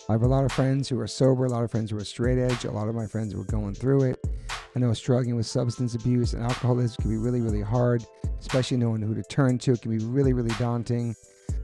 I have a lot of friends who are sober, a lot of friends who are straight edge, a lot of my friends who are going through it. I know struggling with substance abuse and alcoholism can be really, really hard, especially knowing who to turn to. It can be really, really daunting.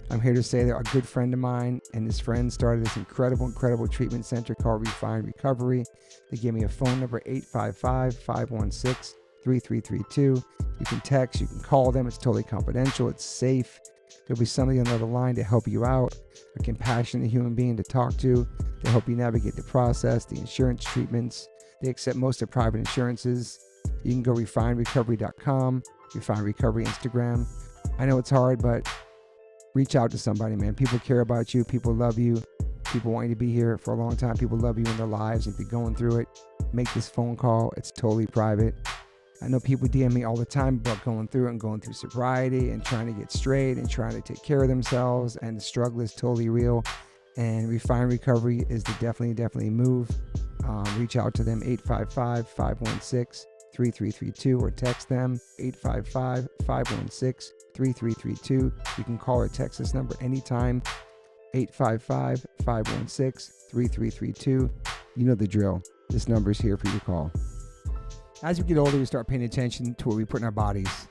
I'm here to say that a good friend of mine and his friend started this incredible treatment center called Refine Recovery. They gave me a phone number, 855-516-3332. You can text, you can call them. It's totally confidential. It's safe. There'll be somebody on the other line to help you out, a compassionate human being to talk to help you navigate the process, the insurance treatments. They accept most of private insurances. You can go refinerecovery.com, Refine Recovery Instagram. I know it's hard, but reach out to somebody, man. People care about you. People love you. People want you to be here for a long time. People love you in their lives. If you're going through it, make this phone call. It's totally private. I know people DM me all the time about going through it and going through sobriety and trying to get straight and trying to take care of themselves. And the struggle is totally real. And Refine Recovery is the definitely move. Reach out to them, 855-516-3332, or text them, 855-516-3332. You can call or text this number anytime, 855-516-3332. You know the drill. This number is here for you to call. As we get older, we start paying attention to what we put in our bodies.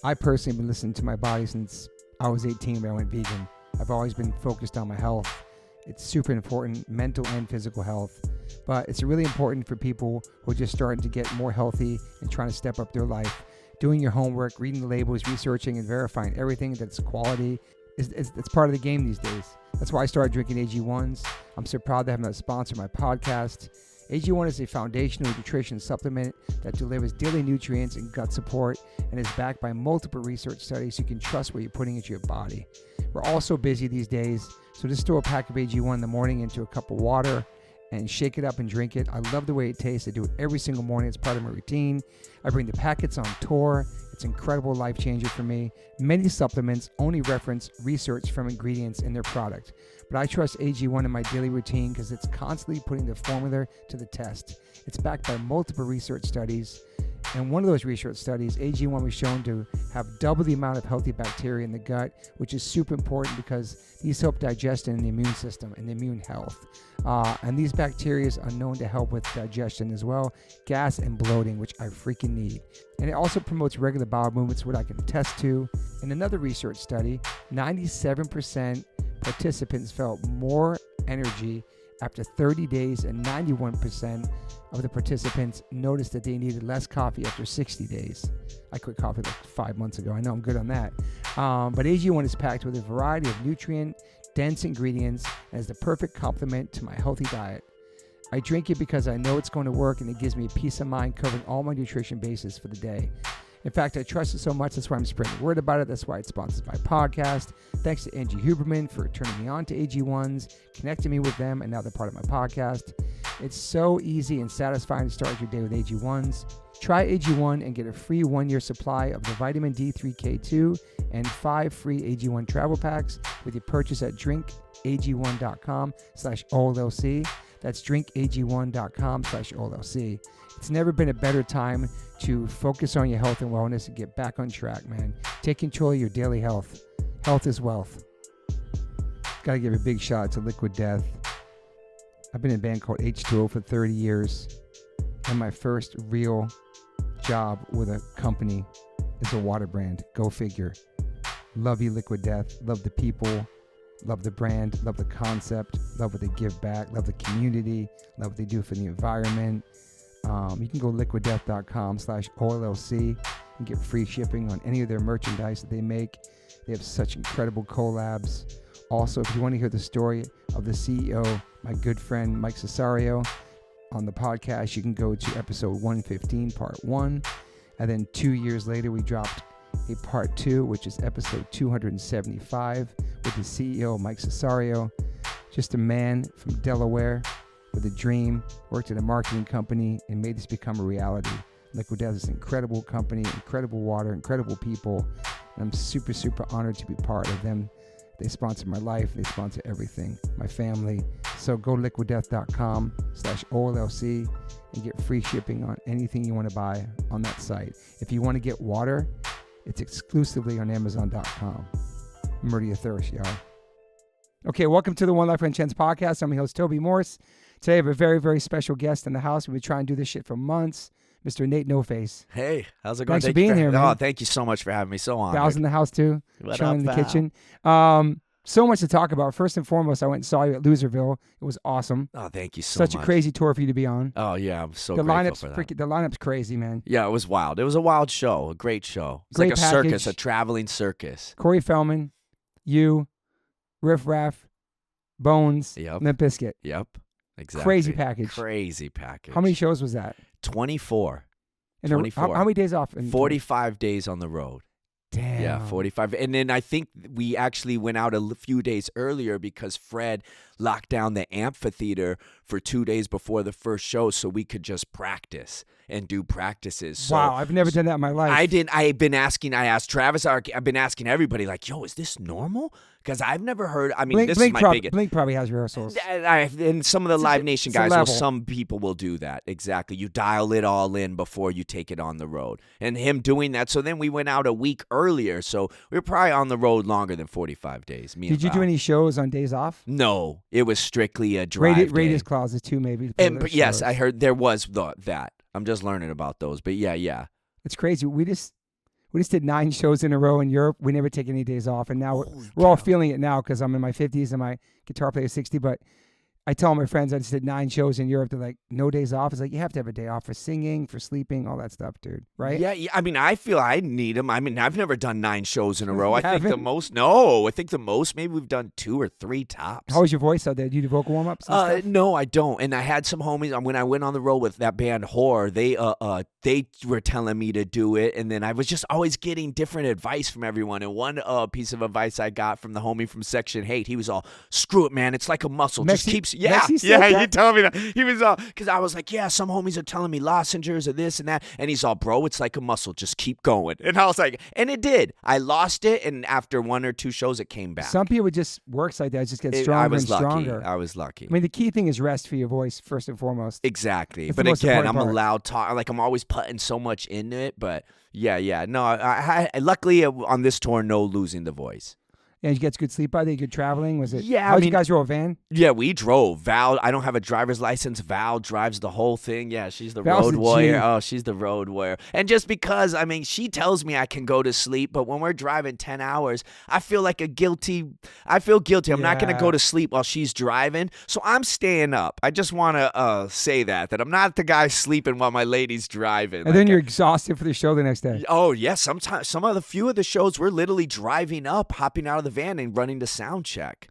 I personally have been listening to my body since I was 18 when I went vegan. I've always been focused on my health. It's super important, mental and physical health. But it's really important for people who are just starting to get more healthy and trying to step up their life. Doing your homework, reading the labels, researching and verifying everything that's quality. It's part of the game these days. That's why I started drinking AG1s. I'm so proud to have them sponsor my podcast. AG1 is a foundational nutrition supplement that delivers daily nutrients and gut support and is backed by multiple research studies. You can trust what you're putting into your body. We're all so busy these days, so just throw a pack of AG1 in the morning into a cup of water and shake it up and drink it. I love the way it tastes. I do it every single morning. It's part of my routine. I bring the packets on tour. It's an incredible life changer for me. Many supplements only reference research from ingredients in their product, but I trust AG1 in my daily routine because it's constantly putting the formula to the test. It's backed by multiple research studies, and one of those research studies, AG1 was shown to have double the amount of healthy bacteria in the gut, which is super important because these help digestion in the immune system and the immune health. And these bacteria are known to help with digestion as well, gas and bloating, which I freaking need. And it also promotes regular bowel movements, what I can attest to. In another research study, 97% participants felt more energy after 30 days, and 91% of the participants noticed that they needed less coffee after 60 days. I quit coffee like 5 months ago. I know I'm good on that. But AG1 is packed with a variety of nutrient-dense ingredients and is the perfect complement to my healthy diet. I drink it because I know it's going to work, and it gives me a peace of mind covering all my nutrition bases for the day. In fact, I trust it so much, that's why I'm spreading the word about it. That's why it sponsors my podcast. Thanks to Angie Huberman for turning me on to AG1s, connecting me with them, and now they're part of my podcast. It's so easy and satisfying to start your day with AG1s. Try AG1 and get a free 1-year supply of the vitamin D3K2 and 5 free AG1 travel packs with your purchase at drinkag1.com/OLLC. That's drinkag1.com/OLLC. It's never been a better time to focus on your health and wellness and get back on track, man. Take control of your daily health. Health is wealth. Got to give a big shout out to Liquid Death. I've been in a band called H2O for 30 years, and my first real job with a company is a water brand. Go figure. Love you, Liquid Death. Love the people. Love the brand. Love the concept. Love what they give back. Love the community. Love what they do for the environment. You can go liquiddeath.com/OLLC and get free shipping on any of their merchandise that they make. They have such incredible collabs. Also, if you want to hear the story of the CEO, my good friend Mike Cesario, on the podcast, you can go to episode 115, part 1. And then 2 years later, we dropped a part 2, which is episode 275 with the CEO, Mike Cesario. Just a man from Delaware with a dream, worked at a marketing company, and made this become a reality. Liquid Death is an incredible company, incredible water, incredible people, and I'm super, super honored to be part of them. They sponsor my life, they sponsor everything, my family. So go liquiddeath.com/OLLC and get free shipping on anything you want to buy on that site. If you want to get water, it's exclusively on Amazon.com. Murder your thirst, y'all. Okay, welcome to the One Life One Chance podcast. I'm your host, Toby Morse. Today I have a very, very special guest in the house. We've been trying to do this shit for months. Mr. N8NOFACE. Hey, how's it going? Thanks for being here, man. Oh, thank you so much for having me. So honored. Val's in the house, too. What chilling in up, the Val? kitchen. So much to talk about. First and foremost, I went and saw you at Loserville. It was awesome. Oh, thank you so much. Such a crazy tour for you to be on. Oh, yeah, I'm so The grateful for that. the lineup's crazy, man. Yeah, it was wild. It was a wild show, a great show. It's Great like a package. circus, a traveling circus. Corey Feldman, you, Riff Raff, Bones, Yep. Limp Bizkit. Yep, exactly. Crazy package. Crazy package. How many shows was that? 24. And 24. How many days off? In 45 days on the road. Damn. Yeah, 45. And then I think we actually went out a few days earlier because Fred locked down the amphitheater for 2 days before the first show so we could just practice and do practices. So, Wow, I've never done that in my life. I asked Travis, I've been asking everybody, like, yo, is this normal? Because I've never heard, I mean, this is my biggest. Blink probably has rehearsals. And some of the Live Nation guys, level. some people will do that. Exactly. You dial it all in before you take it on the road. And him doing that. So then we went out a week earlier. So we were probably on the road longer than 45 days. Did you do any shows on days off? No. It was strictly a drive Radius day. clauses too, maybe. But yes, I heard there was that. I'm just learning about those. But yeah. It's crazy. We just did 9 shows in a row in Europe. We never take any days off, and now we're all feeling it now because I'm in my 50s and my guitar player is 60. But I tell my friends I just did 9 shows in Europe. They're like, no days off. It's like you have to have a day off for singing, for sleeping, all that stuff, dude. Right? Yeah. I mean, I feel I need them. I mean, I've never done 9 shows in a row. I think haven't? I think the most maybe we've done 2 or 3 tops. How was your voice out there? Do you do vocal warm ups? No, I don't. And I had some homies when I went on the road with that band Horror. They were telling me to do it, and then I was just always getting different advice from everyone. And one piece of advice I got from the homie from Section 8, he was all, "Screw it, man. It's like a muscle. Just keeps He told me that. He was all, because I was like, yeah, some homies are telling me lozenges or this and that, and he's all, bro, it's like a muscle. Just keep going. And I was like, and it did. I lost it, and after 1 or 2 shows, it came back. Some people just works like that. Just get stronger and stronger. I was lucky. I mean, the key thing is rest for your voice first and foremost. Exactly. That's But the most again, important I'm part. a loud talker. Like, I'm always putting so much into it. But yeah. No, I luckily on this tour, no losing the voice. And you get good sleep by there, good traveling? Was it? Yeah, How'd you guys roll a van? Yeah, we drove. Val, I don't have a driver's license. Val drives the whole thing. Yeah, she's the Val's road the warrior. G. Oh, she's the road warrior. And just because, I mean, she tells me I can go to sleep, but when we're driving 10 hours, I feel guilty. I'm not going to go to sleep while she's driving, so I'm staying up. I just want to say that I'm not the guy sleeping while my lady's driving. And then you're exhausted for the show the next day. Oh, yeah. Sometimes, few of the shows, we're literally driving up, hopping out of the van and running to sound check.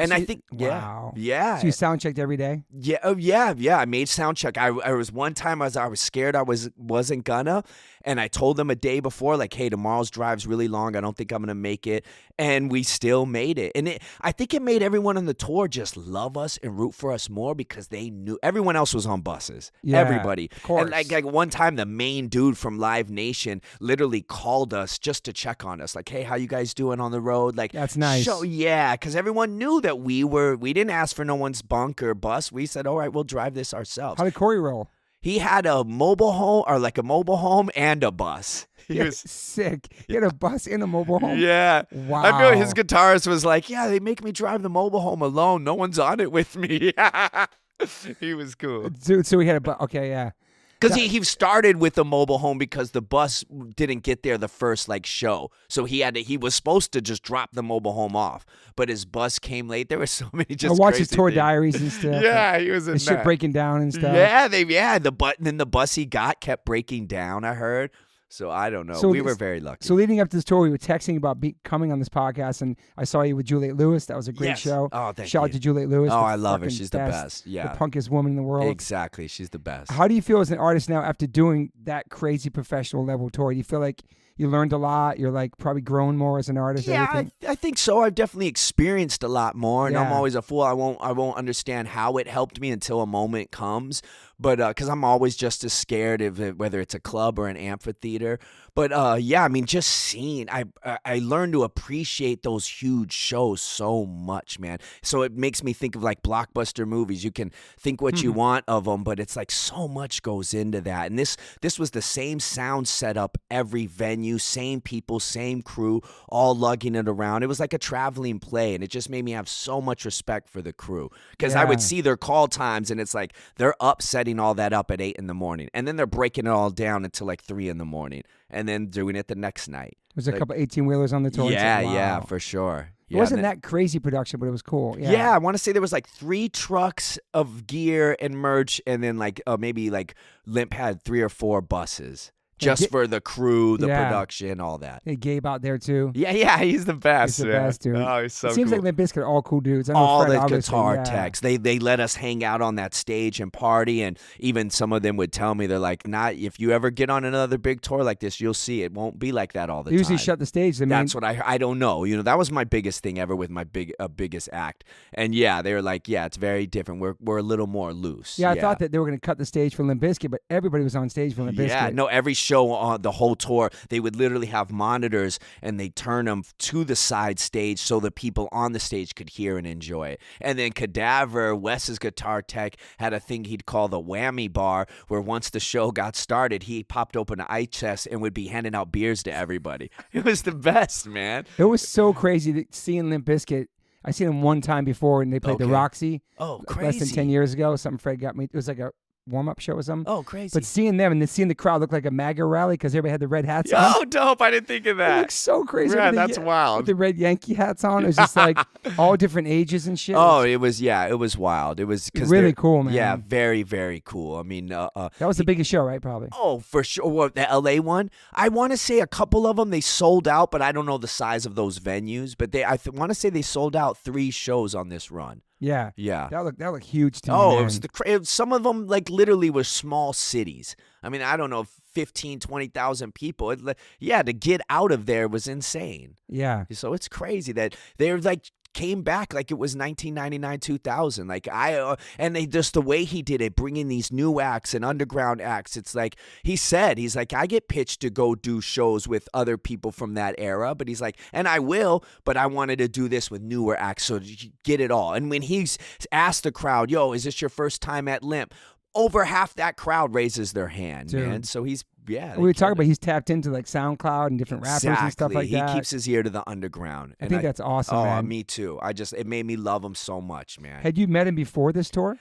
And I think, wow. Yeah. So you sound checked every day? Yeah. Oh, yeah. I made sound check. I was one time I was scared I wasn't gonna, and I told them a day before, like, hey, tomorrow's drive's really long. I don't think I'm gonna make it, and we still made it. And I think it made everyone on the tour just love us and root for us more because they knew everyone else was on buses. Yeah, Everybody. of course. And like one time, the main dude from Live Nation literally called us just to check on us, like, hey, how you guys doing on the road? Like, That's nice. Yeah, because everyone knew that we didn't ask for no one's bunk or bus. We said, all right, we'll drive this ourselves. How did Corey roll? He had a mobile home and a bus. He was sick. He had a bus and a mobile home? Yeah. Wow. I feel his guitarist was like, yeah, they make me drive the mobile home alone. No one's on it with me. He was cool. So he had a bus. Okay, yeah. Because he started with the mobile home because the bus didn't get there the first show, so he was supposed to just drop the mobile home off, but his bus came late. There were so many just. I watched his crazy tour things. diaries and stuff. Yeah, he was in the shit that. breaking down and stuff. Yeah, then the bus he got kept breaking down. I heard. So I don't know. So we were very lucky. So leading up to this tour, we were texting about coming on this podcast, and I saw you with Juliette Lewis. That was a great show. Oh, thank Shout you. out to Juliette Lewis. Oh, I love her. She's the best. best. Yeah. The punkest woman in the world. Exactly. She's the best. How do you feel as an artist now after doing that crazy professional level tour? Do you feel like you learned a lot? You're like probably grown more as an artist? Yeah, I think so. I've definitely experienced a lot more, and I'm always a fool. I won't understand how it helped me until a moment comes. But because I'm always just as scared of it, whether it's a club or an amphitheater. But yeah, I mean, just seeing, I learned to appreciate those huge shows so much, man. So it makes me think of like blockbuster movies. You can think what you want of them, but it's like so much goes into that. And this was the same sound setup every venue, same people, same crew, all lugging it around. It was like a traveling play, and it just made me have so much respect for the crew because I would see their call times, and it's like they're up setting all that up at 8 a.m, and then they're breaking it all down until like 3 a.m, and then doing it the next night. There's a couple 18-wheelers on the tour. Yeah, wow. yeah, for sure. It wasn't that crazy production, but it was cool. Yeah, I want to say there was like 3 trucks of gear and merch, and then like maybe like Limp had 3 or 4 buses. Just for the crew, the production, all that. Hey, Gabe out there too. Yeah, he's the best. He's the best, dude. Oh, he's so It seems cool. like Limp Bizkit are all cool dudes. I know All Fred, the obviously, guitar techs. They let us hang out on that stage and party, and even some of them would tell me, they're like, "Not if you ever get on another big tour like this, you'll see it won't be like that all the They usually time." shut the stage. That's what I don't know. You know, that was my biggest thing ever with my biggest act. And yeah, they were like, yeah, it's very different. We're a little more loose. Yeah, I thought that they were going to cut the stage for Limp Bizkit, but everybody was on stage for Limp Bizkit. Yeah, no, every show on the whole tour, they would literally have monitors and they turn them to the side stage so the people on the stage could hear and enjoy it. And then Cadaver, Wes's guitar tech, had a thing he'd call the whammy bar, where once the show got started, he popped open an ice chest and would be handing out beers to everybody. It was the best, man. It was so crazy seeing Limp Bizkit. I seen them one time before, and they played the Roxy. Oh, crazy. Less than 10 years ago. Something Fred got me. It was like a warm-up show or something. Oh, crazy. But seeing them and then seeing the crowd look like a MAGA rally because everybody had the red hats on. Oh, dope. I didn't think of It that. looks so crazy. Yeah, With the- that's wild. With the red Yankee hats on. It was just like all different ages and shit. Oh, it was wild. It was really cool, man. Yeah, very, very cool. I mean, that was the biggest show, right? Probably. Oh, for sure. What, the LA one? I want to say a couple of them, they sold out, but I don't know the size of those venues. But I want to say they sold out 3 shows on this run. Yeah. Yeah. That looked huge to me. Oh, man. it was some of them like literally were small cities. I mean, I don't know, 15, 20,000 people. To get out of there was insane. Yeah. So it's crazy that they're like came back like it was 1999, 2000. Like and they just the way he did it, bringing these new acts and underground acts. It's like he's like, I get pitched to go do shows with other people from that era, but he's like, and I will, but I wanted to do this with newer acts so you get it all. And when he's asked the crowd, "Yo, is this your first time at Limp?" Over half that crowd raises their hand, Dude. man. So he's we were talking about he's tapped into like SoundCloud and different rappers and stuff like that. He keeps his ear to the underground. I think that's awesome, man. Me too. It made me love him so much, man. Had you met him before this tour?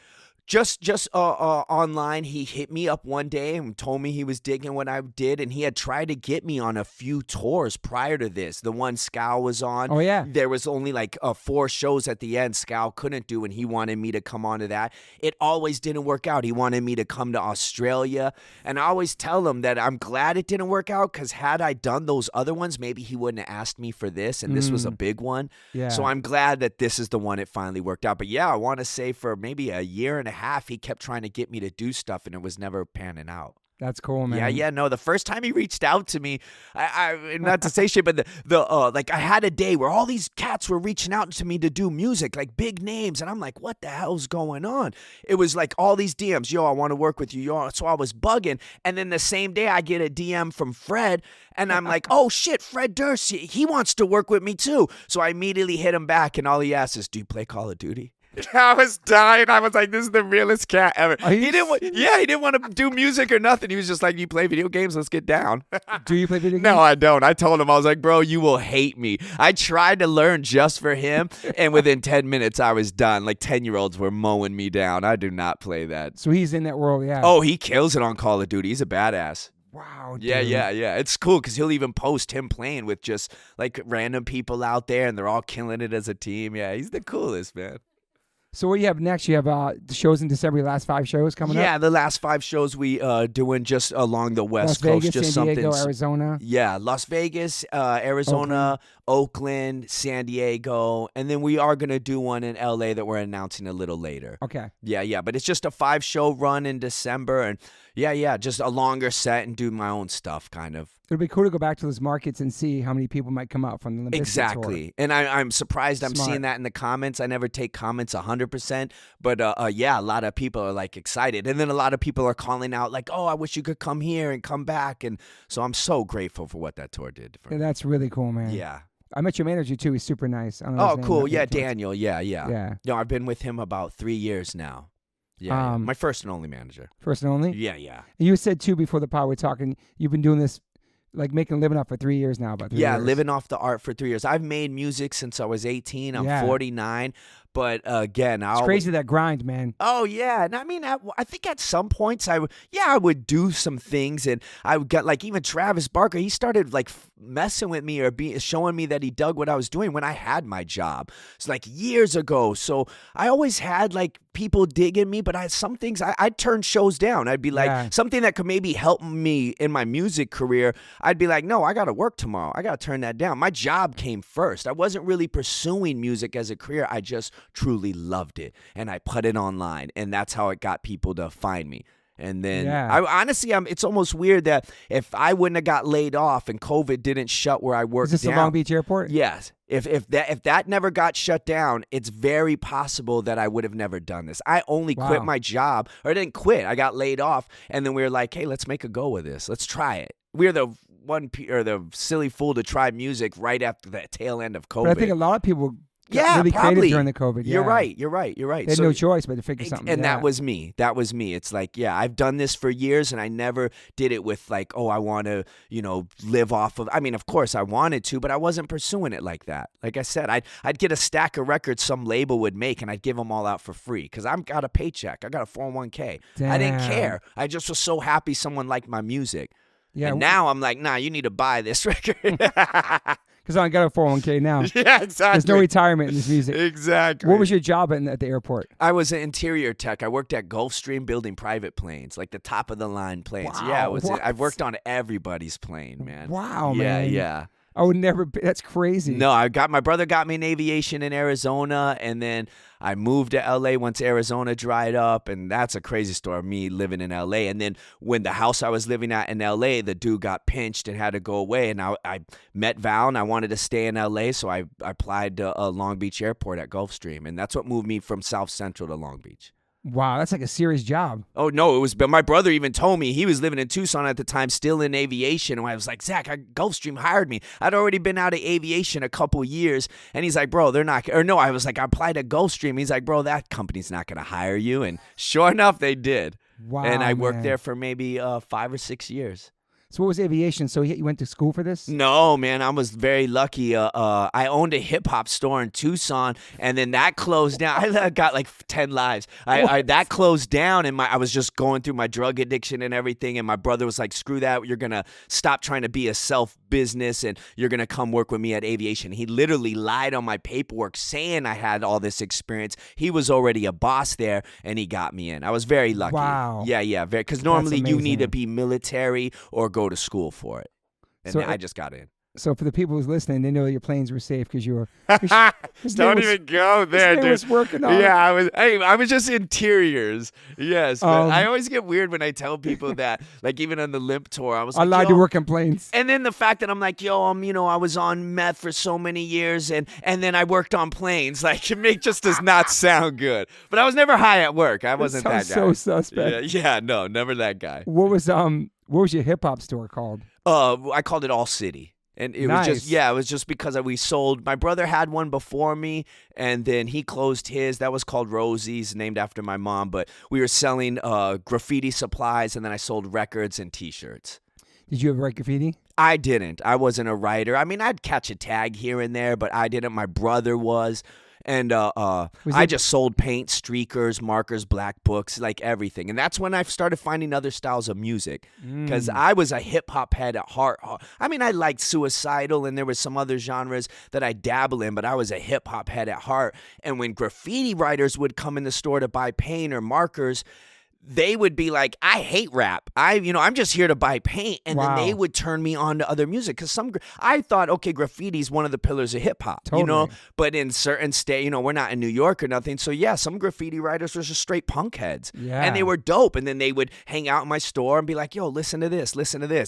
Just online, he hit me up one day and told me he was digging what I did, and he had tried to get me on a few tours prior to this. The one Scal was on. Oh, yeah. There was only like 4 shows at the end Scal couldn't do, and he wanted me to come onto that. It always didn't work out. He wanted me to come to Australia, and I always tell him that I'm glad it didn't work out, because had I done those other ones, maybe he wouldn't have asked me for this, and this was a big one. Yeah. So I'm glad that this is the one it finally worked out. But yeah, I want to say for maybe a year and a half, he kept trying to get me to do stuff, and it was never panning out. That's cool, man. Yeah. No, the first time he reached out to me, I not to say shit, but like I had a day where all these cats were reaching out to me to do music, like big names, and I'm like, what the hell's going on? It was like all these DMs, yo, I want to work with you, yo. So I was bugging, and then the same day I get a DM from Fred, and I'm like, oh shit, Fred Durst, he wants to work with me too. So I immediately hit him back, and all he asked is, do you play Call of Duty? I was dying. I was like, this is the realest cat ever. He didn't want to do music or nothing. He was just like, you play video games? Let's get down. Do you play video games? No, I don't. I told him, I was like, bro, you will hate me. I tried to learn just for him, and within 10 minutes, I was done. Like 10-year-olds were mowing me down. I do not play that. So he's in that world, yeah. Oh, he kills it on Call of Duty. He's a badass. Wow, dude. Yeah. It's cool because he'll even post him playing with just like random people out there, and they're all killing it as a team. Yeah, he's the coolest, man. So what do you have next? You have the shows in December, your last 5 shows coming up? Yeah, the last 5 shows we doing just along the West Las Coast. Vegas, Just San Diego, something. Arizona. Yeah, Las Vegas, Arizona, Oakland, San Diego, and then we are going to do one in LA that we're announcing a little later. Okay. Yeah, but it's just a 5-show run in December, and yeah, just a longer set and do my own stuff, kind of. It'll be cool to go back to those markets and see how many people might come out from the Limp Bizkit tour. Exactly. And I'm surprised I'm Smart. seeing that in the comments. I never take comments 100%. 100%. But yeah, a lot of people are like excited. And then a lot of people are calling out like, oh, I wish you could come here and come back. And so I'm so grateful for what that tour did for me. That's really cool, man. Yeah. I met your manager too. He's super nice. I don't know his Oh, name, cool. but Yeah, he was- Daniel. Yeah. No, I've been with him about 3 years now. Yeah. My first and only manager. First and only? Yeah. You said too before the pod we're talking, you've been doing this, like making a living off for 3 years now. About 3 years. Living off the art for 3 years. I've made music since I was 18. I'm 49. But again, it's crazy that grind, man. Oh yeah, and I mean, I think at some points I would do some things, and I would get like even Travis Barker. He started like messing with me or showing me that he dug what I was doing when I had my job. It's like years ago. So I always had like people digging me, but some things I'd turn shows down. I'd be like something that could maybe help me in my music career. I'd be like, no, I got to work tomorrow. I got to turn that down. My job came first. I wasn't really pursuing music as a career. I just truly loved it, and I put it online, and that's how it got people to find me. And then I honestly, it's almost weird that if I wouldn't have got laid off and COVID didn't shut where I worked Is this down, the Long Beach airport? Yes. If that never got shut down, it's very possible that I would have never done this. I only quit my job, or I didn't quit. I got laid off, and then we were like, hey, let's make a go with this. Let's try it. We're the the silly fool to try music right after the tail end of COVID. But I think a lot of people really probably creative during the COVID. You're right. They had no choice but to figure something out. And that was me. It's like, I've done this for years, and I never did it with like, oh, I want to, live off of. I mean, of course I wanted to, but I wasn't pursuing it like that. Like I said, I'd get a stack of records some label would make, and I'd give them all out for free because I've got a paycheck. I got a 401k. Damn. I didn't care. I just was so happy someone liked my music. Yeah. And now I'm like, nah, you need to buy this record. Because I got a 401k now. Yeah, exactly. There's no retirement in this music. Exactly. What was your job at the airport? I was an interior tech. I worked at Gulfstream building private planes, like the top of the line planes. Wow, I've worked on everybody's plane, man. Wow, man. Yeah. I would never. That's crazy. No, my brother got me in aviation in Arizona, and then I moved to LA once Arizona dried up, and that's a crazy story. Me living in LA, and then when the house I was living at in LA, the dude got pinched and had to go away, and I met Val, and I wanted to stay in LA, so I applied to Long Beach Airport at Gulfstream, and that's what moved me from South Central to Long Beach. Wow, that's like a serious job. Oh, no, but my brother even told me he was living in Tucson at the time, still in aviation. And I was like, Zach, Gulfstream hired me. I'd already been out of aviation a couple years. And he's like, bro, they're not. Or no, I was like, I applied to Gulfstream. He's like, bro, that company's not going to hire you. And sure enough, they did. Wow. And I worked there for maybe 5 or 6 years. So what was aviation? So you went to school for this? No, man, I was very lucky. I owned a hip hop store in Tucson, and then that closed down. I got like 10 lives. That closed down, and I was just going through my drug addiction and everything. And my brother was like, "Screw that! You're gonna stop trying to be a self business, and you're gonna come work with me at aviation." He literally lied on my paperwork, saying I had all this experience. He was already a boss there, and he got me in. I was very lucky. Wow. Yeah, because normally you need to be military or go to school for it, and I just got in. So for the people who's listening, they know your planes were safe because you were. Don't even go there, dude. Was working on. Yeah, I was just interiors. Yes, but I always get weird when I tell people that. Like even on the Limp tour, I was like, allowed to work on planes. And then the fact that I'm like, I was on meth for so many years, and then I worked on planes. Like it just does not sound good. But I was never high at work. I wasn't that guy. So suspect. Yeah, no, never that guy. What was your hip hop store called? I called it All City. And it was just because we sold. My brother had one before me, and then he closed his. That was called Rosie's, named after my mom. But we were selling graffiti supplies, and then I sold records and T-shirts. Did you ever write graffiti? I didn't. I wasn't a writer. I mean, I'd catch a tag here and there, but I didn't. My brother was. And I just sold paint, streakers, markers, black books, like everything. And that's when I started finding other styles of music because I was a hip-hop head at heart. I mean, I liked suicidal, and there was some other genres that I dabble in, but I was a hip-hop head at heart. And when graffiti writers would come in the store to buy paint or markers, they would be like, I hate rap. I'm just here to buy paint. And then they would turn me on to other music. Because I thought, okay, graffiti is one of the pillars of hip hop, totally. But in certain states, we're not in New York or nothing. So yeah, some graffiti writers were just straight punk heads. Yeah. And they were dope. And then they would hang out in my store and be like, yo, listen to this.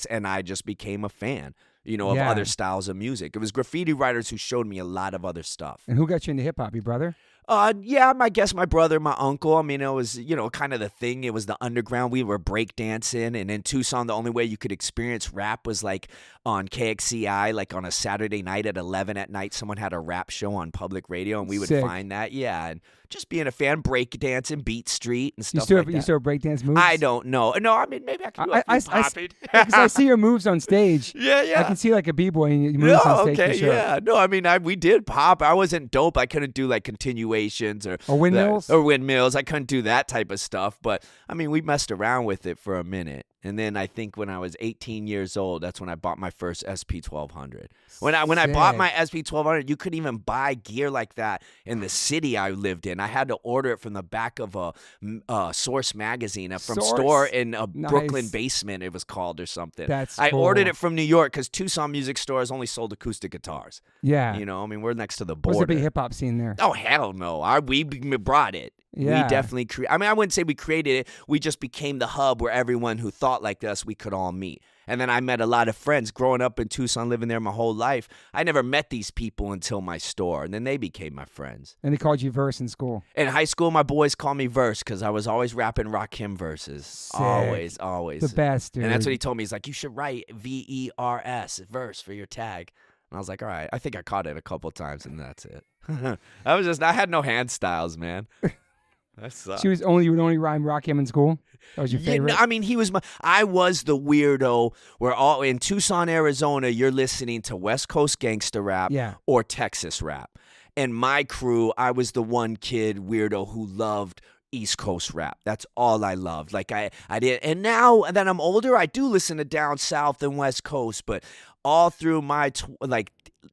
And I just became a fan, of other styles of music. It was graffiti writers who showed me a lot of other stuff. And who got you into hip hop, your brother? Yeah, I guess my brother, my uncle. I mean, it was, kind of the thing. It was the underground. We were breakdancing. And in Tucson, the only way you could experience rap was like on KXCI, like on a Saturday night at 11 at night. Someone had a rap show on public radio, and we would Sick. find that. Yeah. And just being a fan, breakdancing, Beat Street, and stuff You like that. still have breakdance moves? I don't know. No, I mean, maybe I can do a few popping. Because I see your moves on stage. Yeah. I can see like a b-boy and your moves on stage. Okay, for sure. yeah. No, I mean, we did pop. I wasn't dope. I couldn't do like continuations or windmills. Or windmills. I couldn't do that type of stuff. But I mean, we messed around with it for a minute. And then I think when I was 18 years old, that's when I bought my first SP1200. When I bought my SP1200, you couldn't even buy gear like that in the city I lived in. I had to order it from the back of a Source magazine, from store in a Brooklyn basement, it was called, or something. I ordered it from New York because Tucson music stores only sold acoustic guitars. Yeah. I mean, we're next to the border. Was there a big hip-hop scene there? Oh, hell no. We brought it. Yeah. We definitely I mean, I wouldn't say we created it. We just became the hub where everyone who thought like us, we could all meet. And then I met a lot of friends growing up in Tucson, living there my whole life. I never met these people until my store, and then they became my friends. And they called you Verse in school? In high school, my boys called me Verse because I was always rapping Rakim verses. Sick. Always. The best, dude. And that's what he told me. He's like, you should write VERS, verse, for your tag. And I was like, all right. I think I caught it a couple times, and that's it. I had no hand styles, man. That sucked. You would only rhyme Rakim in school? That was your favorite? Yeah, no, I mean, I was the weirdo where in Tucson, Arizona, you're listening to West Coast gangster rap or Texas rap. And my crew, I was the one kid weirdo who loved East Coast rap. That's all I loved. Like I did. And now that I'm older, I do listen to down south and West Coast, but all through my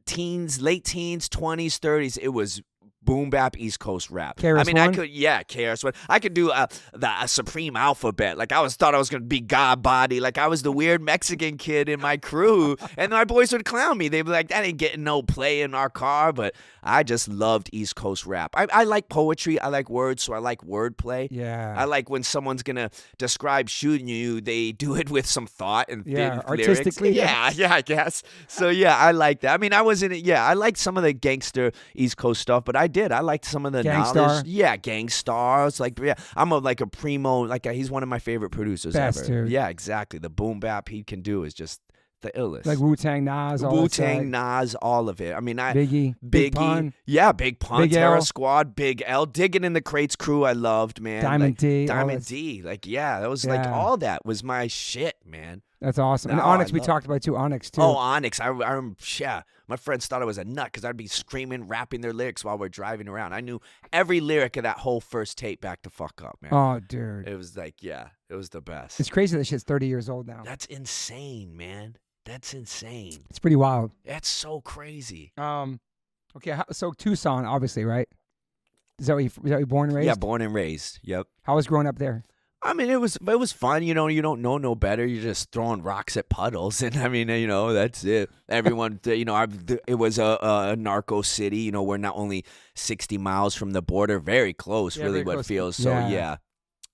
teens, late teens, 20s, 30s, it was boom bap East Coast rap. KRS-One? I mean, KRS-One. I could do the Supreme Alphabet. Like thought I was gonna be God Body. Like I was the weird Mexican kid in my crew, and my boys would clown me. They'd be like, "That ain't getting no play in our car." But I just loved East Coast rap. I like poetry. I like words, so I like wordplay. Yeah. I like when someone's gonna describe shooting you, they do it with some thought and artistically. Lyrics. Yeah, I guess. So yeah, I like that. I mean, I liked some of the gangster East Coast stuff, but I liked some of the knowledge. Yeah, Gangstar. Like, yeah, I'm a primo. Like, he's one of my favorite producers Best, ever. dude. Yeah, exactly. The boom bap he can do is just the illest. Like Wu-Tang, Nas, Nas, all of it. I mean, Biggie, Big Pun. Yeah, Big Pun, Big Terror L. Squad, Big L, Digging in the Crates crew. I loved, man. Diamond D. Like, yeah, that was like all that was my shit, man. That's awesome. And No, Onyx, I we love- talked about too. Onyx too. Oh, Onyx. My friends thought I was a nut because I'd be screaming, rapping their lyrics while we're driving around. I knew every lyric of that whole first tape back the fuck up, man. Oh, dude. It was like, it was the best. It's crazy that shit's 30 years old now. That's insane, man. That's insane. It's pretty wild. That's so crazy. Okay, so Tucson, obviously, right? Is that where you born and raised? Yeah, born and raised. Yep. How was growing up there? I mean, it was fun. You don't know no better. You're just throwing rocks at puddles, and I mean, that's it. Everyone, it was a narco city. We're not only 60 miles from the border, very close. Really, very what close. feels. So Yeah.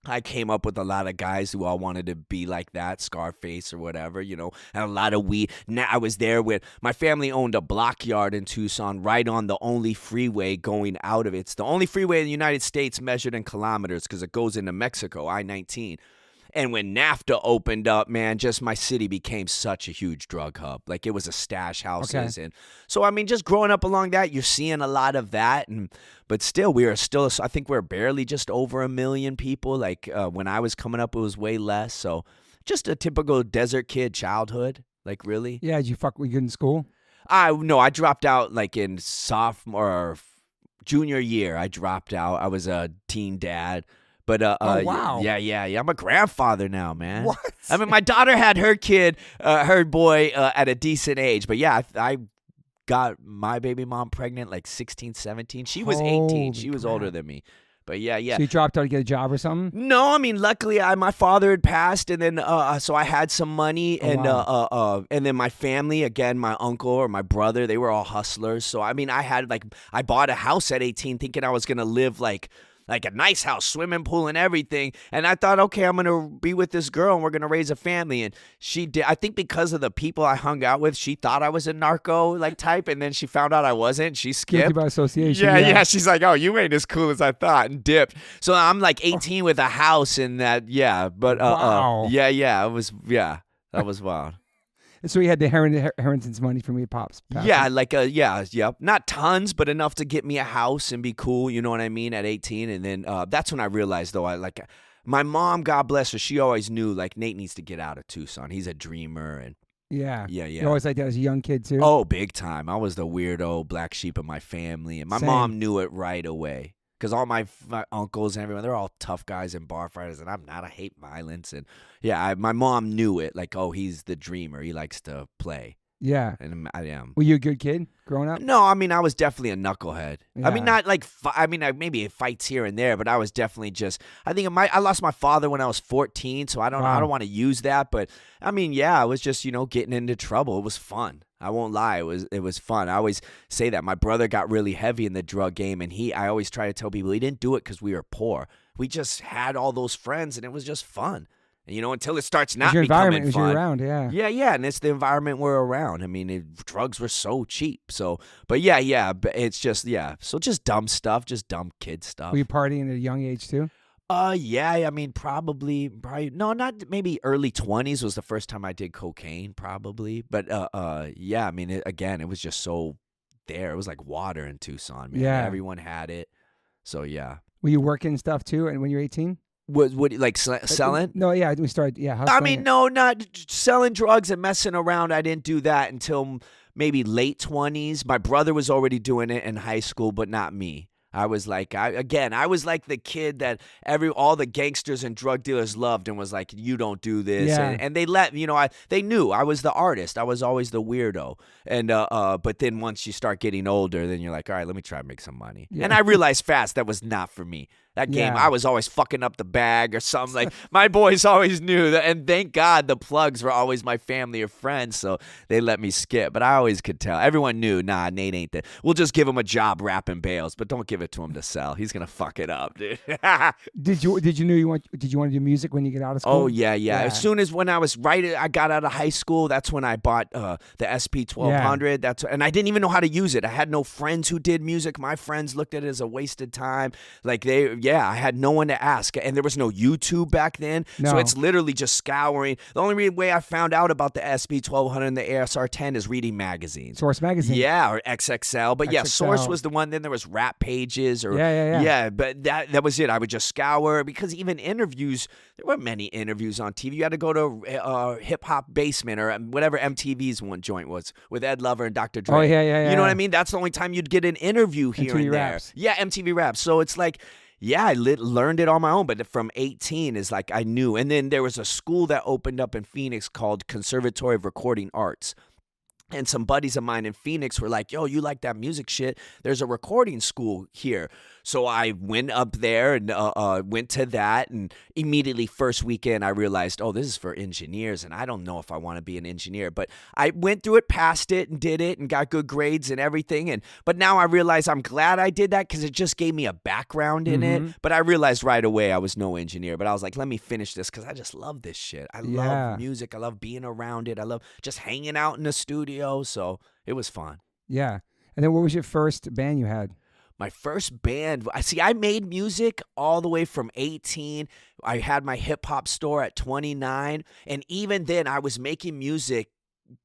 I came up with a lot of guys who all wanted to be like that, Scarface or whatever, and a lot of weed. Now I was there with my family owned a block yard in Tucson, right on the only freeway going out of it. It's the only freeway in the United States measured in kilometers because it goes into Mexico, I-19. And when NAFTA opened up, man, just my city became such a huge drug hub. Like it was a stash houses. Okay. And so, I mean, just growing up along that, you're seeing a lot of that. But still, I think we're barely just over 1 million people. Like when I was coming up, it was way less. So just a typical desert kid childhood. Like really. Yeah, did you fuck with you in school? I dropped out like in sophomore or junior year. I dropped out. I was a teen dad. But oh, wow. Yeah. I'm a grandfather now, man. What? I mean, my daughter had her kid, her boy, at a decent age. But yeah, I got my baby mom pregnant like 16, 17. She was 18. Holy She was crap. older than me. But yeah. So you dropped out to get a job or something? No, I mean, luckily, my father had passed, and then so I had some money, and wow. And then my family, again, my uncle or my brother, they were all hustlers. So I mean, I bought a house at 18, thinking I was gonna live like like a nice house, swimming pool and everything. And I thought, okay, I'm going to be with this girl and we're going to raise a family. And she did. I think because of the people I hung out with, she thought I was a narco like type. And then she found out I wasn't. She skipped. Guilty by association. Yeah. She's like, oh, you ain't as cool as I thought, and dipped. So I'm like 18 with a house and that. Yeah. But wow. Yeah. It was, yeah. That was wild. So he had the inheritance money from your pops. Yeah, not tons, but enough to get me a house and be cool. You know what I mean? At 18, and then that's when I realized, though, my mom, God bless her, she always knew like Nate needs to get out of Tucson. He's a dreamer, and yeah. You always like that as a young kid too. Oh, big time. I was the weirdo black sheep of my family, and my mom knew it right away. Because all my uncles and everyone, they're all tough guys and bar fighters, and I'm not. I hate violence. And yeah, my mom knew it. Like, oh, he's the dreamer. He likes to play. Yeah. And I am. Were you a good kid growing up? No, I mean, I was definitely a knucklehead. Yeah. I mean, not like, maybe fights here and there, but I was definitely just, I think I lost my father when I was 14, so I don't want to use that. But I mean, yeah, I was just, getting into trouble. It was fun. I won't lie. It was fun. I always say that. My brother got really heavy in the drug game, and I always try to tell people he didn't do it because we were poor. We just had all those friends, and it was just fun. And, until it starts not becoming fun. Environment you're around, yeah. Yeah, and it's the environment we're around. I mean, drugs were so cheap. So, but yeah, but it's just, so just dumb stuff, just dumb kid stuff. Were you partying at a young age too? Yeah, I mean, probably, no, not maybe early 20s was the first time I did cocaine, probably. But, yeah, I mean, it was just so there. It was like water in Tucson, man. Yeah. Everyone had it. So, yeah. Were you working stuff too and when you were 18? What like selling? No, yeah, we started, yeah. I mean, no, not selling drugs and messing around. I didn't do that until maybe late 20s. My brother was already doing it in high school, but not me. I was like, I was like the kid that all the gangsters and drug dealers loved and was like, you don't do this. Yeah. And they they knew I was the artist. I was always the weirdo. And, but then once you start getting older, then you're like, all right, let me try to make some money. Yeah. And I realized fast that was not for me. That game, I was always fucking up the bag or something. Like, my boys always knew that, and thank God the plugs were always my family or friends, so they let me skip. But I always could tell. Everyone knew, nah, Nate ain't that. We'll just give him a job wrapping bales, but don't give it to him to sell. He's gonna fuck it up, dude. Did you want to do music when you get out of school? Oh yeah. As soon as I got out of high school, that's when I bought the SP 1200. Yeah. And I didn't even know how to use it. I had no friends who did music. My friends looked at it as a wasted time. Like I had no one to ask, and there was no YouTube back then, so it's literally just scouring. The only way I found out about the SP 1200 and the ASR 10 is reading magazines. Source magazine, or XXL. But yeah, Source was the one. Then there was Rap Pages, or yeah. But that was it. I would just scour, because even interviews, there weren't many interviews on TV. You had to go to Hip Hop Basement or whatever MTV's one joint was with Ed Lover and Dr. Dre. Oh yeah. You know what I mean? That's the only time you'd get an interview here MTV and there. Raps. Yeah, MTV Raps. So it's like, yeah, I learned it on my own, but from 18 is like I knew. And then there was a school that opened up in Phoenix called Conservatory of Recording Arts. And some buddies of mine in Phoenix were like, yo, you like that music shit? There's a recording school here. So I went up there and went to that. And immediately first weekend, I realized, oh, this is for engineers. And I don't know if I want to be an engineer. But I went through it, passed it, and did it, and got good grades and everything. But now I realize I'm glad I did that, because it just gave me a background in it. But I realized right away I was no engineer. But I was like, let me finish this, because I just love this shit. I love music. I love being around it. I love just hanging out in the studio. So it was fun. Yeah. And then what was your first band you had? My first band, I made music all the way from 18. I had my hip hop store at 29. And even then, I was making music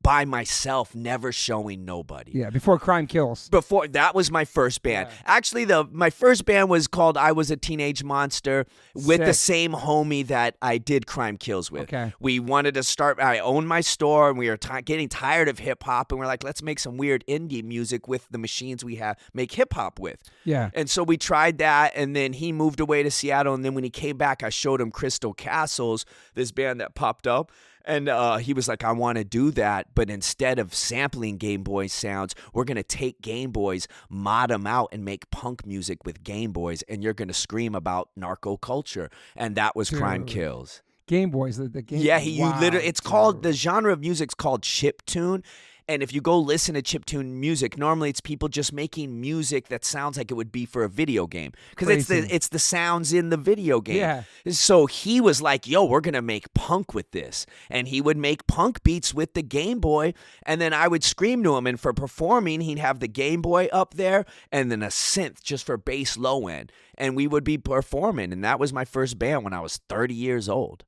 by myself, never showing nobody. Yeah, before Crime Kills. That was my first band. Yeah. Actually, my first band was called I Was a Teenage Monster with the same homie that I did Crime Kills with. Okay. We wanted to start, I owned my store, and we were getting tired of hip hop, and we're like, let's make some weird indie music with the machines we have, make hip hop with. Yeah. And so we tried that, and then he moved away to Seattle, and then when he came back, I showed him Crystal Castles, this band that popped up. And he was like, I want to do that, but instead of sampling Game Boy sounds, we're going to take Game Boys, mod them out, and make punk music with Game Boys, and you're going to scream about narco culture. And that was Crime Kills. Game Boys, the game. Yeah, literally, it's called, the genre of music's called chiptune. And if you go listen to chiptune music, normally it's people just making music that sounds like it would be for a video game because it's the sounds in the video game. Yeah. So he was like, yo, we're going to make punk with this. And he would make punk beats with the Game Boy. And then I would scream to him. And for performing, he'd have the Game Boy up there and then a synth just for bass low end. And we would be performing. And that was my first band when I was 30 years old.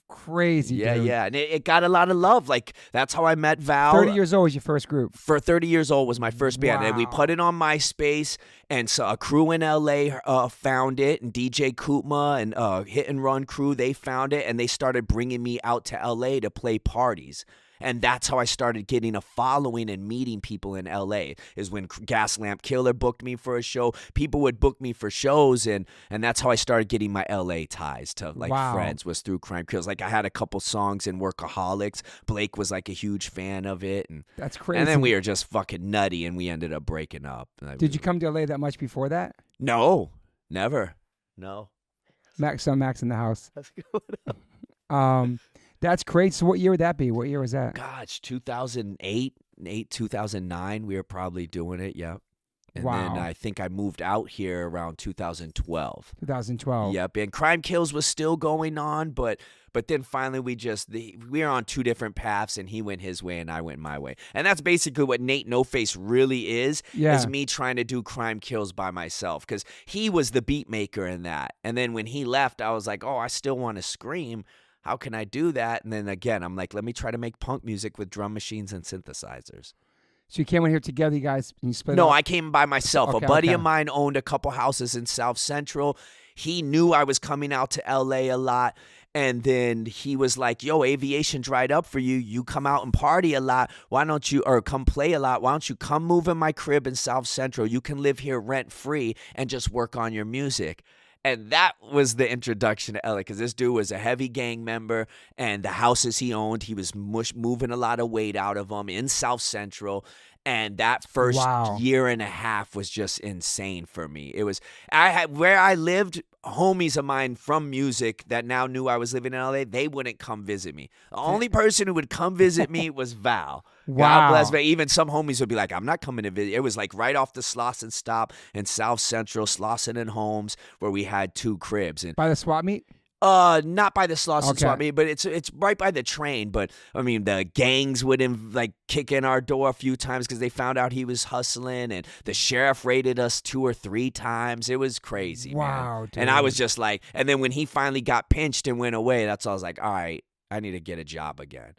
Crazy, dude. Yeah. And it got a lot of love. Like, that's how I met Val. 30 years old was your first group. For 30 years old was my first band. And we put it on MySpace. And so a crew in L.A. Found it. And DJ Koopma and Hit and Run crew, they found it. And they started bringing me out to L.A. to play parties. And that's how I started getting a following and meeting people in L.A. is when Gaslamp Killer booked me for a show. People would book me for shows, and that's how I started getting my L.A. ties to, like, friends was through Crime Kills. Like, I had a couple songs in Workaholics. Blake was, like, a huge fan of it. And that's crazy. And then we were just fucking nutty, and we ended up breaking up. Did you come to L.A. that much before that? No, never. No. Max in the house. That's good. That's great. So what year would that be? What year was that? Gosh, 2008, 2009, we were probably doing it, yeah. And then I think I moved out here around 2012. 2012. Yep, and Crime Kills was still going on, but then finally we were on two different paths, and he went his way and I went my way. And that's basically what N8NOFACE really is me trying to do Crime Kills by myself, because he was the beat maker in that. And then when he left, I was like, oh, I still want to scream. How can I do that? And then again, I'm like, let me try to make punk music with drum machines and synthesizers. So you came in here together, you guys, and you split No, up? I came by myself. Okay, a buddy of mine owned a couple houses in South Central. He knew I was coming out to L.A. a lot. And then he was like, yo, aviation dried up for you. You come out and party a lot. Why don't you, or come play a lot. Why don't you come move in my crib in South Central? You can live here rent-free and just work on your music. And that was the introduction to LA, because this dude was a heavy gang member, and the houses he owned, he was moving a lot of weight out of them in South Central. And that first year and a half was just insane for me. It was where I lived, homies of mine from music that now knew I was living in LA, they wouldn't come visit me. The only person who would come visit me was Val. God bless me. Even some homies would be like, I'm not coming to visit. It was like right off the Slauson stop in South Central, Slauson and Holmes, where we had two cribs. And by the swap meet? Not by the Slauson swap meet, but it's right by the train. But I mean, the gangs would kick in our door a few times because they found out he was hustling, and the sheriff raided us 2 or 3 times. It was crazy. Wow, man. dude. And I was just like, and then when he finally got pinched and went away, that's all I was like, all right, I need to get a job again.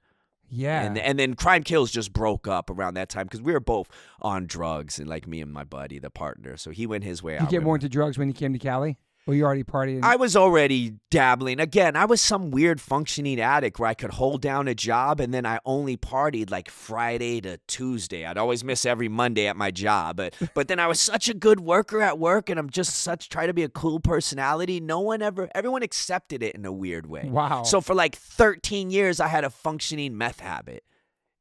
Yeah. And then Crime Kills just broke up around that time because we were both on drugs, and like me and my buddy, the partner. So he went his way. Did you get more into drugs when you came to Cali? Or you already partying? I was already dabbling. Again, I was some weird functioning addict where I could hold down a job, and then I only partied like Friday to Tuesday. I'd always miss every Monday at my job. But then I was such a good worker at work, and I'm just try to be a cool personality. Everyone accepted it in a weird way. Wow. So for like 13 years, I had a functioning meth habit.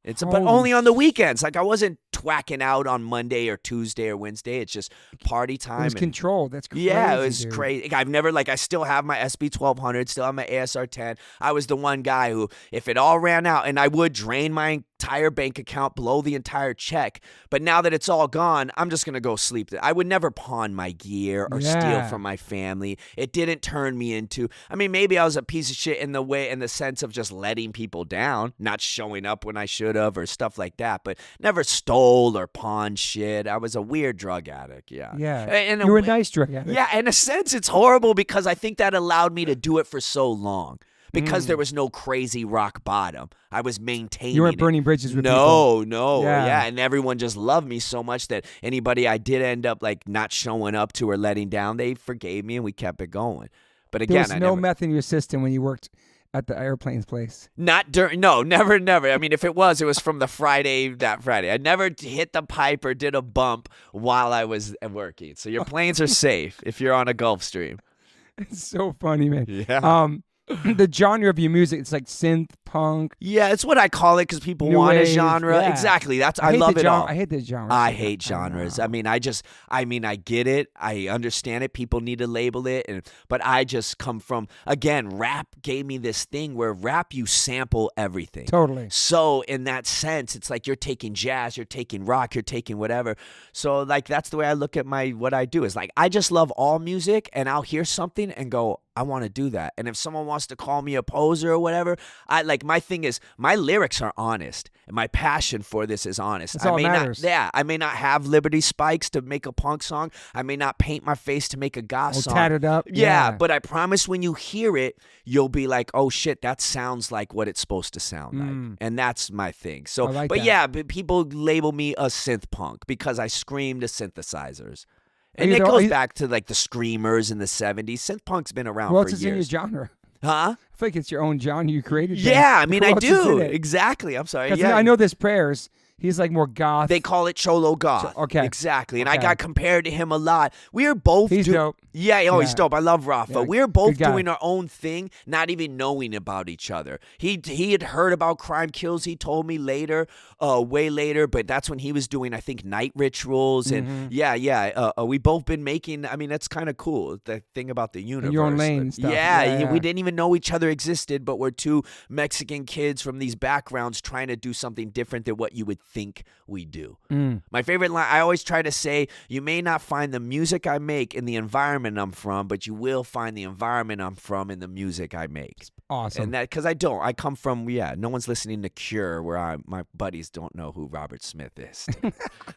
But only on the weekends. Like, I wasn't twacking out on Monday or Tuesday or Wednesday. It's just party time. It was controlled. That's crazy. Yeah, it was dude. crazy. I've never, I still have my SB 1200, still have my ASR 10. I was the one guy who, if it all ran out, and I would drain my entire bank account, blow the entire check. But now that it's all gone, I'm just going to go sleep. I would never pawn my gear or steal from my family. It didn't turn me into, maybe I was a piece of shit in the sense of just letting people down, not showing up when I should have or stuff like that, but never stole or pawned shit. I was a weird drug addict, yeah. You were a nice drug addict. Yeah, in a sense, it's horrible because I think that allowed me to do it for so long. Because there was no crazy rock bottom. I was maintaining. You weren't burning bridges with people. No. Yeah, and everyone just loved me so much that anybody I did end up not showing up to or letting down, they forgave me and we kept it going. But again, there was no meth in your system when you worked at the airplane's place. Not during. No, never. If it was from that Friday. I never hit the pipe or did a bump while I was working. So your planes are safe if you're on a Gulfstream. It's so funny, man. Yeah. The genre of your music, it's like synth, punk. Yeah, it's what I call it because people New want a wave, genre. yeah. Exactly. I love it all. I hate the genre. I hate genres. I get it. I understand it. People need to label it. But I just come from, again, rap gave me this thing where rap, you sample everything. Totally. So in that sense, it's like you're taking jazz, you're taking rock, you're taking whatever. So like that's the way I look at what I do is like I just love all music, and I'll hear something and go, I want to do that. And if someone wants to call me a poser or whatever, my thing is my lyrics are honest, and my passion for this is honest. That's all that matters. I may not have Liberty Spikes to make a punk song. I may not paint my face to make a goth song. Tatted up. Yeah, but I promise when you hear it, you'll be like, oh shit, that sounds like what it's supposed to sound like. And that's my thing. So, but people label me a synth punk because I scream to synthesizers. And it goes back to like the screamers in the 70s. Synth punk's been around for years. What's in your genre? Huh? I feel like it's your own genre you created. Yeah, I mean, I do. Exactly. I'm sorry. Yeah. I know this Prayers. He's like more goth. They call it Cholo Goth. Okay. Exactly. And I got compared to him a lot. We are both He's dope. Yeah, he's dope. I love Rafa. Yeah, we're both doing our own thing, not even knowing about each other. He had heard about Crime Kills, he told me later, way later, but that's when he was doing, I think, Night Rituals. And we both been making, I mean, that's kind of cool, the thing about the universe. In your own lane and stuff. Yeah, we didn't even know each other existed, but we're two Mexican kids from these backgrounds trying to do something different than what you would think we do. My favorite line, I always try to say, you may not find the music I make in the environment I'm from, but you will find the environment I'm from in the music I make. Awesome. And that, because I come from, no one's listening to Cure where my buddies don't know who Robert Smith is.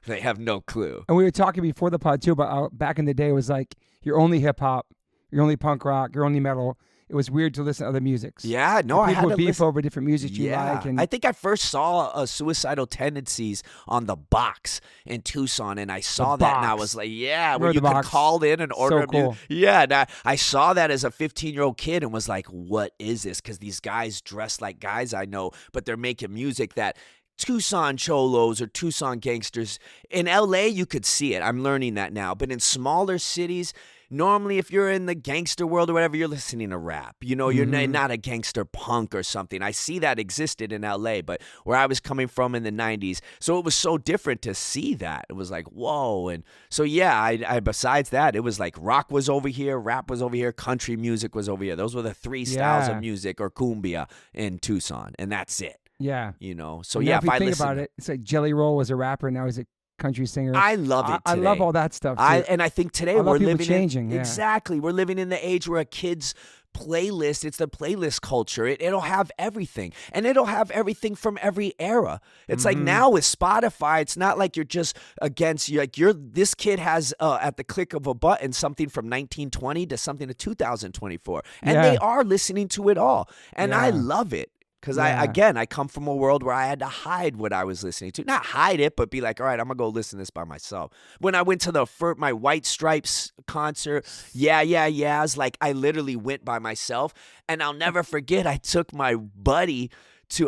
They have no clue. And we were talking before the pod too about back in the day, it was like, you're only hip hop, you're only punk rock, you're only metal. It was weird to listen to other musics. Yeah, no, I had to people would beef over different music you like. And I think I first saw Suicidal Tendencies on the box in Tucson, and I saw that, and I was like, where you could call in and order. So cool. Yeah, and I saw that as a 15-year-old kid and was like, what is this? Because these guys dress like guys I know, but they're making music that Tucson cholos or Tucson gangsters. In L.A., you could see it. I'm learning that now. But in smaller cities, normally, if you're in the gangster world or whatever, you're listening to rap. You're not a gangster punk or something. I see that existed in L.A., but where I was coming from in the 90s, so it was so different to see that. It was like, whoa. And so, I besides that, it was like rock was over here, rap was over here, country music was over here. Those were the three styles of music, or cumbia in Tucson, and that's it. Yeah. So if you think about it, it's like Jelly Roll was a rapper, now he's a country singer. I love it today. I love all that stuff too. And I think today we're living changing. Exactly. We're living in the age where a kid's playlist, it's the playlist culture. It'll have everything. And it'll have everything from every era. It's like now with Spotify, it's not like you're just against this kid has at the click of a button something from 1920 to something to 2024. And they are listening to it all. And I love it. Because I come from a world where I had to hide what I was listening to. Not hide it, but be like, all right, I'm going to go listen to this by myself. When I went to my White Stripes concert, it's like I literally went by myself. And I'll never forget, I took my buddy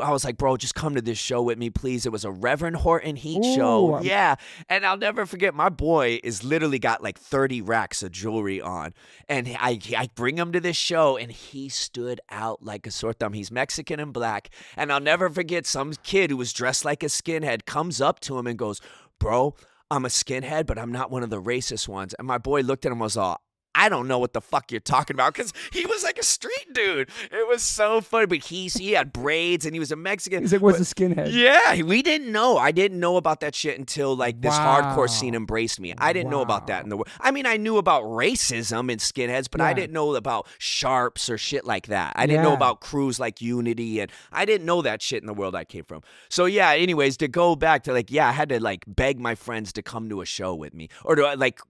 I was like, bro, just come to this show with me, please. It was a Reverend Horton Heat show. Yeah. And I'll never forget, my boy is literally got like 30 racks of jewelry on. And I bring him to this show, and he stood out like a sore thumb. He's Mexican and black. And I'll never forget, some kid who was dressed like a skinhead comes up to him and goes, bro, I'm a skinhead, but I'm not one of the racist ones. And my boy looked at him and was all, I don't know what the fuck you're talking about, because he was like a street dude. It was so funny, but he had braids and he was a Mexican. He's like, what's a skinhead? Yeah, we didn't know. I didn't know about that shit until like this hardcore scene embraced me. I didn't know about that in the world. I mean, I knew about racism and skinheads, but I didn't know about sharps or shit like that. I didn't know about crews like Unity, and I didn't know that shit in the world I came from. So anyways, to go back to I had to like beg my friends to come to a show with me, or to like.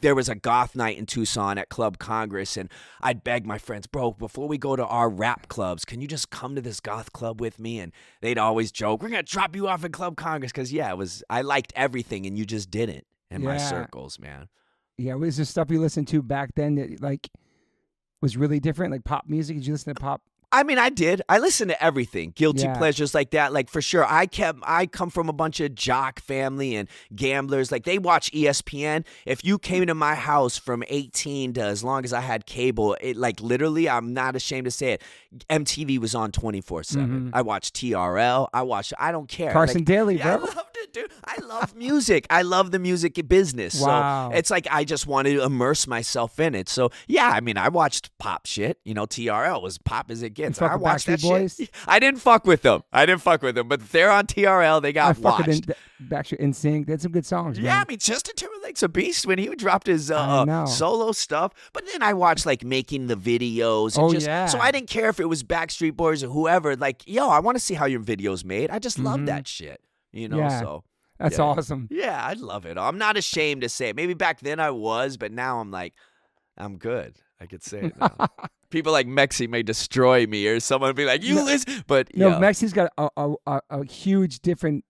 There was a goth night in Tucson at Club Congress, and I'd beg my friends, bro, before we go to our rap clubs, can you just come to this goth club with me? And they'd always joke, we're going to drop you off at Club Congress, because, I liked everything, and you just didn't in my circles, man. Yeah, was there stuff you listened to back then that, like, was really different, like pop music? Did you listen to pop I mean, I did. I listened to everything. Guilty Yeah. pleasures like that. Like, for sure. I come from a bunch of jock family and gamblers. Like, they watch ESPN. If you came to my house from 18 to as long as I had cable, it, like, literally, I'm not ashamed to say it, MTV was on 24/7. I watched TRL. I don't care. Carson Like, Daly, yeah, bro. I loved it, dude. I love music. I love the music business. Wow. So it's like I just wanted to immerse myself in it. So, yeah, I mean, I watched pop shit. You know, TRL was pop as it gets. fuck I with watched that Backstreet Boys? shit. I didn't fuck with them. But they're on TRL. They I got fucking watched. Backstreet NSYNC. They had some good songs, Yeah, man. I mean, Justin Timberlake's a beast when he dropped his I know. solo stuff. But then I watched, like, making the videos. And Oh, just, yeah. So I didn't care if it was Backstreet Boys or whoever. Like, yo, I want to see how your video's made. I just love that shit. You know, Yeah. so. That's Yeah. awesome. Yeah, I love it. I'm not ashamed to say it. Maybe back then I was, but now I'm like, I'm good. I could say it now. People like Mexi may destroy me, or someone be like, "You listen," but No, yeah. Mexi's got a huge different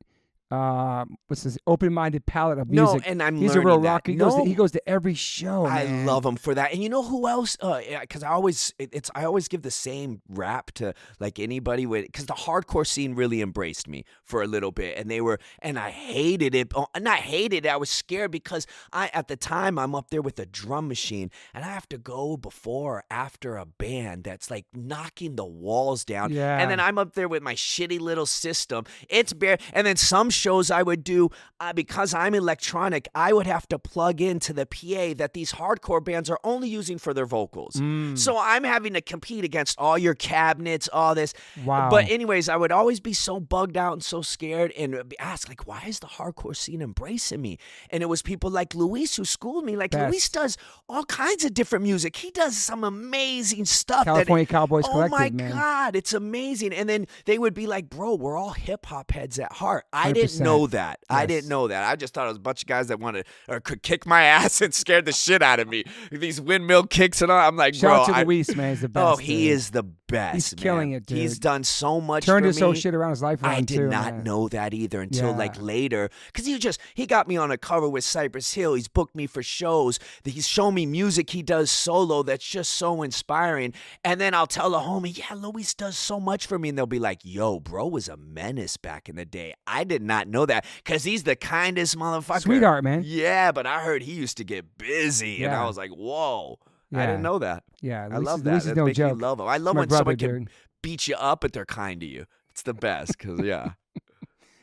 what's this open-minded palette of music. No, and I'm He's a learning real that. rocker. He goes to every show. I man. love him for that. And you know who else? Because I always give the same rap to like anybody with, because the hardcore scene really embraced me for a little bit, and I hated it. Not hated it. I was scared because at the time I'm up there with a drum machine, and I have to go before or after a band that's like knocking the walls down, Yeah. and then I'm up there with my shitty little system. It's bare, and then some shows I would do because I'm electronic, I would have to plug into the PA that these hardcore bands are only using for their vocals. So I'm having to compete against all your cabinets, all this. Wow. But anyways, I would always be so bugged out and so scared and ask, like, why is the hardcore scene embracing me? And it was people like Luis who schooled me. Like, Best. Luis does all kinds of different music. He does some amazing stuff. California Cowboys Oh Collective, my man. God, it's amazing. And then they would be like, bro, we're all hip hop heads at heart. I didn't 100%. know that. I Yes. didn't know that. I just thought it was a bunch of guys that wanted or could kick my ass and scared the shit out of me. These windmill kicks and all. I'm like, Shout bro. out to Luis, man. He's the best. Oh, he dude. is the best. He's man. killing it, dude. He's done so much Turned for his me. whole shit around his life around I did too, not man. know that either until Yeah. like later, because he got me on a cover with Cypress Hill. He's booked me for shows. He's shown me music he does solo that's just so inspiring. And then I'll tell a homie, yeah, Luis does so much for me, and they'll be like, yo, bro was a menace back in the day. I did not know that because he's the kindest motherfucker. Sweetheart, man. Yeah, but I heard he used to get busy, and Yeah. I was like, whoa. I Yeah. didn't know that. Yeah, I Luis love is- that. Luis is That no makes me joke. love him. I love My when brother, someone can dude. beat you up, but they're kind to you. It's the best because, yeah.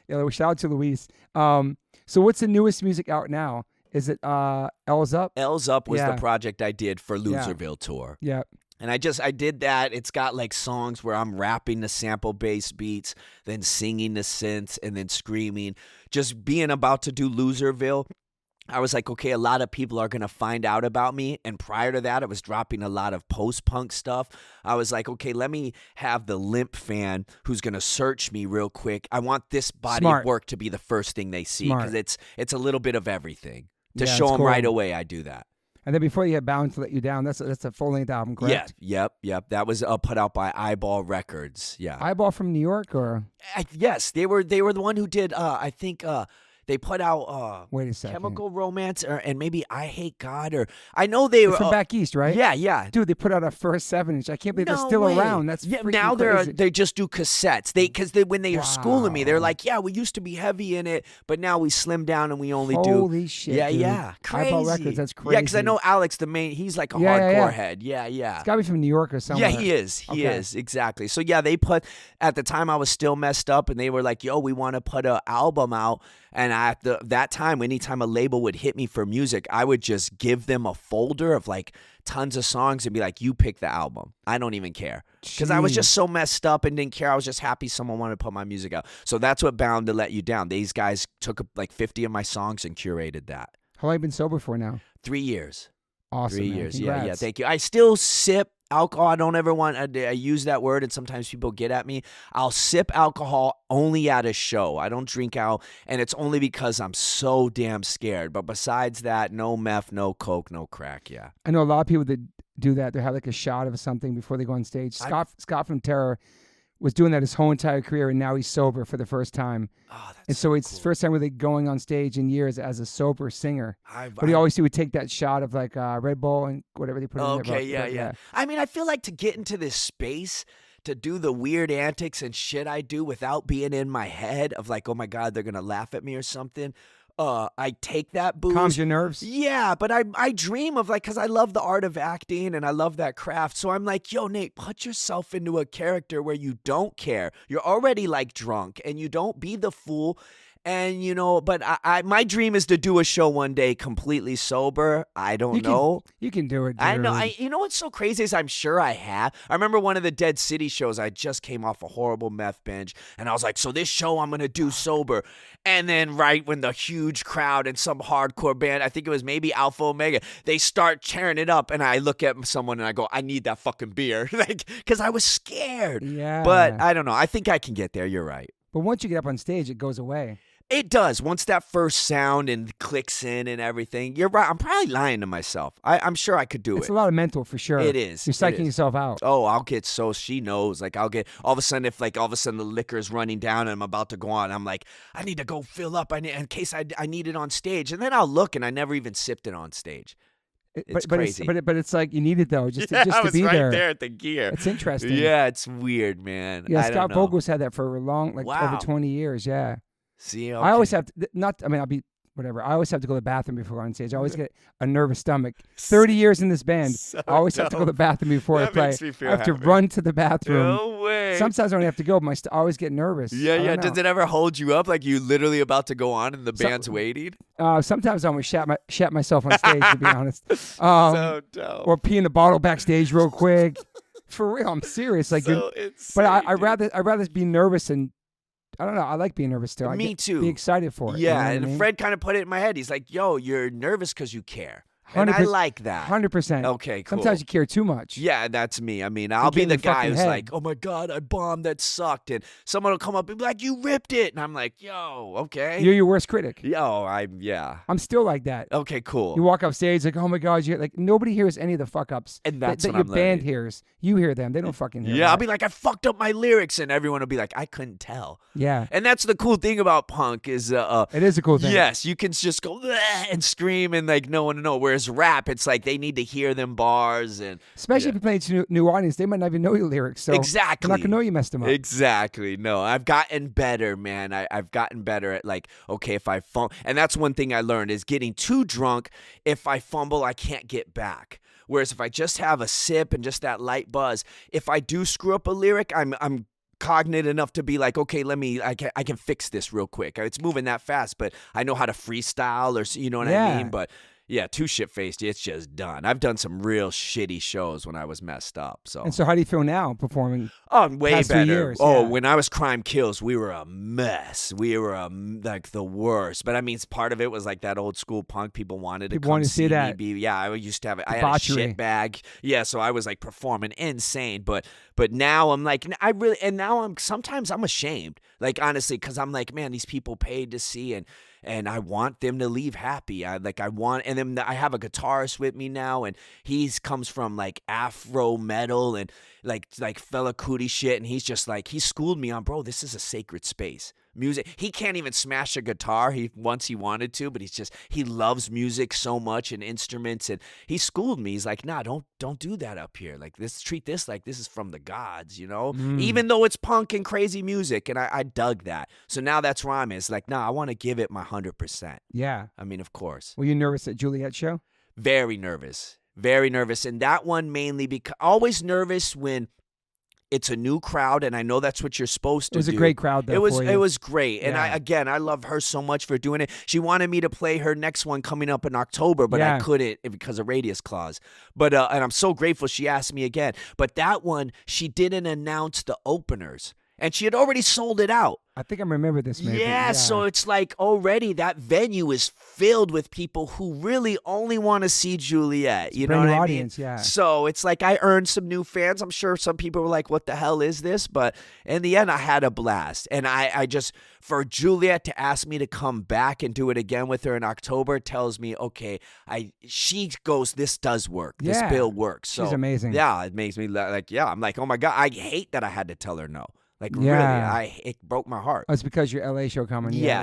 Yeah, well, shout out to Luis. So what's the newest music out now? Is it L's Up? L's Up was Yeah. the project I did for Yeah. Loserville Tour. Yeah. And I did that. It's got like songs where I'm rapping the sample bass beats, then singing the synths, and then screaming. Just being about to do Loserville, I was like, okay, a lot of people are going to find out about me. And prior to that, I was dropping a lot of post-punk stuff. I was like, okay, let me have the limp fan who's going to search me real quick. I want this body Smart. of work to be the first thing they see Smart. because it's a little bit of everything. To Yeah, show it's them cool. right away, I do that. And then before you had Bound to Let You Down, that's a full-length album, correct? Yeah, yep. That was put out by Eyeball Records. Yeah. Eyeball from New York, or Yes, they were the one who did. I think they put out wait a second, Chemical Romance and maybe I Hate God, or I know they They're were from back east, right? Yeah. Dude, they put out a first 7-inch. I can't believe they're No still way. around. That's yeah. freaking Now crazy. they just do cassettes. Because when they were schooling me, they're Wow. like, yeah, we used to be heavy in it, but now we slim down and we only Holy do. shit, Yeah, dude. yeah. Crazy. Eyeball Records, that's crazy. Yeah, because I know Alex, the main. He's like a Yeah, hardcore yeah. head. Yeah. It's got to be from New York or somewhere. Yeah, he is. He Okay. is. Exactly. So, yeah, they put, at the time I was still messed up, and they were like, yo, we want to put an album out. And at that time, anytime a label would hit me for music, I would just give them a folder of like tons of songs and be like, you pick the album. I don't even care. Because I was just so messed up and didn't care. I was just happy someone wanted to put my music out. So that's what Bound to Let You Down. These guys took like 50 of my songs and curated that. How long have you been sober for now? 3 years. Awesome, 3 man. years. Congrats. Yeah. Thank you. I still sip alcohol. I don't ever want, I use that word and sometimes people get at me. I'll sip alcohol only at a show. I don't drink out, and it's only because I'm so damn scared. But besides that, no meth, no coke, no crack. Yeah. I know a lot of people that do that. They have like a shot of something before they go on stage. Scott from Terror was doing that his whole entire career, and now he's sober for the first time. Oh, that's And so it's cool. his first time really going on stage in years as a sober singer. But he always would take that shot of like Red Bull and whatever they put in there. Okay, yeah. I mean, I feel like to get into this space, to do the weird antics and shit I do without being in my head of like, oh my God, they're going to laugh at me or something. I take that boost. Calms your nerves? Yeah, but I dream of like, because I love the art of acting and I love that craft. So I'm like, yo, Nate, put yourself into a character where you don't care. You're already like drunk and you don't be the fool. And, you know, but my dream is to do a show one day completely sober. I don't know. You can do it, dude. I know. You know what's so crazy is I'm sure I have. I remember one of the Dead City shows. I just came off a horrible meth binge. And I was like, so this show I'm going to do sober. And then right when the huge crowd and some hardcore band, I think it was maybe Alpha Omega, they start tearing it up. And I look at someone and I go, I need that fucking beer. Like, because I was scared. Yeah. But I don't know. I think I can get there. You're right. But once you get up on stage, it goes away. It does. Once that first sound and clicks in and everything, you're right. I'm probably lying to myself. I'm sure I could do it. It's a lot of mental for sure. It is. You're psyching yourself out. Oh, I'll get so she knows. Like I'll get all of a sudden if like all of a sudden the liquor is running down and I'm about to go on, I'm like, I need to go fill up. In case I need it on stage, and then I'll look and I never even sipped it on stage. It's crazy. But it's like you need it though, just I to was be right there at the gear. It's interesting. Yeah, it's weird, man. Yeah, I Scott don't know. Vogel's had that for a long, like Wow. over 20 years. Yeah. See, I always have to, I'll be, whatever. I always have to go to the bathroom before on stage. I always get a nervous stomach. 30 years in this band, So I always have to go to the bathroom before That I play. makes me feel I have to happy. run to the bathroom. No way. Sometimes I don't have to go, but I always get nervous. Yeah, I don't know. Does it ever hold you up like you literally about to go on and the band's waiting? Sometimes I almost shat myself on stage, to be honest. So dope. Or pee in the bottle backstage real quick. For real, I'm serious. Like, so insane, but dude. I'd rather be nervous and I don't know. I like being nervous too. Me too. Be excited for it. Yeah, you know what and I mean? Fred kind of put it in my head. He's like, yo, you're nervous because you care. And I 100%. like that. 100%. Okay, cool. Sometimes you care too much. Yeah, that's me. I mean, I'll get be in the the guy fucking who's head. like, oh my God, I bombed, that sucked. And someone will come up and be like, you ripped it. And I'm like, yo, okay. You're your worst critic. Yeah. I'm still like that. Okay, cool. You walk off stage like, oh my God, you're like, nobody hears any of the fuck ups And that's that what your I'm band learning. hears. You hear them. They don't fucking hear Yeah, I'll that. be like, I fucked up my lyrics. And everyone will be like, I couldn't tell. Yeah. And that's the cool thing about punk is It is a cool thing. yes, you can just go "Bleh," and scream and like no one to know. Whereas rap, it's like they need to hear them bars and Especially if you play to new audience, they might not even know your lyrics. So exactly. they're not going to know you messed them up. Exactly. No, I've gotten better, man. I've gotten better at like, okay, if I fumble, and that's one thing I learned is getting too drunk. If I fumble, I can't get back. Whereas if I just have a sip and just that light buzz, if I do screw up a lyric, I'm cognate enough to be like, okay, I can fix this real quick. It's moving that fast, but I know how to freestyle or you know what I mean? But yeah, too shit-faced, it's just done. I've done some real shitty shows when I was messed up. So And so how do you feel now performing? Oh, way past 3 better. years, Oh, yeah. when I was Crime Kills, we were a mess. We were like the worst. But I mean, part of it was like that old school punk. People wanted to People come wanted to see me that. be. Yeah, I used to have. I had a Debauchery. shit bag. Yeah, so I was like performing insane. But now I'm like, sometimes I'm ashamed. Like honestly, because I'm like, man, these people paid to see and I want them to leave happy. And then I have a guitarist with me now, and he comes from like Afro metal and like Fela Kuti shit, and he's just like, he schooled me on, bro, this is a sacred space. Music. He can't even smash a guitar. He wanted to, but he loves music so much and instruments, and he schooled me. He's like, nah, don't do that up here. Like treat this like this is from the gods, you know? Even though it's punk and crazy music, and I dug that. So now that's where I'm at. It's like, nah, I want to give it my 100%. Yeah. I mean, of course. Were you nervous at Juliet's show? Very nervous. Very nervous. And that one mainly because always nervous when it's a new crowd, and I know that's what you're supposed to do. It was a great crowd, though. It was great. And Yeah. I love her so much for doing it. She wanted me to play her next one coming up in October, but I Yeah. couldn't because of radius clause. But and I'm so grateful she asked me again. But that one, she didn't announce the openers. And she had already sold it out. I think I remember this, maybe. Yeah, so it's like already that venue is filled with people who really only want to see Juliet. You know brand what new I audience, mean? yeah. So it's like I earned some new fans. I'm sure some people were like, what the hell is this? But in the end, I had a blast. And I just, for Juliet to ask me to come back and do it again with her in October tells me, okay, she goes, this does work. This Yeah. bill works. So, She's amazing. Yeah, it makes me like, yeah, I'm like, oh my God, I hate that I had to tell her no. Like Yeah. really, it broke my heart. Oh, it's because your LA show coming. Yeah,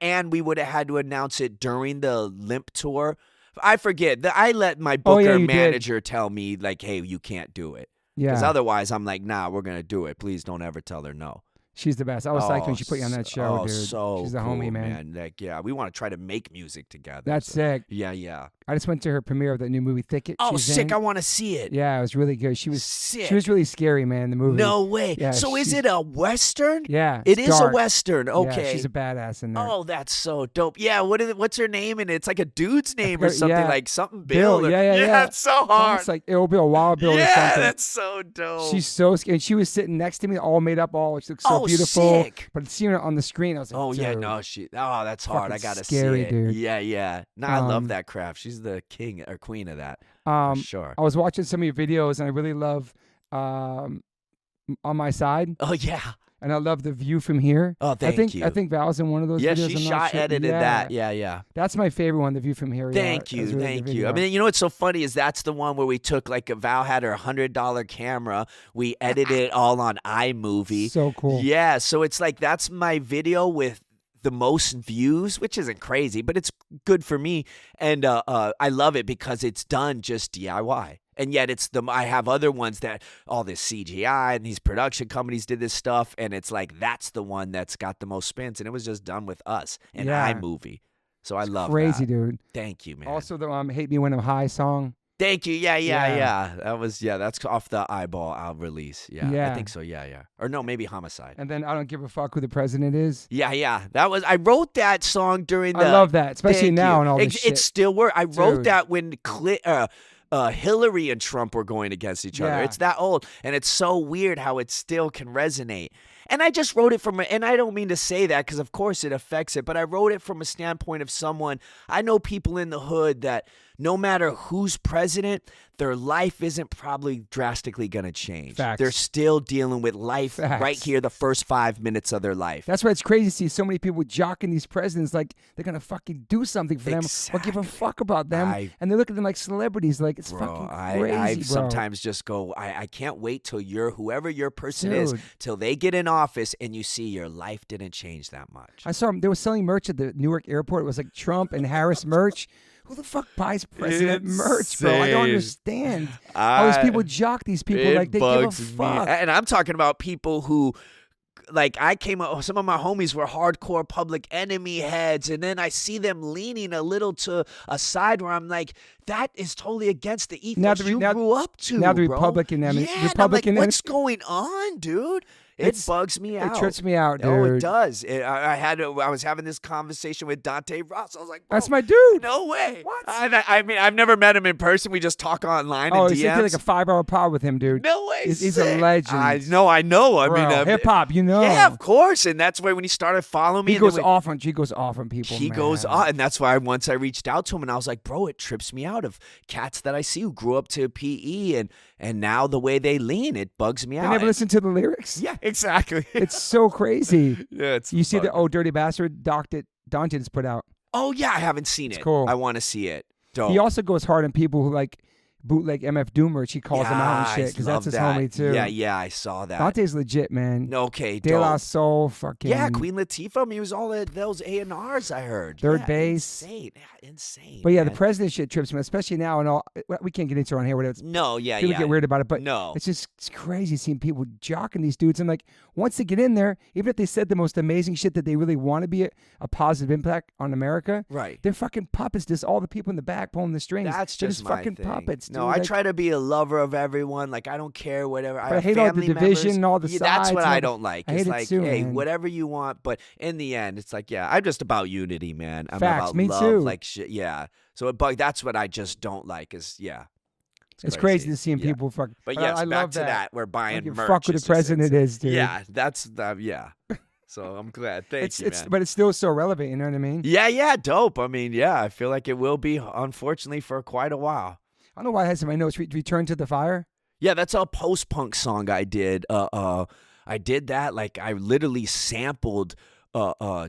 and we would have had to announce it during the Limp tour. I forget. I let my booker you did. manager tell me like, "Hey, you can't do it." Because Yeah. otherwise, I'm like, nah, we're gonna do it. Please don't ever tell her no. She's the best. I was psyched when she put you on that show, dude. So She's a cool, homie, man. Like, yeah, we want to try to make music together. That's sick. Yeah. I just went to her premiere of that new movie Thicket. Oh, she's sick! in. I want to see it. Yeah, it was really good. She was sick. She was really scary, man. The movie. No way. Yeah, so is it a Western? Yeah, it it's is dark. a Western. Okay, Yeah, she's a badass in there. Oh, that's so dope. Yeah, what's her name? And it's like a dude's name or something, yeah. like something Bill. Yeah. It's so hard. It's like it'll be a Wild Bill or Yeah, something. that's so dope. She's so scared. And she was sitting next to me, all made up, she looks so beautiful. Sick. But seeing her on the screen, I was like, Oh yeah, dude. no, that's hard. I Fucking gotta scary, see it. dude. Yeah. No, I love that craft. She's the king or queen of that. For sure. I was watching some of your videos, and I really love On My Side. Oh yeah. And I love the view from here. Oh, thank you. I think Val's in one of those Yeah, videos. she I'm not sure. edited that. Yeah. That's my favorite one, the view from here. Thank you. I mean, you know what's so funny is that's the one where we took Val had her $100 camera. We edited it all on iMovie. So cool. Yeah, so it's like that's my video with the most views, which isn't crazy, but it's good for me. And I love it because it's done just DIY. And yet I have other ones that all this CGI and these production companies did this stuff. And it's like, that's the one that's got the most spins. And it was just done with us in iMovie. So I love crazy, that. dude. Thank you, man. Also the Hate Me When I'm High song. Thank you. Yeah. That's off the Eyeball release. Yeah. I think so. Yeah. Or no, maybe Homicide. And then I Don't Give a Fuck Who the President Is. Yeah. I wrote that song during the. I love that, especially now and all this shit. It still works. I wrote that when Hillary and Trump were going against each other. Yeah. It's that old. And it's so weird how it still can resonate. And I just wrote it and I don't mean to say that because of course it affects it, but I wrote it from a standpoint of someone, I know people in the hood that no matter who's president, their life isn't probably drastically going to change. Facts. They're still dealing with life Facts. right here, the first 5 minutes of their life. That's why it's crazy to see so many people jocking these presidents like they're going to fucking do something for them or give a fuck about them. And they look at them like celebrities. Like, it's fucking crazy, I bro. sometimes just go, I can't wait till whoever your person is, till they get in office and you see your life didn't change that much. I saw them. They were selling merch at the Newark airport. It was like Trump and Harris merch. Who the fuck buys president merch, bro? I don't understand how these people jock these people like they give a fuck. And I'm talking about people who, like, some of my homies were hardcore Public Enemy heads, and then I see them leaning a little to a side where I'm like, that is totally against the ethos you grew up to, now the bro. Republican enemy. Yeah, Republican what's going on, dude? It bugs me out. It trips me out, dude. Oh, it does. I was having this conversation with Dante Ross. I was like, bro, that's my dude. No way. What? I mean, I've never met him in person. We just talk online and DMs. did like a 5-hour pod with him, dude. No way. He's a legend. I know. I mean, hip hop, you know. Yeah, of course. And that's why when he started following me, he goes off on people. He goes off, and that's why once I reached out to him, and I was like, bro, it trips me out of cats that I see who grew up to PE, and now the way they lean, it bugs me out. I never listen to the lyrics. Yeah, exactly. It's so crazy. Yeah, it's you see the Dirty Bastard Dante just put out. Oh yeah, I haven't seen it. Cool. I want to see it. Dope. He also goes hard on people who like bootleg MF Doom merch. He calls them out and shit because that's his homie too. Yeah, I saw that. Dante's legit, man. Okay, De La Soul, fucking. Yeah, Queen Latifah. I mean, he was all those A&Rs I heard. Third base. Insane. But yeah, man. the president shit trips me, especially now and all. We can't get into it on here. Whatever. People get weird about it, but no, it's crazy seeing people jocking these dudes. And like once they get in there, even if they said the most amazing shit that they really want to be a positive impact on America, right? They're fucking puppets. Just all the people in the back pulling the strings. That's they're just fucking thing. puppets. No, dude. I try to be a lover of everyone. Like I don't care whatever. But I hate all the division and all the sides. That's what I don't like. I hate it's like, it too, hey, man. whatever you want. But in the end, it's like, yeah, I'm just about unity, man. I'm Facts. about Me love, too. like shit. Yeah. So that's what I just don't like. Is yeah. It's crazy to see people fucking. But yes, I back love to that. We're buying merch. Fuck with the president is, dude. Yeah, that's yeah. So I'm glad. Thank you, man. But it's still so relevant. You know what I mean? Yeah, dope. I mean, yeah, I feel like it will be, unfortunately, for quite a while. I don't know why I had some of my notes. Return to the Fire. Yeah, that's a post-punk song I did. I did that. Like I literally sampled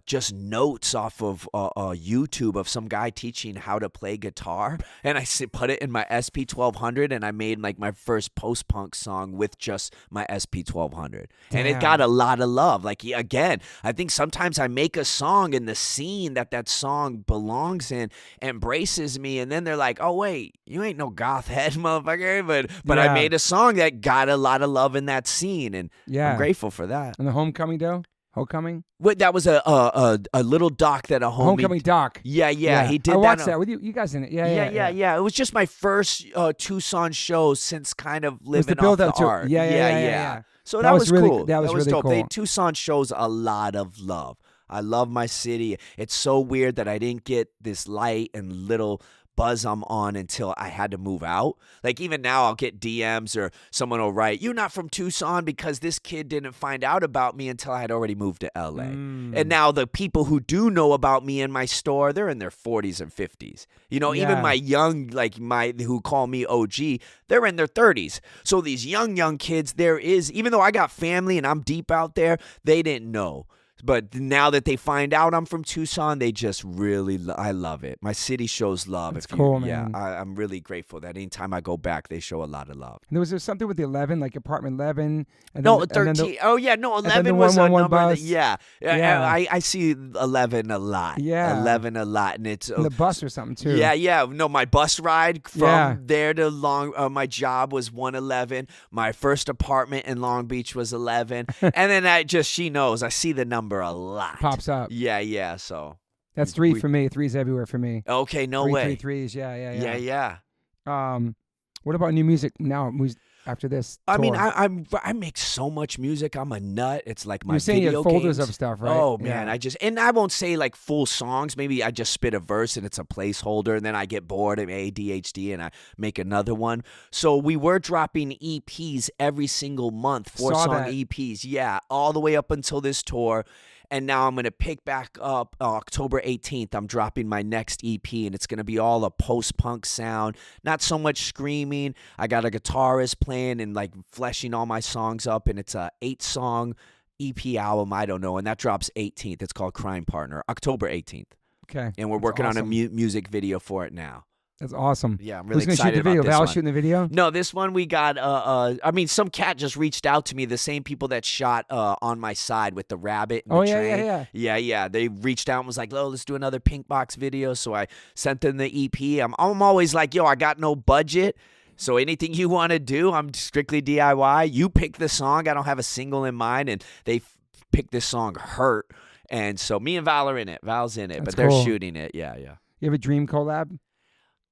just notes off of YouTube of some guy teaching how to play guitar, and I put it in my SP1200, and I made like my first post-punk song with just my SP1200, and it got a lot of love. Like, again, I think sometimes I make a song and the scene that song belongs in embraces me, and then they're like, oh wait, you ain't no goth head motherfucker, but I made a song that got a lot of love in that scene, and I'm grateful for that. And the Homecoming though? Homecoming? Wait, that was a little doc that a homie... Homecoming doc. Yeah, he did that. I watched that with you guys in it. Yeah. It was just my first Tucson show since kind of living off the art. Yeah. So that was really cool. That was really dope. cool. Tucson shows a lot of love. I love my city. It's so weird that I didn't get this light and little buzz I'm on until I had to move out. Like, even now I'll get DMs or someone will write, you're not from Tucson, because this kid didn't find out about me until I had already moved to LA. And now the people who do know about me in my store, they're in their 40s and 50s. You know, even my young, like who call me OG, they're in their 30s. So these young kids, even though I got family and I'm deep out there, they didn't know. But now that they find out I'm from Tucson, they just really, I love it. My city shows love. That's cool, man. Yeah, I'm really grateful that anytime I go back, they show a lot of love. And was there something with the 11, like apartment 11? And no, then, 13. Oh, yeah, no, 11 was a number. I see 11 a lot. Yeah. 11 a lot. And it's the bus or something, too. Yeah. No, my bus ride from there to my job was 111. My first apartment in Long Beach was 11. And then she knows. I see the number a lot. Pops up. Yeah. So that's 3 for me. 3's everywhere for me. Okay, no way. 3's. Yeah. What about new music now? After this tour? I mean, I make so much music. I'm a nut. It's like my You're saying video you have folders games. of stuff, right? Oh man, I won't say like full songs. Maybe I just spit a verse and it's a placeholder, and then I get bored of ADHD and I make another one. So we were dropping EPs every single month, 4-song EPs. Yeah, all the way up until this tour. And now I'm going to pick back up October 18th. I'm dropping my next EP, and it's going to be all a post-punk sound. Not so much screaming. I got a guitarist playing and like fleshing all my songs up, and it's a 8-song EP album. I don't know, and that drops 18th. It's called Crime Partner, October 18th. Okay. And we're working on a music video for it now. That's awesome. Yeah, I'm really excited. Who's going to shoot the video? Val's one. shooting the video? No, this one we got, some cat just reached out to me, the same people that shot On My Side with the rabbit and the train. Yeah. They reached out and was like, let's do another Pink Box video. So I sent them the EP. I'm always like, I got no budget. So anything you want to do, I'm strictly DIY. You pick the song. I don't have a single in mind. And they picked this song, Hurt. And so me and Val are in it. Val's in it, That's but they're cool. shooting it. Yeah. You have a dream collab?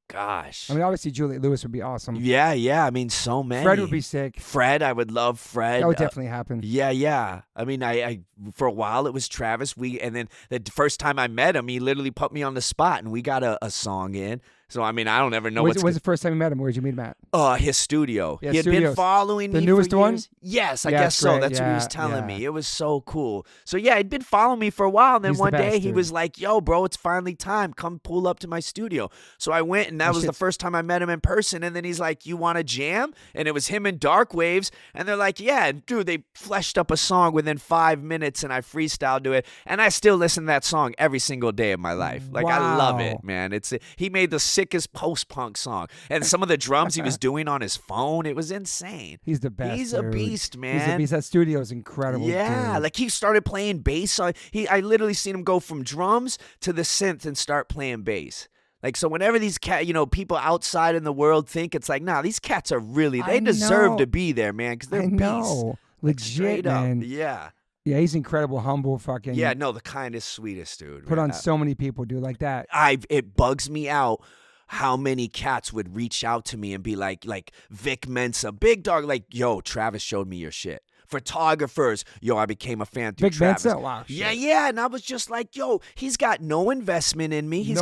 Gosh. I mean, obviously Juliette Lewis would be awesome. Yeah. I mean, so many. Fred would be sick. Fred, I would love Fred. That would definitely happen. Yeah. I mean, I for a while it was Travis. And then the first time I met him, he literally put me on the spot, and we got a song in. So I mean, I don't ever know what's the first time you met him? Where'd you meet him at? His studio. Yeah, he had been following me the newest for one? years. Yes, I Yeah, guess so. great. That's what he was Yeah, telling yeah. me. It was so cool. So yeah, he'd been following me for a while, and then He's the one day best, he dude. was like, "Yo, bro, it's finally time. Come pull up to my studio." So I went, and that was the first time I met him in person. And then he's like, "You want to jam?" And it was him and Dark Waves, and they're like, "Yeah, dude." They fleshed up a song within 5 minutes, and I freestyled to it, and I still listen to that song every single day of my life. Like, I love it, man. He made the sickest post-punk song, and some of the drums he was doing on his phone, it was insane. He's the best. He's a beast, man. He's a beast. That studio is incredible. Yeah, dude. like he started playing bass. I literally seen him go from drums to the synth and start playing bass. Like, so whenever these people outside in the world think, it's like, nah, these cats are really, they deserve to be there, man, because they're beasts. Legit, straight man. up. Yeah. Yeah, he's incredible, humble, fucking. Yeah, no, the kindest, sweetest dude. Put on so many people, dude, like that. It bugs me out how many cats would reach out to me and be like Vic Mensa, Big Dog, like, yo, Travis showed me your shit. Photographers, yo, I became a fan through Vic Travis. Mensa? Wow. Shit. Yeah, and I was just like, yo, he's got no investment in me. He's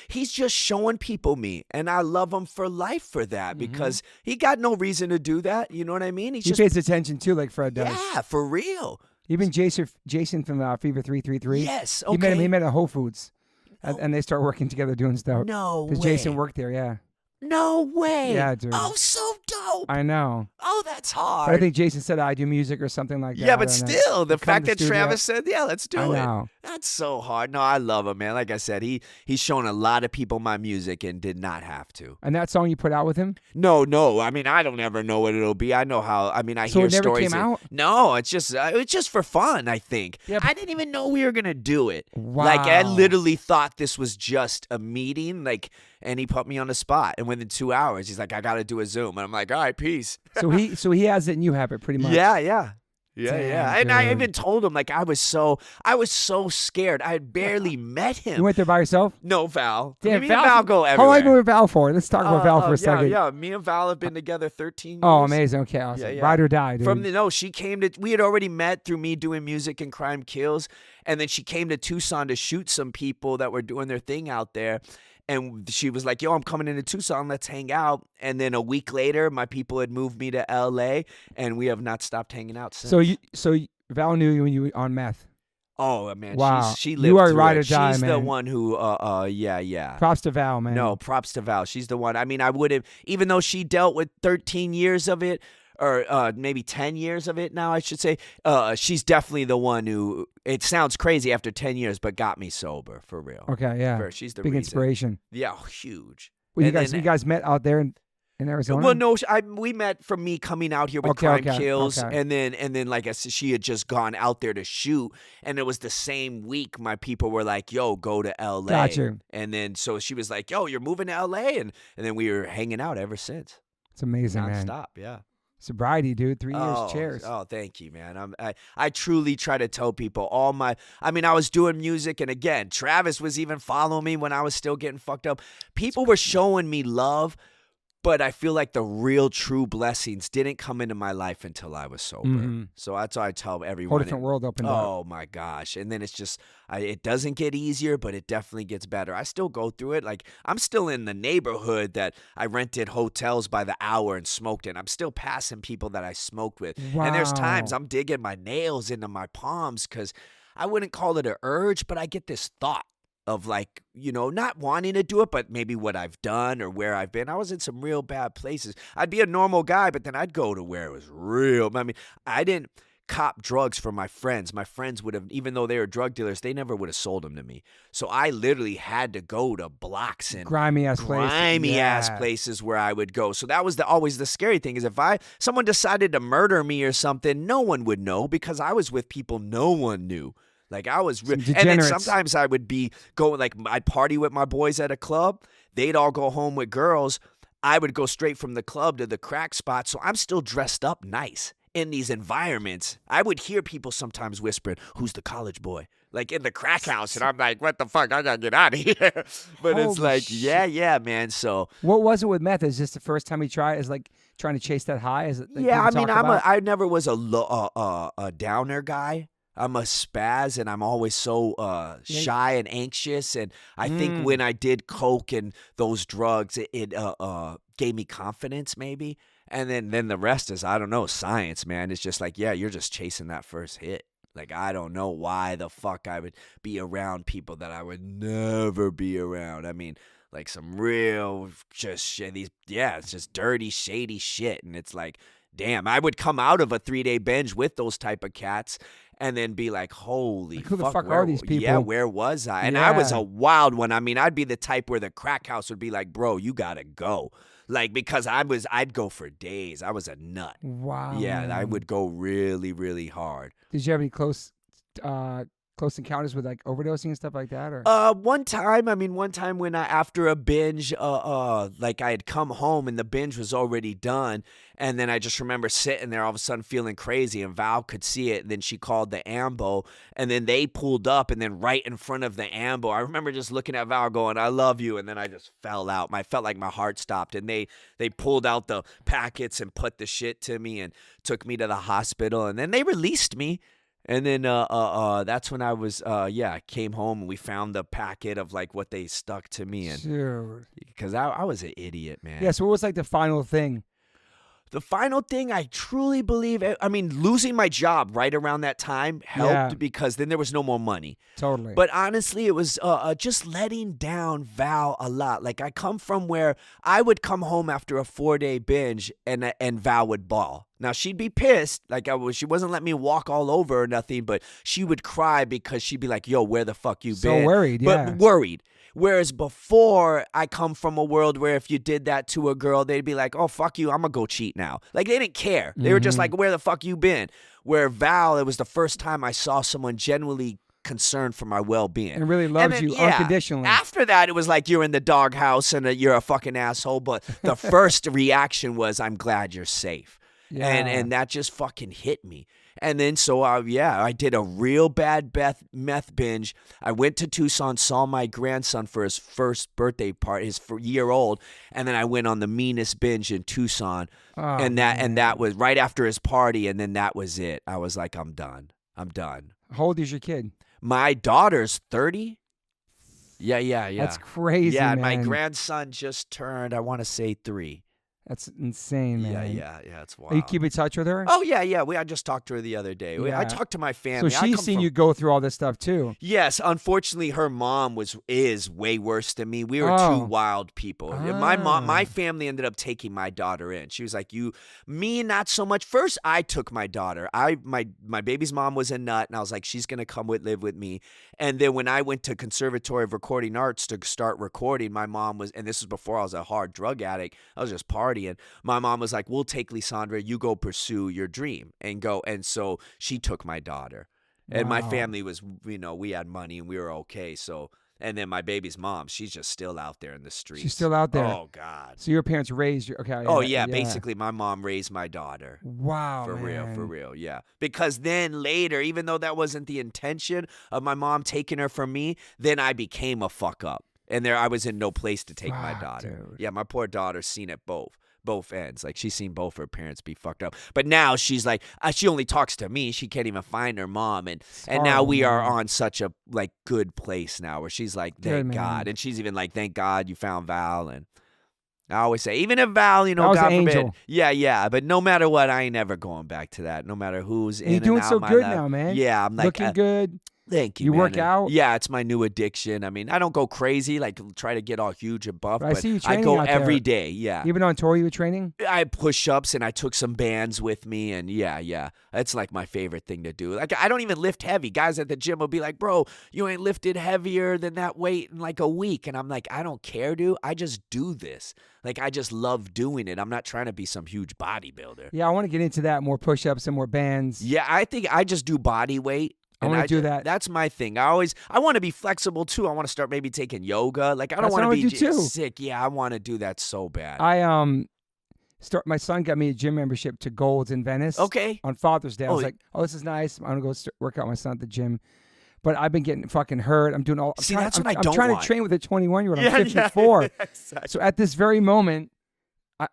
he's just showing people me, and I love him for life for that, because he got no reason to do that. You know what I mean? He pays attention too, like Fred does. Yeah, for real. Even Jason from Fever 333. Yes, okay. He met at Whole Foods, and they start working together doing stuff. No way. Because Jason worked there, yeah. No way. Yeah, dude. Oh, so dope. I know. Oh, that's hard. But I think Jason said I do music or something like that. Yeah, but and then still, the come fact to that the studio. Travis said, yeah, let's do I it. know. That's so hard. No, I love him, man. Like I said, he's shown a lot of people my music and did not have to. And that song you put out with him? No. I mean, I don't ever know what it'll be. I know how. I mean, I So hear it never stories. came out? No, it's just for fun. I think. Yeah, I didn't even know we were gonna do it. Wow. Like I literally thought this was just a meeting. Like, and he put me on the spot. And within 2 hours, he's like, "I got to do a Zoom." And I'm like, "All right, peace." So he has it and you have it pretty much. Yeah. Damn, And I dude. even told him, like, I was so scared. I had barely met him. You went there by yourself? No, Val. Damn, Me and Val go everywhere. How long have you been with Val for? Let's talk about Val for a second. Yeah. Me and Val have been together 13 years. Oh, amazing. Okay, awesome. Yeah. Ride or die, dude. She came to, we had already met through me doing music and Crime Kills. And then she came to Tucson to shoot some people that were doing their thing out there. And she was like, yo, I'm coming into Tucson. Let's hang out. And then a week later, my people had moved me to L.A. And we have not stopped hanging out since. So Val knew you when you were on meth. Oh, man. Wow. She lived You are through ride it. or die, She's man. the one who, yeah. Props to Val, man. No, props to Val. She's the one. I mean, I would have, even though she dealt with 13 years of it, or maybe 10 years of it now, I should say, she's definitely the one who, it sounds crazy after 10 years, but got me sober, for real. Okay, yeah. She's the Big reason. inspiration. Yeah, huge. Well, And you guys met out there in Arizona? Well, no, we met from me coming out here with Crime Kills, okay. and then like I said, she had just gone out there to shoot, and it was the same week my people were like, "Yo, go to L.A." Gotcha. And then so she was like, "Yo, you're moving to L.A." and then we were hanging out ever since. It's amazing, man. Nonstop, yeah. Sobriety, dude. 3 years. Cheers. Oh, thank you, man. I truly try to tell people I was doing music, and again, Travis was even following me when I was still getting fucked up. People were showing me love, but I feel like the real true blessings didn't come into my life until I was sober. Mhm. So that's why I tell everyone. Whole different world opened up. Oh my gosh. And then it's just, it doesn't get easier, but it definitely gets better. I still go through it. Like, I'm still in the neighborhood that I rented hotels by the hour and smoked in. I'm still passing people that I smoked with. And there's times Wow. I'm digging my nails into my palms because I wouldn't call it an urge, but I get this thought of, like, not wanting to do it, but maybe what I've done or where I've been. I was in some real bad places. I'd be a normal guy, but then I'd go to where it was real. I mean, I didn't cop drugs from my friends. My friends would have, even though they were drug dealers, they never would have sold them to me. So I literally had to go to blocks and Grimy ass places where I would go. So that was always the scary thing, is if someone decided to murder me or something, no one would know because I was with people no one knew. Like, I was, and then sometimes I would be going, like, I'd party with my boys at a club. They'd all go home with girls. I would go straight from the club to the crack spot. So I'm still dressed up nice in these environments. I would hear people sometimes whispering, "Who's the college boy?" Like in the crack house. And I'm like, what the fuck? I got to get out of here. But it's like, yeah, man. So what was it with meth? Is this the first time you tried? Is like trying to chase that high? Is it? Like, yeah, I mean, I never was a downer guy. I'm a spaz, and I'm always so shy and anxious. And I think when I did coke and those drugs, it gave me confidence, maybe. And then the rest is, I don't know, science, man. It's just like, yeah, you're just chasing that first hit. Like, I don't know why the fuck I would be around people that I would never be around. I mean, like some real just shit. It's just dirty, shady shit. And it's like, damn, I would come out of a 3-day binge with those type of cats and then be like, holy who fuck, the fuck are these people? Yeah, where was I? And I was a wild one. I mean, I'd be the type where the crack house would be like, bro, you gotta go. Like, because I'd go for days. I was a nut. Wow. Yeah, man. I would go really, really hard. Did you have any close encounters with like overdosing and stuff like that? Or One time when after a binge, like I had come home and the binge was already done, and then I just remember sitting there all of a sudden feeling crazy, and Val could see it, and then she called the ambo, and then they pulled up, and then right in front of the ambo, I remember just looking at Val going, "I love you," and then I just fell out. I felt like my heart stopped, and they pulled out the packets and put the shit to me and took me to the hospital, and then they released me. And then that's when I was came home and we found the packet of like what they stuck to me, and dude, because I was an idiot, man. Yeah. So what was like the final thing? The final thing I truly believe, I mean, losing my job right around that time helped because then there was no more money. Totally. But honestly, it was just letting down Val a lot. Like I come from where I would come home after a 4-day binge and Val would bawl. Now she'd be pissed, like she wasn't letting me walk all over or nothing, but she would cry because she'd be like, "Yo, where the fuck you been?" So worried, but worried. Whereas before, I come from a world where if you did that to a girl, they'd be like, "Oh, fuck you, I'm going to go cheat now." Like, they didn't care. They were just like, "Where the fuck you been?" Where Val, it was the first time I saw someone genuinely concerned for my well-being. And really loves you unconditionally. After that, it was like you're in the doghouse and you're a fucking asshole. But the first reaction was, "I'm glad you're safe." Yeah. And that just fucking hit me. And then I did a real bad meth binge. I went to Tucson, saw my grandson for his first birthday party, his year-old, and then I went on the meanest binge in Tucson. And that was right after his party, and then that was it. I was like, I'm done. How old is your kid? My daughter's 30. Yeah. That's crazy, man. man. My grandson just turned, I want to say 3. That's insane, man. Yeah, it's wild. Are you keep in touch with her? Oh, yeah. I just talked to her the other day. I talked to my family. So she's seen you go through all this stuff, too. Yes. Unfortunately, her mom is way worse than me. We were two wild people. My family ended up taking my daughter in. She was like, me, not so much. First, I took my daughter. My baby's mom was a nut, and I was like, she's going to come live with me. And then when I went to Conservatory of Recording Arts to start recording, my mom was, and this was before I was a hard drug addict, I was just partying. My mom was like, "We'll take Lysandra, you go pursue your dream and go." And so she took my daughter. And my family was, we had money and we were okay. So, and then my baby's mom, she's just still out there in the streets. She's still out there. Oh, God. So your parents raised you. Okay. Yeah. Basically, my mom raised my daughter. Wow. For real. Yeah. Because then later, even though that wasn't the intention of my mom taking her from me, then I became a fuck up. And I was in no place to take my daughter. Dude. Yeah, my poor daughter's seen it both ends. Like, she's seen both her parents be fucked up. But now she's like, she only talks to me. She can't even find her mom. And now we are on such a good place now where she's like, thank God. And she's even like, thank God you found Val. And I always say, even if Val, God forbid. Yeah. But no matter what, I ain't ever going back to that. No matter who's in and out. You're doing so good life. now, man. Yeah, I'm like looking good. Thank you. You man. work out? Yeah, it's my new addiction. I mean, I don't go crazy, like try to get all huge and buff, But but I see you training go out every there. day. Yeah. You've been on tour, you were training? I push ups and I took some bands with me, and yeah. That's like my favorite thing to do. Like, I don't even lift heavy. Guys at the gym will be like, "Bro, you ain't lifted heavier than that weight in like a week." And I'm like, I don't care, dude. I just do this. Like, I just love doing it. I'm not trying to be some huge bodybuilder. Yeah, I want to get into that, more push-ups and more bands. Yeah, I think I just do body weight. I want to do that. That's my thing. I want to be flexible too. I want to start maybe taking yoga. Like, I don't want to be sick. Yeah, I want to do that so bad. My son got me a gym membership to Gold's in Venice. Okay. On Father's Day. I was like, "Oh, this is nice. I'm going to go work out my son at the gym." But I've been getting fucking hurt. I'm doing all. See, that's what I don't want. I'm trying to train with a 21-year-old. I'm 54. Yeah, exactly. So at this very moment,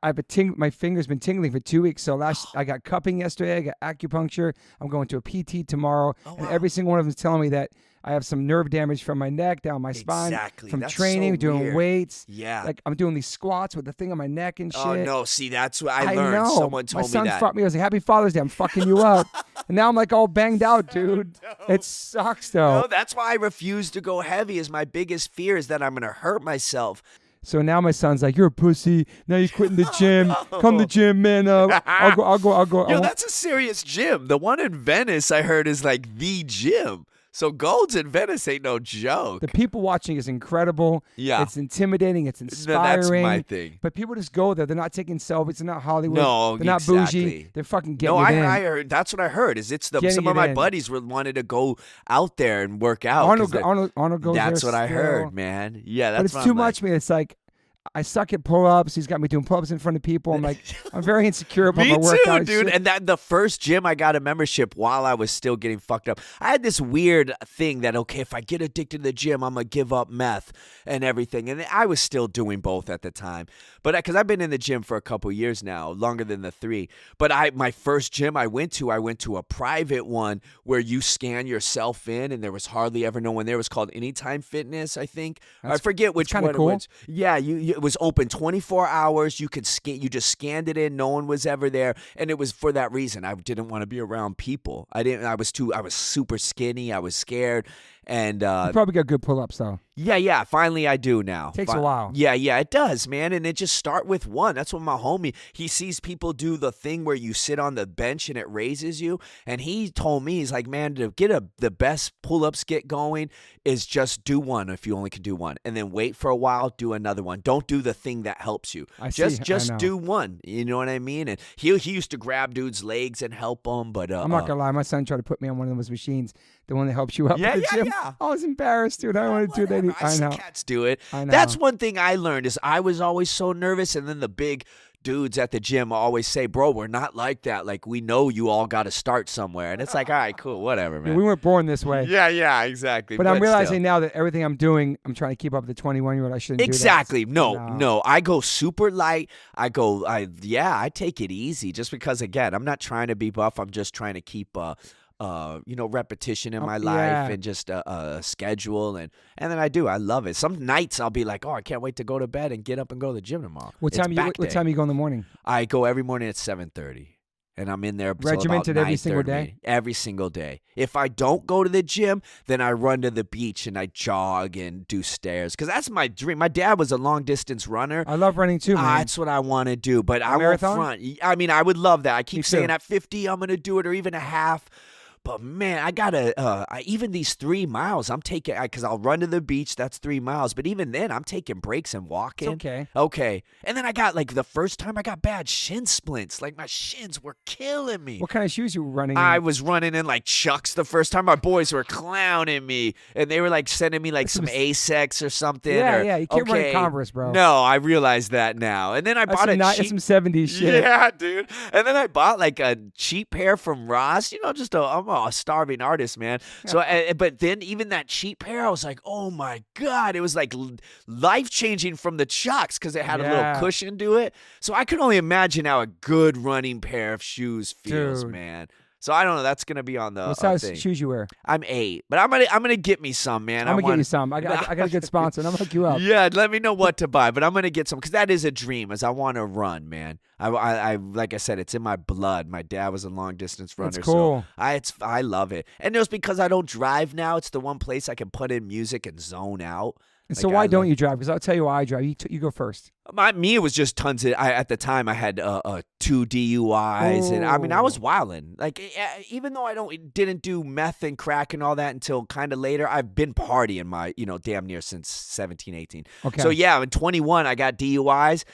my finger's been tingling for 2 weeks. So I got cupping yesterday. I got acupuncture. I'm going to a PT tomorrow. Oh, wow. And every single one of them is telling me that I have some nerve damage from my neck down my spine. From That's training, so doing weird. weights. Yeah. Like, I'm doing these squats with the thing on my neck and shit. Oh, no. See, that's what I learned. know. Someone told my son me that. fucked me. I was like, "Happy Father's Day. I'm fucking you up." And now I'm like all banged out, dude. No. It sucks, though. No, that's why I refuse to go heavy. Is my biggest fear is that I'm going to hurt myself. So now my son's like, "You're a pussy. Now you're quitting the gym. Come to the gym, man. I'll go. Yo, that's a serious gym. The one in Venice, I heard, is like the gym. So Gold's in Venice ain't no joke. The people watching is incredible. Yeah. It's intimidating. It's inspiring. That's my thing. But people just go there. They're not taking selfies. They're not Hollywood. No, they're not bougie. They're fucking getting it in. I heard. That's what I heard. Is some of my buddies wanted to go out there and work out. Arnold goes That's there what I still. heard, man. Yeah, that's. But it's too much, man. It's like, I suck at pull-ups. He's got me doing pull-ups in front of people. I'm like, I'm very insecure about my workout. Me too, dude. Shit. And that the first gym I got a membership while I was still getting fucked up. I had this weird thing that, okay, if I get addicted to the gym, I'm going to give up meth and everything. And I was still doing both at the time. But because I've been in the gym for a couple years now, longer than the 3. But my first gym I went to a private one where you scan yourself in, and there was hardly ever no one there. It was called Anytime Fitness, I think. I forget which one cool. it was. Yeah, you it was open 24 hours. You could you just scanned it in. No one was ever there, and it was for that reason. I didn't want to be around people. I was super skinny. I was scared, and you probably got good pull-ups though. Yeah. Finally, I do now. Takes a while. Yeah, it does, man. And it just start with one. That's what my homie, he sees people do the thing where you sit on the bench and it raises you. And he told me, he's like, man, to get the best pull-ups get going is just do one if you only can do one. And then wait for a while, do another one. Don't do the thing that helps you. Just do one. You know what I mean? And he used to grab dudes' legs and help them. But I'm not going to lie. My son tried to put me on one of those machines, the one that helps you up in the gym. Yeah. I was embarrassed, dude. I don't want to do that. I know. Cats do it. I know. That's one thing I learned is I was always so nervous, and then the big dudes at the gym always say, bro, we're not like that. Like, we know you all got to start somewhere. And it's like, all right, cool, whatever, man. Yeah, we weren't born this way. Yeah, exactly. But I'm realizing now that everything I'm doing, I'm trying to keep up with the 21-year-old. I shouldn't exactly. do that. No. I go super light. I take it easy just because, again, I'm not trying to be buff. I'm just trying to keep repetition in my life and just a schedule. And then I love it. Some nights I'll be like, oh, I can't wait to go to bed and get up and go to the gym tomorrow. What time you go in the morning? I go every morning at 7:30. And I'm in there regimented every single day? Every single day. If I don't go to the gym, then I run to the beach and I jog and do stairs. Because that's my dream. My dad was a long-distance runner. I love running too, man. That's what I want to do. But I won't front. I mean, I would love that. I keep saying at 50, I'm going to do it, or even a half. But, man, I got to, even these 3 miles, I'm taking, because I'll run to the beach, that's 3 miles. But even then, I'm taking breaks and walking. It's okay. And then I got, the first time I got bad shin splints. Like, my shins were killing me. What kind of shoes you were running in? I was running in, Chucks the first time. My boys were clowning me. And they were, sending me, some Asics or something. Yeah. You can't run in Converse, bro. No, I realize that now. And then I bought some 70s shit. Yeah, dude. And then I bought, a cheap pair from Ross. I'm a starving artist, man. So, but then even that cheap pair, I was like, oh my God, it was life changing from the Chucks because it had a little cushion to it. So I could only imagine how a good running pair of shoes feels, man. So I don't know. That's gonna be on the. What size shoes you wear? I'm 8, but I'm gonna get me some, man. I'm gonna get you some. I got a good sponsor, and I'm gonna hook you up. Yeah, let me know what to buy, but I'm gonna get some because that is a dream. As I want to run, man. I like I said, it's in my blood. My dad was a long distance runner. That's cool. So I love it, and just because I don't drive now, it's the one place I can put in music and zone out. And so why don't you drive? Because I'll tell you why I drive. You go first. It was just tons of. At the time, I had 2 DUIs, and I was wilding. Even though I didn't do meth and crack and all that until kind of later, I've been partying my damn near since 17, 18. Okay. So yeah, in 21, I got DUIs.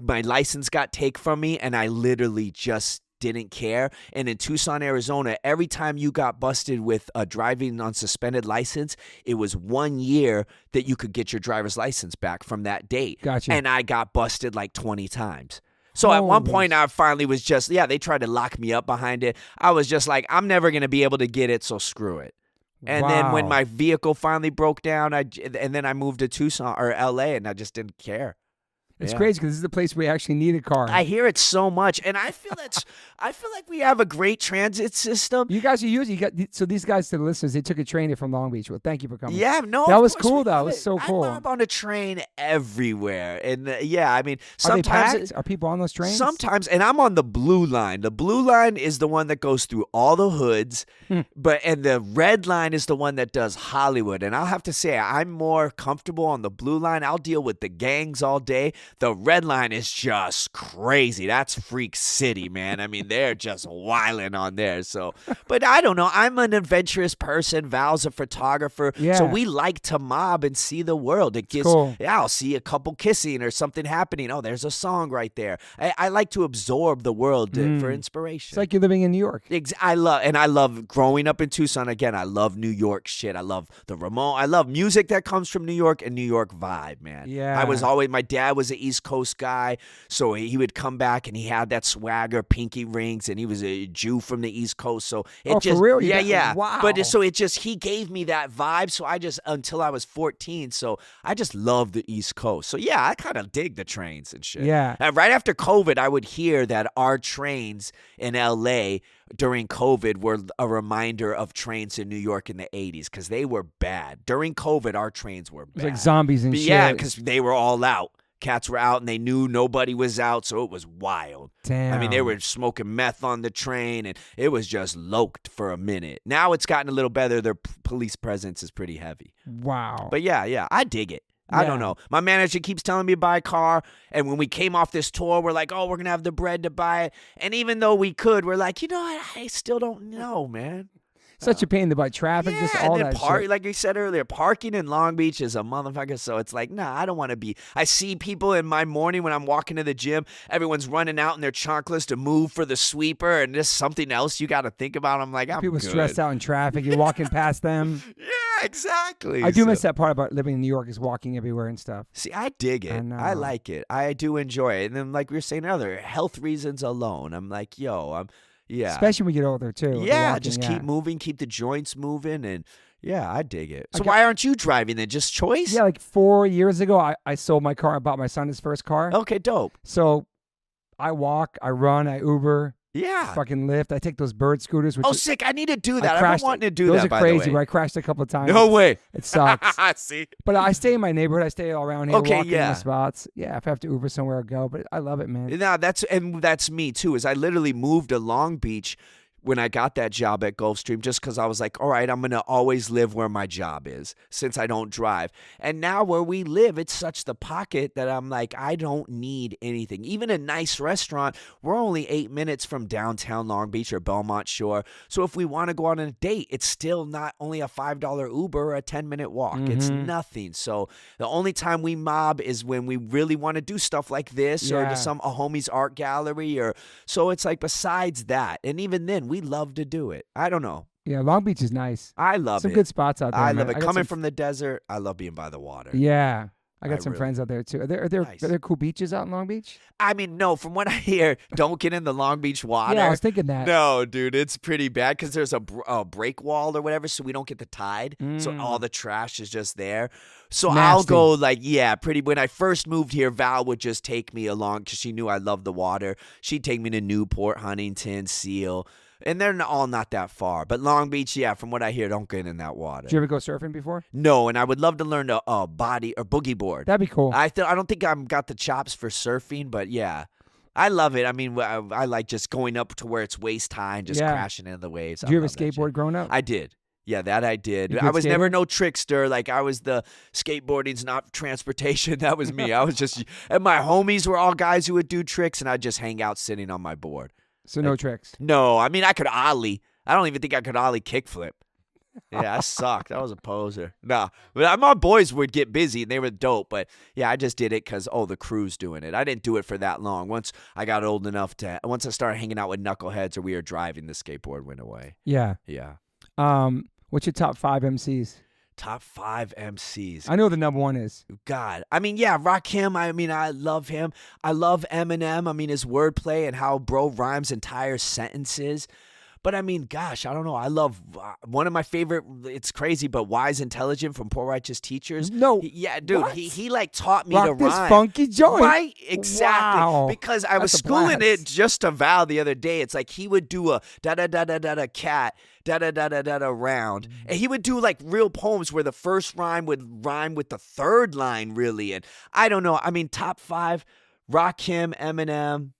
My license got taken from me, and I literally just didn't care. And in Tucson, Arizona, every time you got busted with driving on suspended license, it was 1 year that you could get your driver's license back from that date. Gotcha. And I got busted 20 times. So at one point, I finally was just, they tried to lock me up behind it. I was just like, I'm never going to be able to get it, so screw it. And then when my vehicle finally broke down, and then I moved to Tucson or LA, and I just didn't care. It's crazy because this is the place where you actually need a car. I hear it so much, and I feel like we have a great transit system. You guys are using so these guys, to the listeners, they took a train here from Long Beach. Well, thank you for coming. Yeah, no, that was cool though. It was so cool. I'm on a train everywhere, and sometimes are they packed? Are people on those trains? Sometimes, and I'm on the blue line. The blue line is the one that goes through all the hoods, and the red line is the one that does Hollywood. And I'll have to say, I'm more comfortable on the blue line. I'll deal with the gangs all day. The red line is just crazy. That's Freak City, man. They're just wilding on there. So, but I don't know. I'm an adventurous person. Val's a photographer. Yeah. So we like to mob and see the world. It gets, cool. I'll see a couple kissing or something happening. Oh, there's a song right there. I like to absorb the world for inspiration. It's like you're living in New York. I love growing up in Tucson. Again, I love New York shit. I love the Ramon. I love music that comes from New York and New York vibe, man. Yeah. My dad was an East Coast guy, so he would come back and he had that swagger, pinky rings, and he was a Jew from the East Coast. So it for real? Yeah. Wow. But he gave me that vibe. So until I was 14, so I just loved the East Coast. So yeah, I kind of dig the trains and shit. Yeah. And right after COVID, I would hear that our trains in LA during COVID were a reminder of trains in New York in the 80s because they were bad. During COVID, our trains were bad. It was like zombies and shit. Yeah, because they were all out. Cats were out and they knew nobody was out, so it was wild. Damn. I mean, they were smoking meth on the train, and it was just loked for a minute. Now it's gotten a little better. Their police presence is pretty heavy. Wow. But yeah, I dig it. I don't know. My manager keeps telling me to buy a car, and when we came off this tour, we're like, oh, we're going to have the bread to buy it. And even though we could, we're like, you know what? I still don't know, man. Such a pain in the butt. Traffic, just all and then that shit. Like you said earlier, parking in Long Beach is a motherfucker. So it's like, nah, I don't want to be. I see people in my morning when I'm walking to the gym, everyone's running out in their chunkless to move for the sweeper, and there's something else you got to think about. I'm like, I'm People good. stressed out in traffic. You're walking past them. Yeah, exactly. I do miss that part about living in New York is walking everywhere and stuff. See, I dig it. I like it. I do enjoy it. And then, like we were saying earlier, health reasons alone. I'm like, yeah. Especially when we get older, too. Yeah, walking, just keep moving, keep the joints moving, and yeah, I dig it. So why aren't you driving then? Just choice? Yeah, like 4 years ago, I sold my car. I bought my son his first car. Okay, dope. So I walk, I run, I Uber. Yeah. Fucking Lyft. I take those bird scooters. Which sick. I need to do that. I've been wanting to do that, by the way. Those are crazy, but I crashed a couple of times. No way. It sucks. See? But I stay in my neighborhood. I stay all around here. Okay, walking in the spots. Yeah, if I have to Uber somewhere, I'll go. But I love it, man. No, that's me, too, is I literally moved to Long Beach when I got that job at Gulfstream just because I was like, all right, I'm going to always live where my job is since I don't drive. And now where we live, it's such the pocket that I'm like, I don't need anything. Even a nice restaurant, we're only 8 minutes from downtown Long Beach or Belmont Shore. So if we want to go on a date, it's still not only a $5 Uber or a 10-minute walk. Mm-hmm. It's nothing. So the only time we mob is when we really want to do stuff like this or to a homie's art gallery. So it's like besides that, and even then, we love to do it. I don't know. Yeah, Long Beach is nice. I love Some good spots out there. I love it. Coming from the desert, I love being by the water. Yeah. I got some friends out there, too. Are there cool beaches out in Long Beach? I mean, no. From what I hear, don't get in the Long Beach water. Yeah, I was thinking that. No, dude, it's pretty bad because there's a break wall or whatever, so we don't get the tide. So all the trash is just there. So Nasty. I'll go pretty. When I first moved here, Val would just take me along because she knew I loved the water. She'd take me to Newport, Huntington, Seal. And they're all not that far. But Long Beach, from what I hear, don't get in that water. Did you ever go surfing before? No, and I would love to learn to body or boogie board. That'd be cool. I don't think I've got the chops for surfing, but yeah. I love it. I mean, I like just going up to where it's waist high and just crashing into the waves. Did you ever skateboard growing up? I did. Yeah, that I did. I was never no trickster. Like, I was the skateboarding's not transportation. That was me. I was just, and my homies were all guys who would do tricks, and I'd just hang out sitting on my board. So no tricks? No. I mean, I could ollie. I don't even think I could ollie kickflip. Yeah, I sucked. I was a poser. Nah, but my boys would get busy, and they were dope. But, yeah, I just did it because, the crew's doing it. I didn't do it for that long. Once I got old enough once I started hanging out with knuckleheads or we were driving, the skateboard went away. Yeah. Yeah. What's your top 5 MCs? Top 5 MCs. I know the number one is. God. I mean, yeah, Rakim. I mean, I love him. I love Eminem. I mean, his wordplay and how bro rhymes entire sentences. But I mean, gosh, I don't know. I love one of my favorite. It's crazy, but Wise Intelligent from Poor Righteous Teachers. No, dude, what? he like taught me Rock to rhyme. this funky joint, right? Exactly. Wow. Because I was That's a schooling blast. it just to Val the other day. It's like he would do a da da da da da da cat da da da da da da round, and he would do like real poems where the first rhyme would rhyme with the third line, really. And I don't know. I mean, top 5: Rakim, Eminem.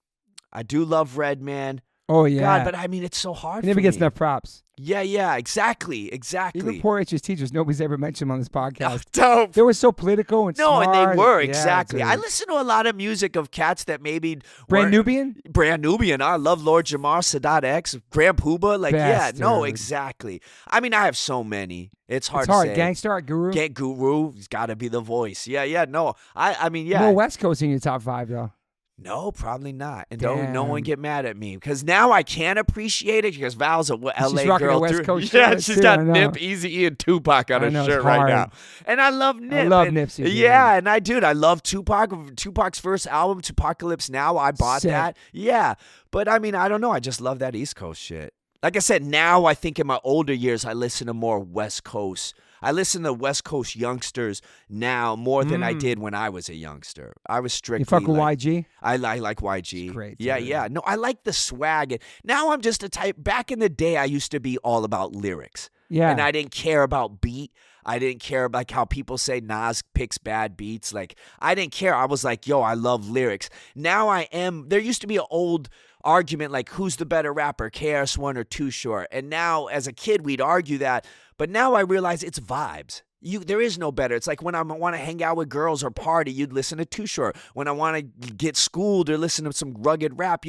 I do love Redman. Oh, yeah. God, but I mean, it's so hard. He never for gets me. enough props. Yeah, exactly. Even Poor Righteous Teachers, nobody's ever mentioned them on this podcast. Oh, dope. They were so political and smart. No, and they were, Yeah, exactly. dude. I listen to a lot of music of cats that maybe Brand Nubian? Brand Nubian. I love Lord Jamar, Sadat X, Grand Poobah. Like, Best, no, dude. exactly. I mean, I have so many. It's hard It's hard. to say. Gangstar Art Guru? Get Guru. He's got to be the voice. Yeah, no. I mean, yeah. No West Coast in your top 5, though. No, probably not. And Damn. no one get mad at me because now I can appreciate it because Val's a LA rocking girl. a West too. Coast Yeah, shirt, she's too, got I know. Nip, Eazy-E, and Tupac on I her know, it's shirt right hard. now. And I love Nip. I love and, Nipsey. Dude. Yeah, and I love Tupac. Tupac's first album, Tupacalypse Now, I bought Sick. that. Yeah, but I mean, I don't know. I just love that East Coast shit. Like I said, now I think in my older years, I listen to more West Coast. I listen to West Coast youngsters now more than I did when I was a youngster. I was strictly. You fuck with like, YG? I like YG. It's great. Yeah. No, I like the swag. Now I'm just a type. Back in the day, I used to be all about lyrics. Yeah. And I didn't care about beat. I didn't care about like how people say Nas picks bad beats. Like, I didn't care. I was like, yo, I love lyrics. Now there used to be an old argument like, who's the better rapper, KRS-One or Too Short? And now, as a kid, we'd argue that. But now I realize it's vibes. There is no better. It's like when I want to hang out with girls or party, you'd listen to Too Short. When I want to get schooled or listen to some rugged rap,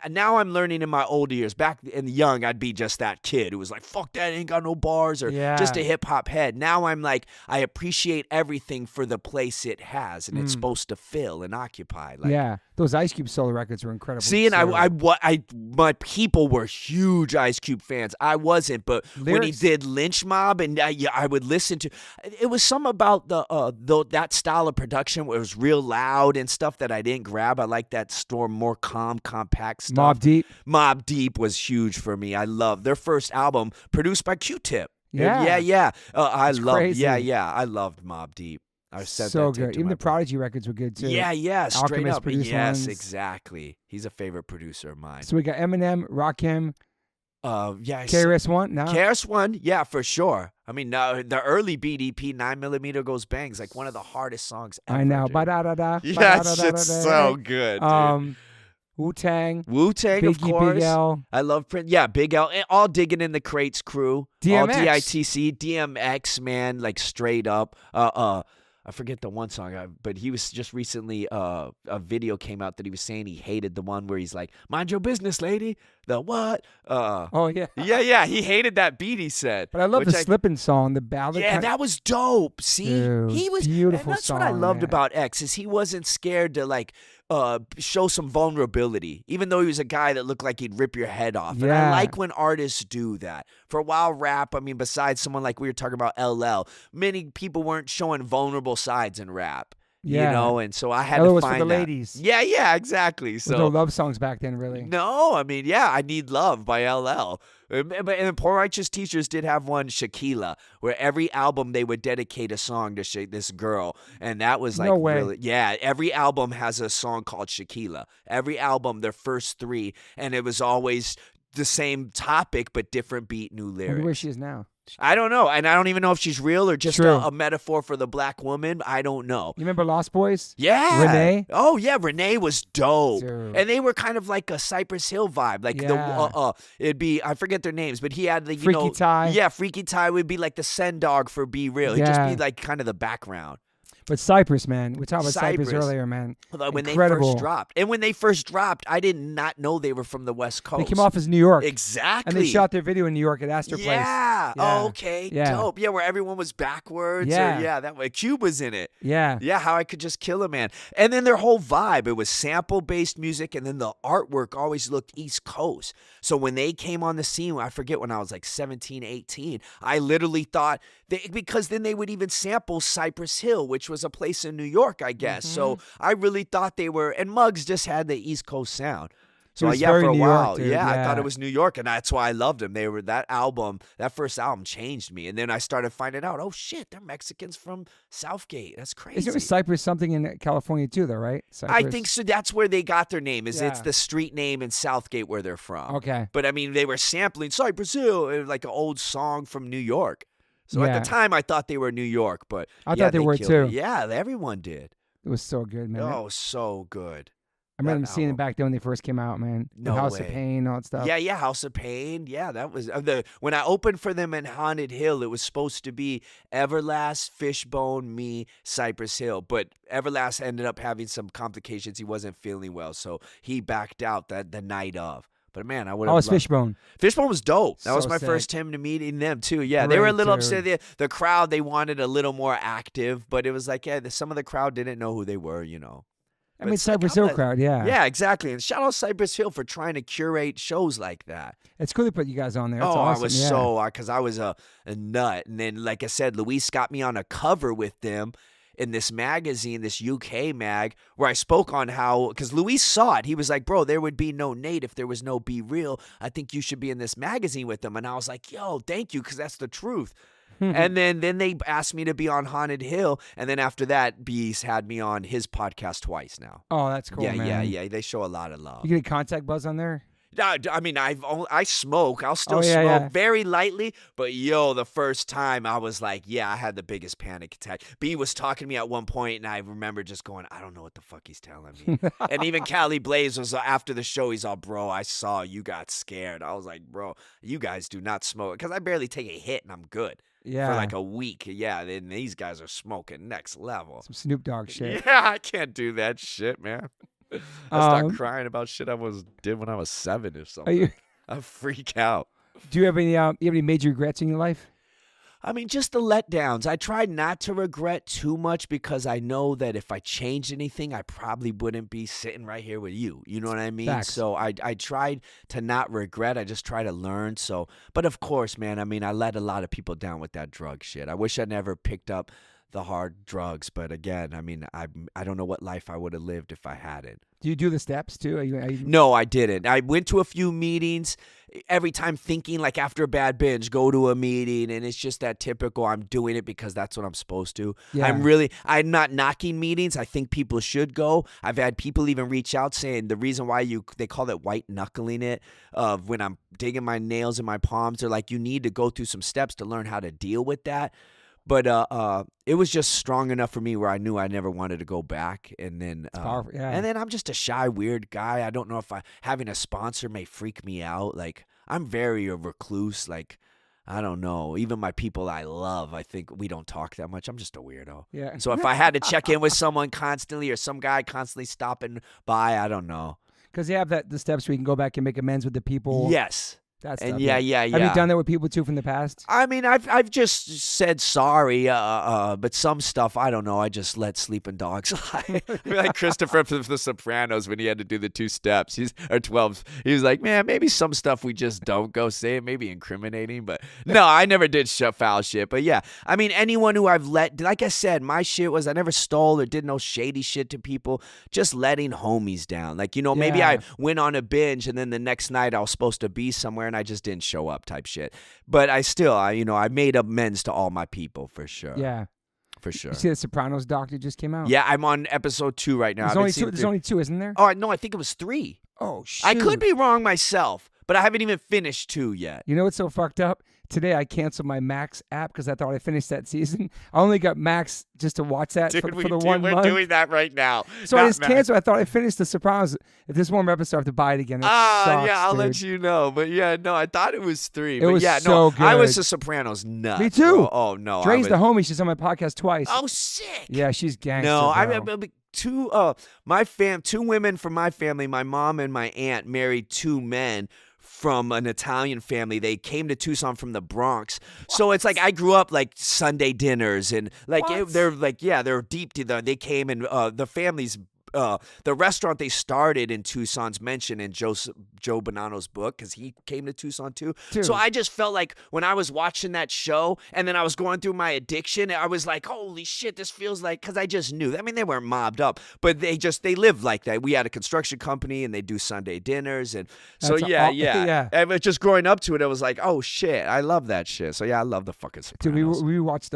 now I'm learning in my older years. Back in young, I'd be just that kid who was like, fuck that, ain't got no bars, or just a hip hop head. Now I'm like, I appreciate everything for the place it has, and it's supposed to fill and occupy. Like, those Ice Cube solo records were incredible. See, and my people were huge Ice Cube fans. I wasn't, but when he did Lynch Mob, and I would listen to, it was some about that style of production where it was real loud and stuff that I didn't grab. I like that more calm, compact stuff. Mobb Deep was huge for me. I love their first album, produced by Q-Tip. Yeah. I loved. Crazy. I loved Mobb Deep. I said so that good. Even the Prodigy records were good too. Yeah, straight Alchemist up. produced Yes, ones. exactly. He's a favorite producer of mine. So we got Eminem, Rakim. KRS-One. No, KRS-One. Yeah, for sure. I mean, the early BDP 9mm Goes Bangs, like one of the hardest songs ever. I know. Yeah, it's so good. Dude. Wu-Tang, Biggie, of course. Big L. I love Prince. Yeah, Big L. All Digging in the Crates crew. DMX. All DITC. DMX, man, like straight up. I forget the one song, but he was just recently, a video came out that he was saying he hated the one where he's like, mind your business, lady. The what? Oh, yeah. Yeah. He hated that beat, he said. But I love the Slippin' song, the ballad. Yeah, that was dope. See? Dude, he was beautiful and that's song, what I loved man. about X, is he wasn't scared to, like, show some vulnerability, even though he was a guy that looked like he'd rip your head off. And I like when artists do that. For a while, rap, I mean, besides someone like we were talking about LL, many people weren't showing vulnerable sides in rap. Yeah. You know, and so I had LL to was find for the that. ladies. Yeah, exactly. So There were no love songs back then, really. no, I mean, I Need Love by LL. But and Poor Righteous Teachers did have one, Shaquilla, where every album they would dedicate a song to this girl, and that was like, No way. really, every album has a song called Shaquilla. Every album, their first 3, and it was always the same topic but different beat, new I wonder lyrics. where she is now. I don't know, and I don't even know if she's real or just True. a metaphor for the black woman. I don't know. You remember Lost Boys? Yeah. Renee? Oh, yeah. Renee was dope. Dude. And they were kind of like a Cypress Hill vibe. Like it'd be, I forget their names, but he had the, Freaky Ty. Yeah, Freaky Ty would be like the send dog for Be Real. He'd just be like kind of the background. But Cypress, man. We talked about Cypress Cypress. earlier, man. When Incredible. they first dropped. And when they first dropped, I did not know they were from the West Coast. They came off as New York. Exactly. And they shot their video in New York at Astor Place. Yeah. Oh, okay. Yeah. Dope. Yeah, where everyone was backwards. Yeah. That way. Cube was in it. Yeah. Yeah, How I Could Just Kill a Man. And then their whole vibe, it was sample-based music, and then the artwork always looked East Coast. So when they came on the scene, I forget when I was like 17, 18, I literally thought, because then they would even sample Cypress Hill, which was a place in New York, I guess. Mm-hmm. So I really thought they were, and Muggs just had the East Coast sound. So was for very a New while, York, dude. I thought it was New York, and that's why I loved them. They were that first album changed me, and then I started finding out, oh shit, they're Mexicans from Southgate. That's crazy. Isn't Cypress something in California too, though, right? Cypress? I think so. That's where they got their name. It's Yeah. the street name in Southgate where they're from. Okay. But I mean, they were sampling Cypress Hill, like an old song from New York. So Yeah. at the time, I thought they were New York, but I thought they were killed too. it. Yeah, everyone did. It was so good, man. Oh, so good. I remember that seeing it album. back then when they first came out, man. The No House of way. Pain, all that stuff. Yeah, House of Pain. Yeah, that was when I opened for them in Haunted Hill. It was supposed to be Everlast, Fishbone, me, Cypress Hill, but Everlast ended up having some complications. He wasn't feeling well, so he backed out the night of. But man, I would have. Oh, it's Fishbone. Fishbone was dope. That So was my sick. first time to meeting them too. Yeah, they were a Great little dude. upset. The crowd, they wanted a little more active, but it was like, some of the crowd didn't know who they were. I But mean, it's like, Cypress I'm Hill not- crowd, yeah. Yeah, exactly. And shout out Cypress Hill for trying to curate shows like that. It's cool to put you guys on there. It's Oh, awesome. I was yeah. because I was a nut. And then, like I said, Luis got me on a cover with them in this magazine, this UK mag, where I spoke on how, because Luis saw it. He was like, bro, there would be no Nate if there was no Be Real. I think you should be in this magazine with them. And I was like, yo, thank you, because that's the truth. And then they asked me to be on Haunted Hill. And then after that, Beast had me on his podcast twice now. Oh, that's cool, man. Yeah. They show a lot of love. You get a contact Buzz on there? I mean, I smoke. I'll still yeah, smoke yeah. very lightly, but the first time I was like, yeah, I had the biggest panic attack. B was talking to me at one point, and I remember just going, I don't know what the fuck he's telling me. And even Cali Blaze was after the show. He's all, bro, I saw you got scared. I was like, bro, you guys do not smoke because I barely take a hit and I'm good. Yeah. For like a week. Yeah, and these guys are smoking next level. Some Snoop Dogg shit. Yeah, I can't do that shit, man. I start crying about shit I did when I was 7 or something. I freak out. Do you have any major regrets in your life? I mean, just the letdowns. I tried not to regret too much because I know that if I changed anything, I probably wouldn't be sitting right here with you. You know what I mean? Facts. So I tried to not regret. I just try to learn. So, but of course, man, I mean, I let a lot of people down with that drug shit. I wish I never picked up the hard drugs. But again, I mean, I don't know what life I would have lived if I hadn't. Do you do the steps too? No, I didn't. I went to a few meetings every time thinking like after a bad binge, go to a meeting. And it's just that typical, I'm doing it because that's what I'm supposed to. Yeah. I'm not knocking meetings. I think people should go. I've had people even reach out saying the reason why they call it white knuckling it when I'm digging my nails in my palms. They're like, you need to go through some steps to learn how to deal with that. But it was just strong enough for me where I knew I never wanted to go back. And then, powerful, yeah. And then I'm just a shy, weird guy. I don't know if having a sponsor may freak me out. Like I'm very a recluse. Like I don't know. Even my people I love, I think we don't talk that much. I'm just a weirdo. Yeah. So if I had to check in with someone constantly or some guy constantly stopping by, I don't know. Because you have the steps where you can go back and make amends with the people. Yes. That's and tough, yeah. Have you done that with people too from the past? I mean, I've just said sorry, but some stuff I don't know. I just let sleeping dogs lie. Like Christopher from The Sopranos when he had to do the 2 steps. Or 12. He was like, man, maybe some stuff we just don't go say. It may be incriminating, but no, I never did foul shit. But yeah, I mean, anyone who I've like I said, my shit was I never stole or did no shady shit to people. Just letting homies down. Like maybe I went on a binge and then the next night I was supposed to be somewhere. And I just didn't show up type shit. But I made amends to all my people for sure. Yeah. For sure. You see the Sopranos doc just came out? Yeah, I'm on episode 2 right now. There's only 2, isn't there? Oh, no, I think it was 3. Oh, shit. I could be wrong myself, but I haven't even finished 2 yet. You know what's so fucked up? Today I canceled my Max app because I thought I finished that season. I only got Max just to watch that for the 1 month. We're doing that right now. So I just canceled. I thought I finished The Sopranos. If there's one more episode, I have to buy it again. Sucks, yeah, I'll dude. let you know. But yeah, no, I thought it was 3. It but was yeah, so no, good. I was a Sopranos nut. Me too. Bro. Oh no, Dre's the homie. She's on my podcast twice. Oh, sick. Yeah, she's gangster. No, bro. Two women from my family, my mom and my aunt, married 2 men from an Italian family. They came to Tucson from the Bronx. So it's like I grew up like Sunday dinners and like they're deep. They came and the families. The restaurant they started in Tucson's mentioned in Joe Bonanno's book because he came to Tucson too. Dude. So I just felt like when I was watching that show and then I was going through my addiction, I was like, holy shit, this feels like, because I just knew. I mean, they weren't mobbed up, but they lived like that. We had a construction company and they do Sunday dinners. And so, yeah. And just growing up to it, I was like, oh shit, I love that shit. So yeah, I love the fucking Sopranos. Dude, we watched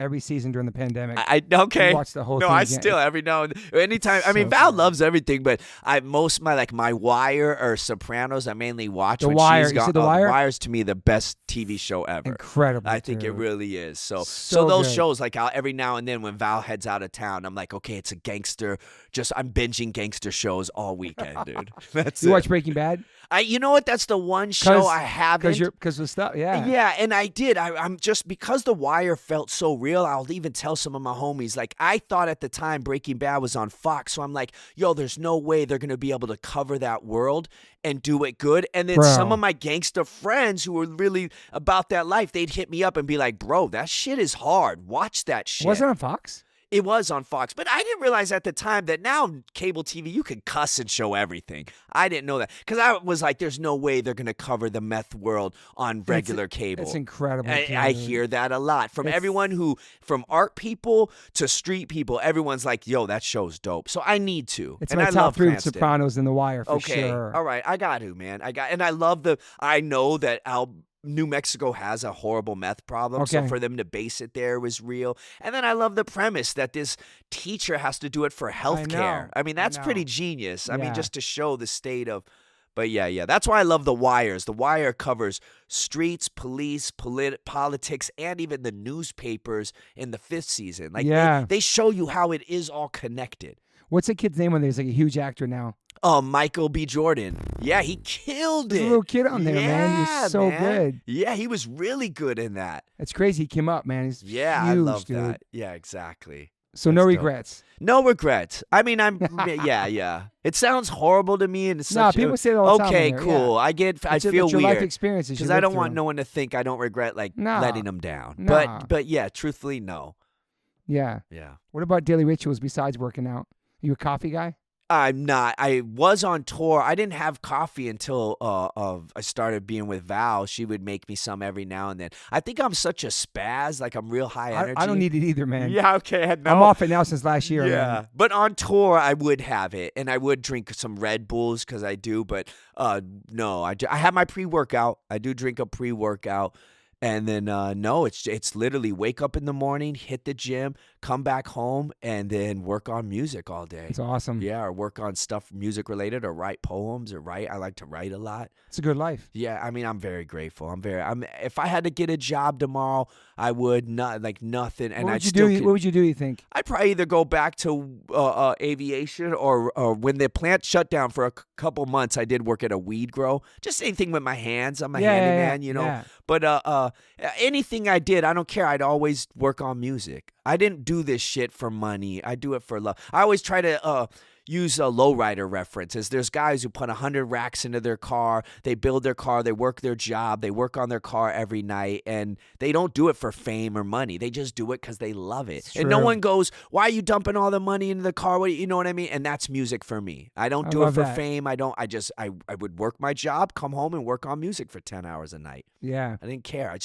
every season during the pandemic. Okay. We watched the whole thing. No, I again. still, every now and anytime. I mean, Val loves everything, but my Wire or Sopranos, I mainly watch The when Wire. she's You got. see The Wire? Wire's to me the best TV show ever. Incredible. I think it dude. really is. So So those good. shows, like every now and then when Val heads out of town, I'm like, okay, it's a gangster. I'm binging gangster shows all weekend, dude. That's You it. watch Breaking Bad? You know what? That's the one show I haven't. Because of stuff. Yeah. Yeah, and I did. I'm just because The Wire felt so real. I'll even tell some of my homies. Like I thought at the time Breaking Bad was on Fox, so I'm like, yo, there's no way they're gonna be able to cover that world and do it good. And then some of my gangster friends who were really about that life, they'd hit me up and be like, bro, that shit is hard. Watch that shit. Was it on Fox? It was on Fox, but I didn't realize at the time that now cable TV, you can cuss and show everything. I didn't know that because I was like, there's no way they're going to cover the meth world on regular cable. It's incredible. I hear that a lot from everyone from art people to street people. Everyone's like, yo, that show's dope. So I need to. It's and my I top love 3 Cranston. Sopranos and The Wire for sure. All right. I got to, man. And I love I know that New Mexico has a horrible meth problem, so for them to base it there was real. And then I love the premise that this teacher has to do it for healthcare. I mean, that's pretty genius. I mean, just to show the state of But yeah, that's why I love The Wires. The Wire covers streets, police, politics, and even the newspapers in the 5th season. Like they show you how it is all connected. What's the kid's name on there? He's like a huge actor now. Oh, Michael B. Jordan. Yeah, he killed it. There's a little kid on there, man. He's so good. Yeah, he was really good in that. It's crazy. He came up, man. He's huge, I love dude. that. Yeah, exactly. So no regrets. No regrets. I mean, yeah. It sounds horrible to me, and it's people say that all the time. Okay, cool. I feel your weird life experiences because I don't want no one to think I don't regret letting them down. But yeah, truthfully, no. Yeah. What about daily rituals besides working out? Are you a coffee guy? I'm not. I was on tour. I didn't have coffee until I started being with Val. She would make me some every now and then. I think I'm such a spaz. Like, I'm real high energy. I don't need it either, man. Yeah, okay. No. I'm off it now since last year. Yeah. Man. But on tour, I would have it. And I would drink some Red Bulls because I do. But no, I have my pre-workout. I do drink a pre-workout. And then, no, it's literally wake up in the morning, hit the gym, come back home, and then work on music all day. It's awesome. Yeah, or work on stuff music related, or write poems, or write. I like to write a lot. It's a good life. Yeah, I mean, I'm very grateful. If I had to get a job tomorrow, I would not nothing. And what would you do? You think? I'd probably either go back to aviation, or when the plant shut down for a couple months, I did work at a weed grow. Just anything with my hands. I'm a handyman, you know. Yeah. But anything I did, I don't care. I'd always work on music. I didn't do this shit for money. I do it for love. I always try to use a lowrider references. There's guys who put 100 racks into their car. They build their car. They work their job. They work on their car every night, and they don't do it for fame or money. They just do it because they love it. And no one goes, "Why are you dumping all the money into the car?" You know what I mean? And that's music for me. I don't do it for fame. I would work my job, come home, and work on music for 10 hours a night. Yeah. I didn't care.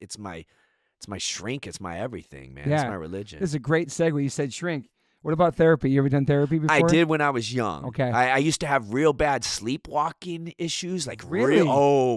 It's my shrink. It's my everything, man. It's my religion. This is a great segue. You said shrink. What about therapy? You ever done therapy before? I did when I was young. Okay. I used to have real bad sleepwalking issues, like really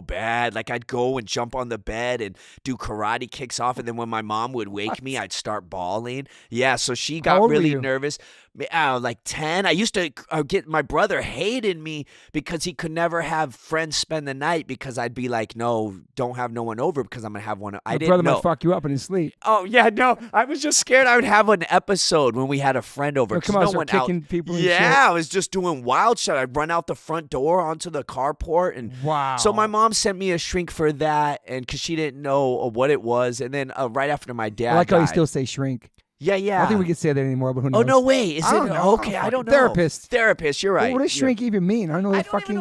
bad. Like, I'd go and jump on the bed and do karate kicks off, and then when my mom would wake me, I'd start bawling. Yeah, so she got really nervous. Like 10. I used to get my brother hated me because he could never have friends spend the night because I'd be like, no, don't have no one over because I'm gonna have one. My brother might fuck you up in his sleep. Oh yeah, no, I was just scared I would have an episode when we had a friend over. Come on, start kicking people. Yeah, I was just doing wild shit. I'd run out the front door onto the carport, and wow. So my mom sent me a shrink for that, and because she didn't know what it was, and then right after my dad, I like died, how you still say shrink. Yeah. I don't think we can say that anymore, but who knows? Oh, no way. Is it? Okay, I don't know. Therapist, you're right. Well, what does shrink even mean? I don't know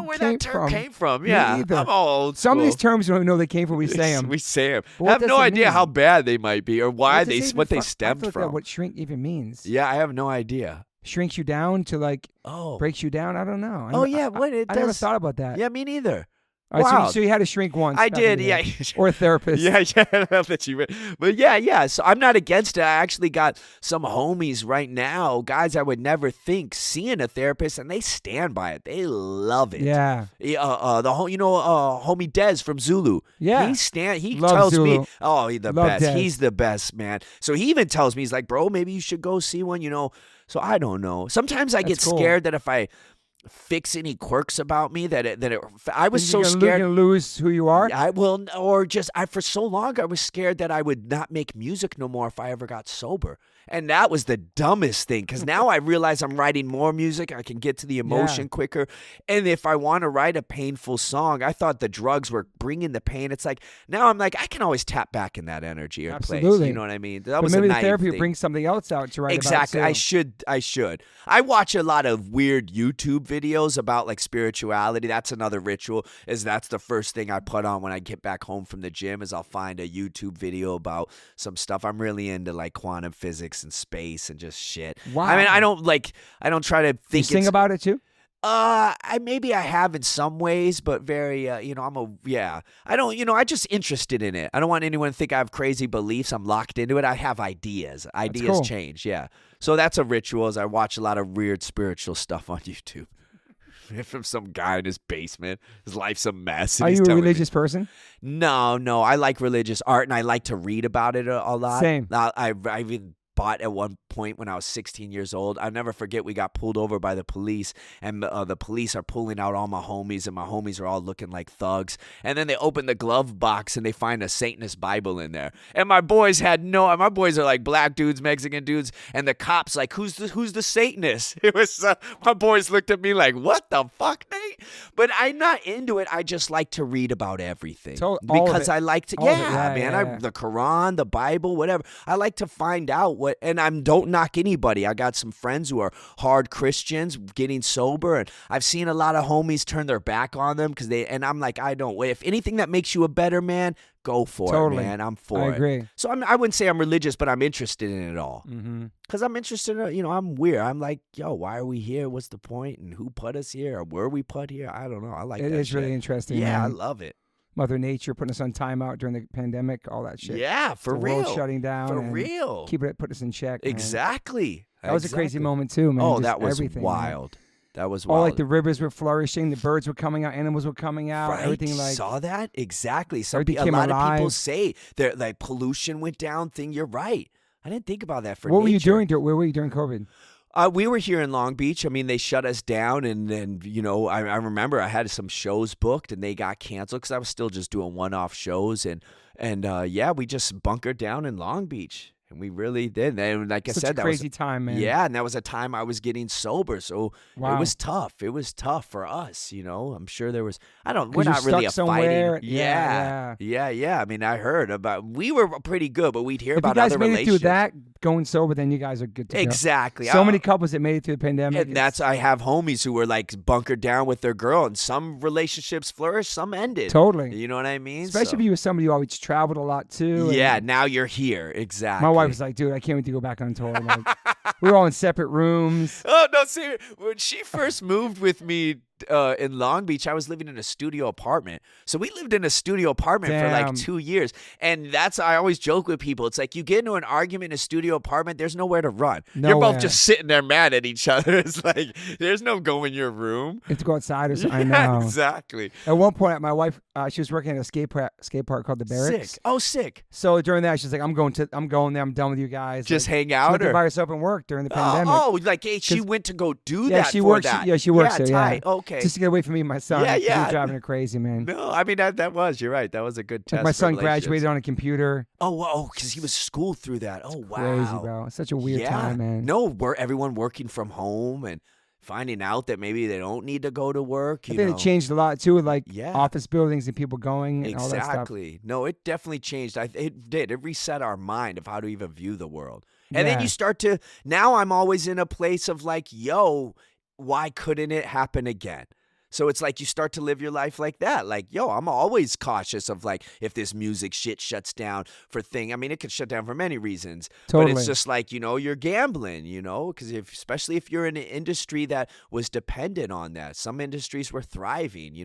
where that term came from. Yeah, I'm old Some of these terms we don't even know they came from. We say them. We say them. I have no idea how bad they might be or why they stemmed from. What shrink even means. Yeah, I have no idea. Shrinks you down to breaks you down? I don't know. I never thought about that. Yeah, me neither. Wow. So you had a shrink once. I did, yeah. Or a therapist. Yeah. But yeah. So I'm not against it. I actually got some homies right now, guys I would never think, seeing a therapist, and they stand by it. They love it. Yeah. Homie Dez from Zulu. Yeah. He Love tells Zulu. me, oh, he's the best. Dez. He's the best, man. So he even tells me, he's like, bro, maybe you should go see one, So I don't know. Sometimes I get scared that if I fix any quirks about me I was so scared you're gonna lose who you are. For so long I was scared that I would not make music no more if I ever got sober. And that was the dumbest thing, because now I realize I'm writing more music. I can get to the emotion quicker. And if I want to write a painful song, I thought the drugs were bringing the pain. It's like, now I'm like, I can always tap back in that energy or place. You know what I mean? That was maybe the therapy thing. brings something else out to write exactly. about. Exactly. I should. I watch a lot of weird YouTube videos about spirituality. That's another ritual. That's the first thing I put on when I get back home from the gym, is I'll find a YouTube video about some stuff. I'm really into quantum physics and space and just shit. Wow. I mean, I don't try to think. You sing about it too? Maybe I have in some ways, but very, I I'm just interested in it. I don't want anyone to think I have crazy beliefs. I'm locked into it. I have ideas. Ideas change. Yeah. So that's a ritual, is I watch a lot of weird spiritual stuff on YouTube. From some guy in his basement. His life's a mess. Are you a religious person? No. I like religious art, and I like to read about it a lot. Same. I even bought at one point when I was 16 years old. I'll never forget, we got pulled over by the police, and the police are pulling out all my homies, and my homies are all looking like thugs. And then they open the glove box, and they find a Satanist Bible in there. And my boys are like black dudes, Mexican dudes, and the cops like, who's the Satanist? It was my boys looked at me like, what the fuck, Nate? But I'm not into it. I just like to read about everything because I like to. The Quran, the Bible, whatever. I like to find out what, and don't knock anybody. I got some friends who are hard Christians getting sober, and I've seen a lot of homies turn their back on them and I'm like, I don't wait. If anything that makes you a better man, go for it, man. I'm for it. I agree. So I wouldn't say I'm religious, but I'm interested in it all. Because I'm interested in, I'm weird. I'm like, yo, why are we here? What's the point? And who put us here? Or were we put here? I don't know. I like that. It is really interesting. Yeah, man. I love it. Mother Nature putting us on timeout during the pandemic, all that shit. Yeah, for the real. World shutting down. For real. Put us in check. Exactly. That was a crazy moment too, man. Oh, Just that was everything, wild. Man. That was wild. All like the rivers were flourishing, the birds were coming out, animals were coming out, right? everything like. Saw that? Exactly. A alive. lot of people say that like pollution went down thing. You're right. I didn't think about that for What nature. were you doing? Where were you during COVID? We were here in Long Beach. I mean, they shut us down, and I remember I had some shows booked, and they got canceled because I was still just doing one-off shows, and we just bunkered down in Long Beach. And we really did. And like I said, that was a crazy time, man. Yeah, and that was a time I was getting sober. So wow. It was tough. It was tough for us, I'm sure there was we're you're not really stuck a fighting. Yeah. I mean, I heard we were pretty good, but we'd hear about other relationships. If you guys made it through that, going sober, then you guys are good to go. Exactly. So many couples that made it through the pandemic. And I have homies who were like bunkered down with their girl, and some relationships flourished, some ended. Totally. You know what I mean? Especially if you were somebody who always traveled a lot too. Yeah, now you're here. Exactly. My wife was like, dude, I can't wait to go back on tour. Like, we were all in separate rooms. Oh, no, see, when she first moved with me in Long Beach, I was living in a studio apartment. So we lived in a studio apartment for like 2 years. And I always joke with people. It's like you get into an argument in a studio apartment, there's nowhere to run. You're both just sitting there mad at each other. It's like, there's no go in your room. You have to go outside or something. Yeah, I know. Exactly. At one point, my wife, she was working at a skate park called the Barracks. Sick. Oh, sick. So during that, she's like, I'm going there. I'm done with you guys. Just like, hang out? She went by herself and work during the pandemic. Oh, like, hey, she went to go do that she for works, that. she works there, tight. Okay. Just to get away from me and my son. Yeah. He was driving her crazy, man. No, I mean, you're right. That was a good test. Like my son graduated on a computer. Oh, because he was schooled through that. Oh, wow. Crazy, bro. It's such a weird time, man. No, everyone working from home and finding out that maybe they don't need to go to work. I think it changed a lot, too, with like office buildings and people going and all that stuff. Exactly. No, it definitely changed. It did. It reset our mind of how to even view the world. And then you start to, now I'm always in a place of like, yo, why couldn't it happen again? So it's like you start to live your life like that. Like, yo, I'm always cautious of like if this music shit shuts down for thing. I mean, it could shut down for many reasons. Totally. But it's just like, you're gambling, because especially if you're in an industry that was dependent on that. Some industries were thriving,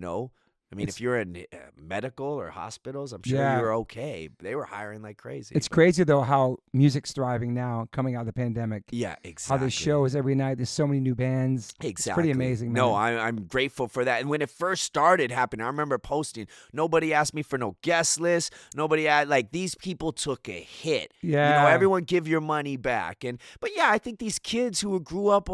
I mean, if you're in medical or hospitals, I'm sure you're okay. They were hiring like crazy. It's crazy, though, how music's thriving now coming out of the pandemic. Yeah, exactly. How there's shows every night. There's so many new bands. Exactly. It's pretty amazing, man. No, I'm grateful for that. And when it first started happening, I remember posting, nobody asked me for no guest list. Nobody had, like, these people took a hit. Yeah. Everyone give your money back. But yeah, I think these kids who grew up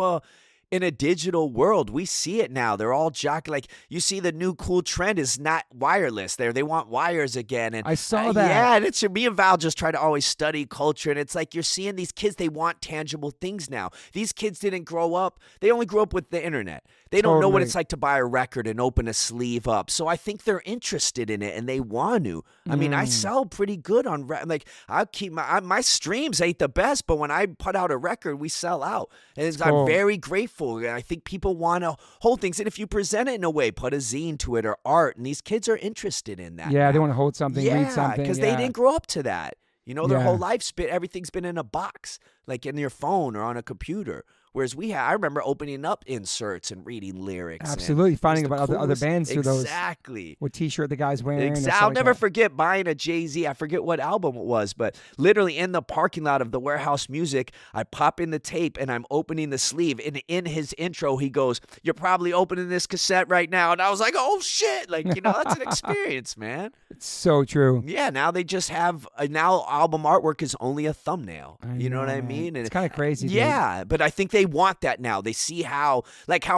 in a digital world, we see it now. They're all like you see the new cool trend is not wireless. They want wires again. And I saw that. Yeah, and it's me and Val just try to always study culture, and it's like you're seeing these kids. They want tangible things now. These kids didn't grow up. They only grew up with the internet. They don't know what it's like to buy a record and open a sleeve up. So I think they're interested in it and they want to. I mean, I sell pretty good on like I keep my streams ain't the best, but when I put out a record, we sell out, and I'm very grateful. I think people want to hold things, and if you present it in a way, put a zine to it or art, and these kids are interested in that. Yeah, they want to hold something, read something. Because they didn't grow up to that. Their whole life's everything's been in a box, like in your phone or on a computer. Whereas I remember opening up inserts and reading lyrics. Absolutely, finding about other bands through those. Exactly. What T-shirt the guy's wearing. I'll never forget buying a Jay-Z. I forget what album it was, but literally in the parking lot of the Warehouse Music, I pop in the tape and I'm opening the sleeve. And in his intro, he goes, "You're probably opening this cassette right now." And I was like, "Oh shit!" Like, that's an experience, man. It's so true. Yeah. Now they just have now album artwork is only a thumbnail. You know what I mean? And it's kind of crazy. Yeah, dude. but I think they want that now. They see how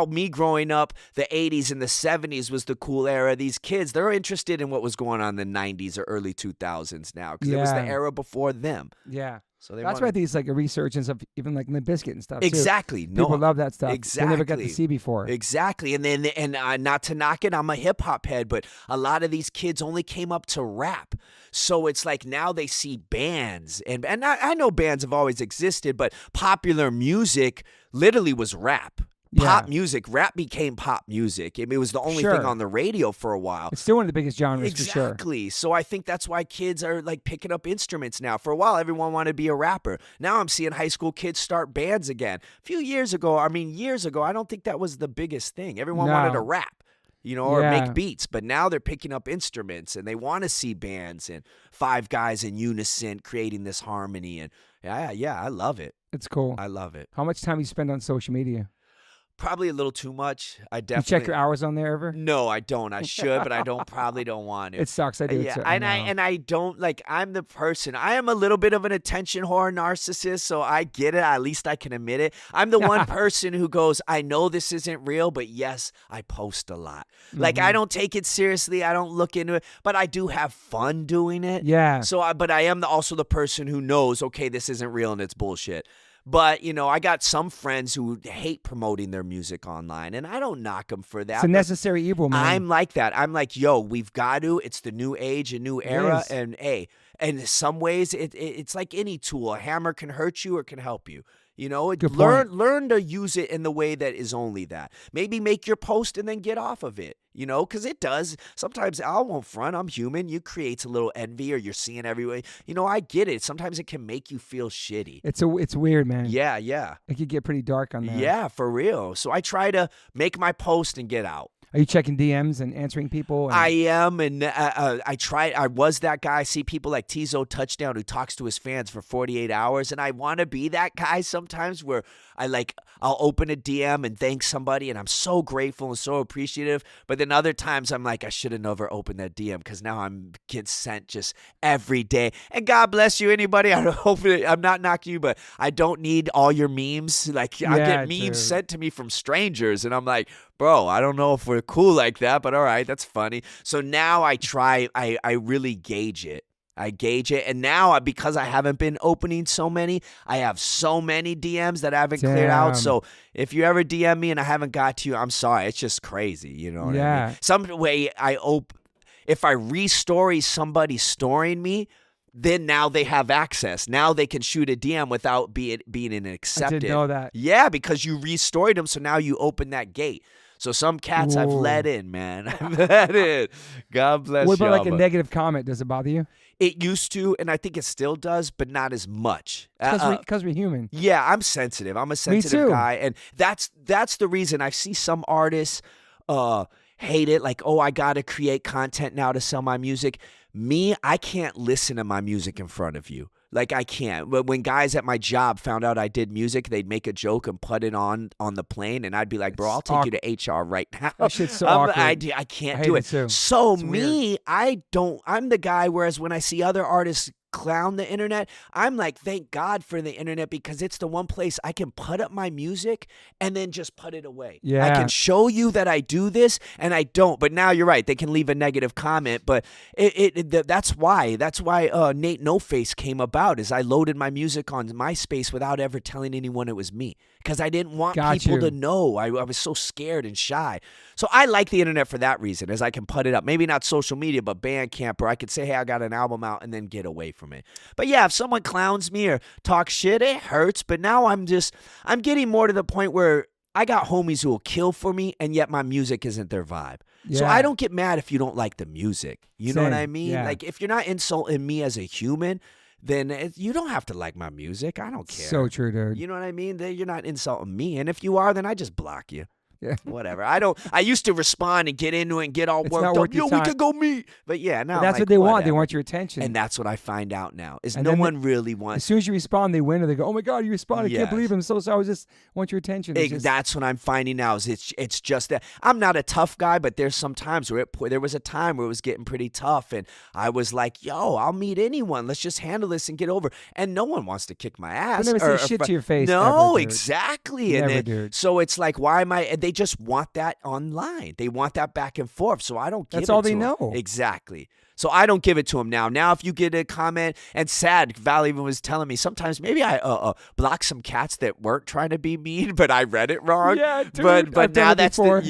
me growing up, the 80s and the 70s was the cool era. These kids, they're interested in what was going on in the 90s or early 2000s now because it was the era before them. Yeah. So that's why these like a resurgence of even like Limp Bizkit and stuff. Exactly. Too. People love that stuff. Exactly. They never got to see before. Exactly. And then not to knock it, I'm a hip hop head, but a lot of these kids only came up to rap. So it's like now they see bands and I know bands have always existed, but popular music literally was rap. Pop music, rap became pop music. I mean, it was the only thing on the radio for a while. It's still one of the biggest genres for sure. Exactly. So I think that's why kids are like picking up instruments now. For a while, everyone wanted to be a rapper. Now I'm seeing high school kids start bands again. A few years ago, I don't think that was the biggest thing. Everyone wanted to rap. Or make beats. But now they're picking up instruments and they want to see bands and 5 guys in unison creating this harmony. And yeah, I love it. It's cool. I love it. How much time do you spend on social media? Probably a little too much. I definitely. You check your hours on there ever? No, I don't. I should, but I probably don't want to. It sucks. I do. Yeah, and I don't like. I'm the person. I am a little bit of an attention whore narcissist, so I get it. At least I can admit it. I'm the one person who goes, I know this isn't real, but yes, I post a lot. Like I don't take it seriously. I don't look into it, but I do have fun doing it. Yeah. So, but I am also the person who knows, okay, this isn't real and it's bullshit. But, I got some friends who hate promoting their music online, and I don't knock them for that. It's a necessary evil, man. I'm like that. I'm like, yo, we've got to. It's the new age, a new era, and and in some ways, it's like any tool. A hammer can hurt you or can help you. Learn to use it in the way that is only that. Maybe make your post and then get off of it. Because it does. Sometimes I won't front. I'm human. You creates a little envy or you're seeing everywhere. I get it. Sometimes it can make you feel shitty. It's weird, man. Yeah. It could get pretty dark on that. Yeah, for real. So I try to make my post and get out. Are you checking DMs and answering people? I am, and I try. I was that guy. I see people like Tizo Touchdown who talks to his fans for 48 hours, and I want to be that guy sometimes where I'll open a DM and thank somebody, and I'm so grateful and so appreciative. But then other times I'm like, I should have never opened that DM because now I'm getting sent just every day. And God bless you, anybody. I'm not knocking you, but I don't need all your memes. Like I get memes sent to me from strangers, and I'm like, bro, I don't know if we're cool like that, but all right, that's funny. So now I try, I really gauge it. I gauge it. And now, because I haven't been opening so many, I have so many DMs that I haven't cleared out. So if you ever DM me and I haven't got to you, I'm sorry. It's just crazy. You know what I mean? Some way if I restory somebody storing me, then now they have access. Now they can shoot a DM without being an accepted. I didn't know that. Yeah, because you restored them, so now you open that gate. So some cats I've let in, man. I've let in. God bless you. What about like a negative comment? Does it bother you? It used to, and I think it still does, but not as much. Because we're human. Yeah, I'm sensitive. I'm a sensitive guy, and that's the reason I see some artists hate it. Like, oh, I got to create content now to sell my music. Me, I can't listen to my music in front of you. Like, I can't. But when guys at my job found out I did music, they'd make a joke and put it on the plane, and I'd be like, bro, I'll take you to HR right now. That shit's so awkward. I can't do it. So me, I'm the guy, whereas when I see other artists clown the internet, I'm like, thank God for the internet, because it's the one place I can put up my music and then just put it away. Yeah. I can show you that I do this and I don't. But now you're right, they can leave a negative comment, but that's why N8NOFACE came about. Is I loaded my music on MySpace without ever telling anyone it was me, because I didn't want people to know. I was so scared and shy. So I like the internet for that reason, as I can put it up. Maybe not social media, but Bandcamp, or I could say, hey, I got an album out, and then get away from it. But yeah, if someone clowns me or talks shit, it hurts. But now I'm getting more to the point where I got homies who will kill for me, and yet my music isn't their vibe. Yeah. So I don't get mad if you don't like the music. You know what I mean? Yeah. Like, if you're not insulting me as a human, then you don't have to like my music. I don't care. So true, dude. You know what I mean? You're not insulting me. And if you are, then I just block you. Yeah. Whatever. I used to respond and get into it and get all It's worked not up. worth your We time. could go meet. But yeah, now But that's I'm what they want. They whatever. want your attention. And that's what I find out now is And no then one really as wants. soon as you respond, they win, or they go, "Oh my God, you responded! I can't Yes. believe I'm so sorry. I just want your attention." It's just- That's what I'm finding now. Is it's just that I'm not a tough guy, but there's some times where there was a time where it was getting pretty tough, and I was like, "Yo, I'll meet anyone. Let's just handle this and get over." And no one wants to kick my ass. They never or say shit to your face. No, ever, dude. exactly. Never, And then, dude. so it's like, why am I? And they just want that online. They want that back and forth. So I don't give That's it all to they 'em. know. Exactly. So I don't give it to them now. Now, if you get a comment, and sad, Val even was telling me sometimes maybe I block some cats that weren't trying to be mean, but I read it wrong. Yeah, dude, But I've done now it before.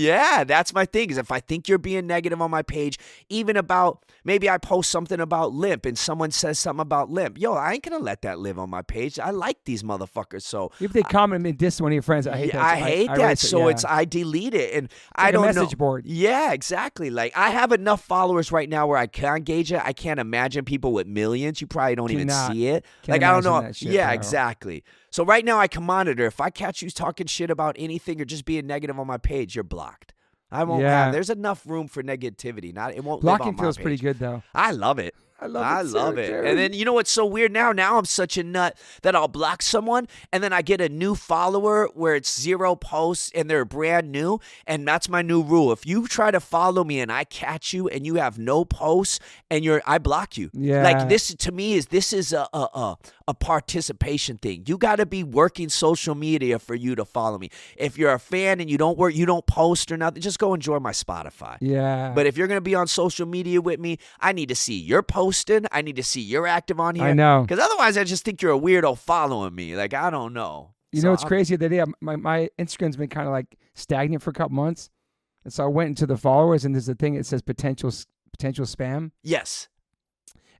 that's my thing. Is if I think you're being negative on my page, even about maybe I post something about limp and someone says something about limp, yo, I ain't gonna let that live on my page. I like these motherfuckers. So If they comment and diss one of your friends, I hate that. I hate that. erase it, So yeah. I delete it, and like I a don't message know. board. Yeah, exactly. Like I have enough followers right now where I can gauge it. I can't imagine people with millions. You probably don't even Cannot- see it. can't Like I don't imagine know. that shit, Yeah, bro. exactly. So right now I can monitor. If I catch you talking shit about anything or just being negative on my page, you're blocked. I won't Yeah. have. There's enough room for negativity. It won't Blocking live on my feels page. pretty good though. I love it. I love I it. love too, it. dude. And then you know what's so weird now? Now I'm such a nut that I'll block someone and then I get a new follower where it's 0 posts and they're brand new. And that's my new rule. If you try to follow me and I catch you and you have no posts and I block you. Yeah. Like this to me is a participation thing. You got to be working social media for you to follow me. If you're a fan and you don't post or nothing, just go enjoy my Spotify. Yeah. But if you're going to be on social media with me, I need to see you're posting. I need to see you're active on here. I know. Because otherwise, I just think you're a weirdo following me. Like, I don't know. You know what's crazy? The other day, my Instagram's been kind of like stagnant for a couple months. And so I went into the followers, and there's a thing that says potential spam. Yes.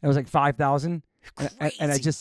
It was like 5,000. And Crazy.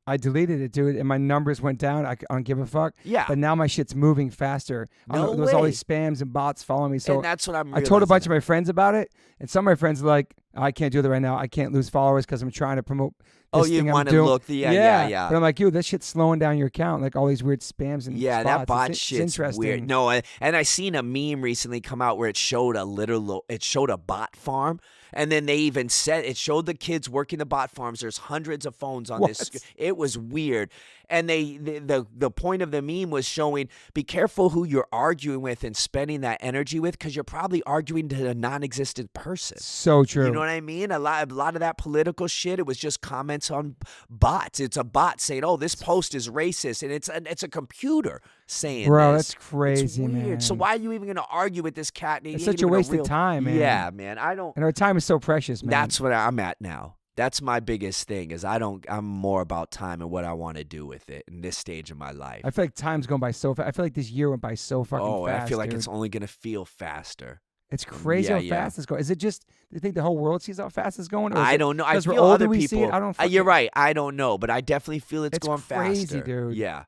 I deleted it, dude, and my numbers went down. I don't give a fuck. Yeah. But now my shit's moving faster. No There's all way. these spams and bots following me. So And that's what I'm I told a bunch realizing. of my friends about it, and some of my friends are like, I can't do that right now. I can't lose followers because I'm trying to promote Oh, this you thing I'm want to doing. look. Yeah. But I'm like, yo, this shit's slowing down your account. Like all these weird spams and Yeah, spots. that bot it's shit's interesting. weird. No, and I seen a meme recently come out where it showed a bot farm, and then they even said it showed the kids working the bot farms. There's hundreds of phones on this. What? It was weird, and the point of the meme was showing be careful who you're arguing with and spending that energy with because you're probably arguing to a non-existent person. So true. You know what I mean? A lot of that political shit, it was just comments on bots. It's a bot saying, "Oh, this post is racist," and it's a computer saying, Bro, this. that's crazy, It's weird. man. So why are you even going to argue with this cat? And he It's ain't such a even waste of real- time, man. Yeah, man. I don't. And our time is so precious, man. That's what I'm at now. That's my biggest thing. Is I'm more about time and what I want to do with it in this stage of my life. I feel like time's going by so fast. I feel like this year went by so fucking fast. I feel like dude. it's only going to feel faster. It's crazy Yeah, how yeah. fast it's going. Is it just, do you think the whole world sees how fast it's going? Or is I it don't know. I 'cause we're feel older, other we people. see it? I don't You're fucking- right. I don't know, but I definitely feel it's going crazy, faster. dude. Yeah.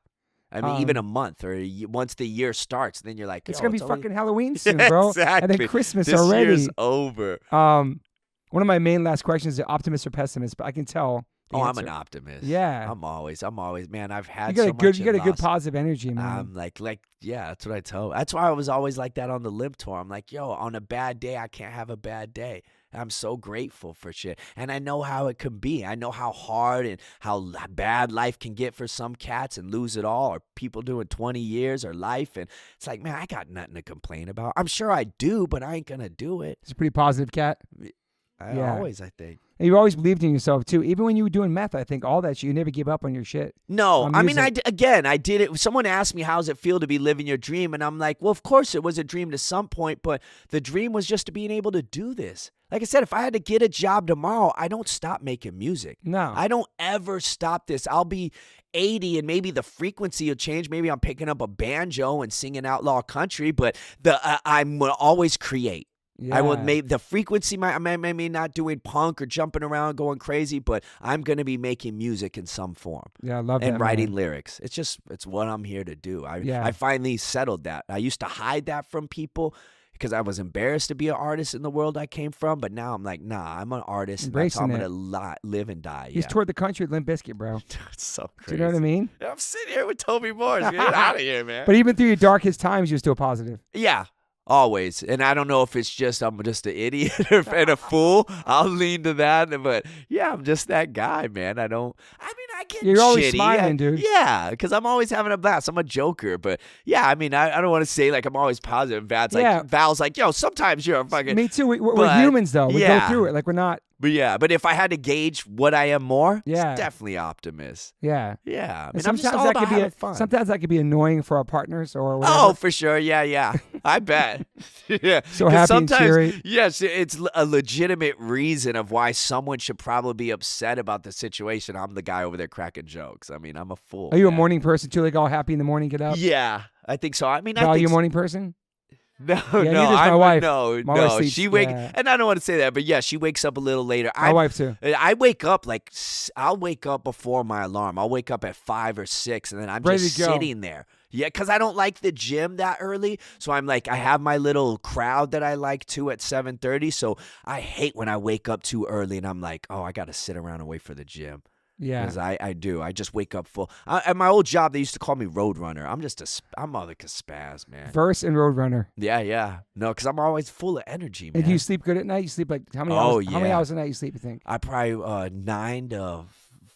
I mean, even a month or once the year starts, then you're like, It's yo, going to be only- fucking Halloween soon, bro. Exactly. And then Christmas this already. year's over. One of my main last questions is optimist or pessimist, but I can tell the Oh, I'm answer. an optimist. Yeah. I'm always, man, I've had You got so a good, much you got a and good lost. positive energy, man. I'm like, yeah, that's what I tell. That's why I was always like that on the limp tour. I'm like, yo, on a bad day, I can't have a bad day. I'm so grateful for shit. And I know how it can be. I know how hard and how bad life can get for some cats and lose it all, or people doing 20 years or life. And it's like, man, I got nothing to complain about. I'm sure I do, but I ain't going to do it. It's a pretty positive cat. Yeah. Always, I think. And you've always believed in yourself, too. Even when you were doing meth, I think, all that shit, you never give up on your shit. No, on I mean, music. I did it. Someone asked me, how's it feel to be living your dream? And I'm like, well, of course it was a dream to some point, but the dream was just to being able to do this. Like I said, if I had to get a job tomorrow, I don't stop making music. No. I don't ever stop this. I'll be 80 and maybe the frequency will change. Maybe I'm picking up a banjo and singing outlaw country, but I'm going to always create. Yeah. I will maybe the frequency I may not doing punk or jumping around going crazy, but I'm going to be making music in some form. Yeah, I love that, And writing man. lyrics. It's what I'm here to do. Yeah. I finally settled that. I used to hide that from people because I was embarrassed to be an artist in the world I came from. But now I'm like, nah, I'm an artist. And that's how I'm going to live and die. He's toured the country with Limp Bizkit, bro. It's so crazy. Do you know what I mean? I'm sitting here with Toby Morse. Get out of here, man. But even through your darkest times, you're still positive. Yeah. Always. And I don't know if it's just I'm just an idiot and a fool. I'll lean to that. But yeah, I'm just that guy, man. I get You're always shitty. smiling, dude. Yeah, because I'm always having a blast. I'm a joker. But yeah, I don't want to say like I'm always positive. Val's like, yo, sometimes you're a fucking. Me too. We're humans, though. We go through it. Like, we're not. But if I had to gauge what I am more, it's Yeah. definitely optimist. Yeah. Yeah. And I'm just all about having fun. Sometimes that could be annoying for our partners or whatever. Oh, for sure. Yeah. I bet. Yeah. So happy and cheery. Yes, it's a legitimate reason of why someone should probably be upset about the situation. I'm the guy over there cracking jokes. I mean, I'm a fool. Are you a morning person too? Like all happy in the morning, get up? Yeah, I think so. I mean, Val, you a morning person? No, neither's my wife. No, My wife sleeps, she and I don't want to say that, but yeah, she wakes up a little later. My wife too. I wake up I'll wake up before my alarm. I'll wake up at 5 or 6, and then I'm Ready just to go. sitting there. Yeah, because I don't like the gym that early, so I'm like, I have my little crowd that I like too at 7:30. So I hate when I wake up too early, and I'm like, oh, I got to sit around and wait for the gym. Yeah. Because I do. I just wake up full. At my old job, they used to call me Roadrunner. I'm like a spaz, man. Verse and Roadrunner. Yeah. No, because I'm always full of energy, man. And do you sleep good at night? You sleep like how many hours? yeah. How many hours a night you sleep, you think? I probably 9 to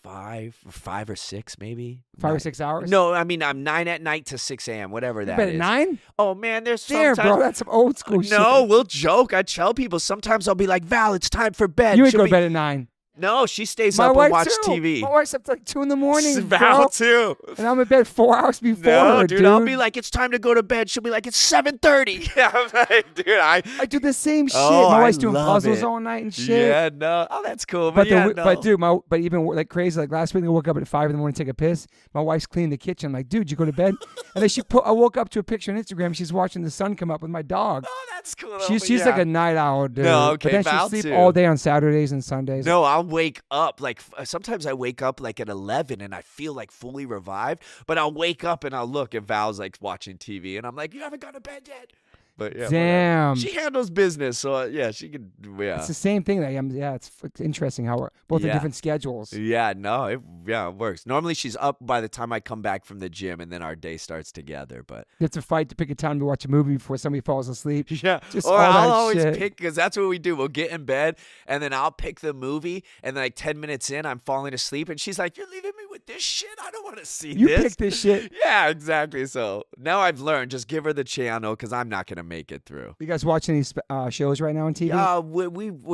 5 or 6 maybe. 5 or 6 hours? No, I mean I'm 9 at night to 6 a.m. Whatever that Bed is. at 9? Oh man, there's There, sometimes. bro, that's some old school shit. No, we'll joke. I tell people sometimes I'll be like, Val, it's time for bed. You ain't go to bed at 9. No, she stays My up wife and watch too. TV. My wife's up to like 2 in the morning. Val bro. too. And I'm in bed 4 hours before No, her, dude, I'll be like, it's time to go to bed. She'll be like, it's 7:30. Yeah, I'm like, dude, I do the same shit. Oh, My wife's I doing love puzzles it. all night and shit. Yeah, no. Oh, that's cool. But But dude, but even like crazy, like last week I woke up at 5 in the morning to take a piss. My wife's cleaning the kitchen. I'm like, dude, you go to bed? And then I woke up to a picture on Instagram. She's watching the sun come up with my dog. Oh, that's cool. She's like a night owl, dude. No, okay, but then Val she'll sleep too. all day on Saturdays and Sundays. No, I'll wake up like sometimes I wake up like at 11 and I feel like fully revived. But I'll wake up and I'll look and Val's like watching TV and I'm like, you haven't gone to bed yet. But yeah, damn, she handles business, so yeah, she can. Yeah, it's the same thing. It's interesting how we're both in different schedules. Yeah, no, it works. Normally she's up by the time I come back from the gym, and then our day starts together. But you have to fight to pick a time to watch a movie before somebody falls asleep. Yeah, just or all I'll that always shit. pick because that's what we do. We'll get in bed, and then I'll pick the movie, and then like 10 minutes in, I'm falling asleep, and she's like, "You're leaving me with this shit? I don't want to see You this." pick this shit. Yeah, exactly. So now I've learned, just give her the channel because I'm not gonna make it through. You guys watching these shows right now on TV?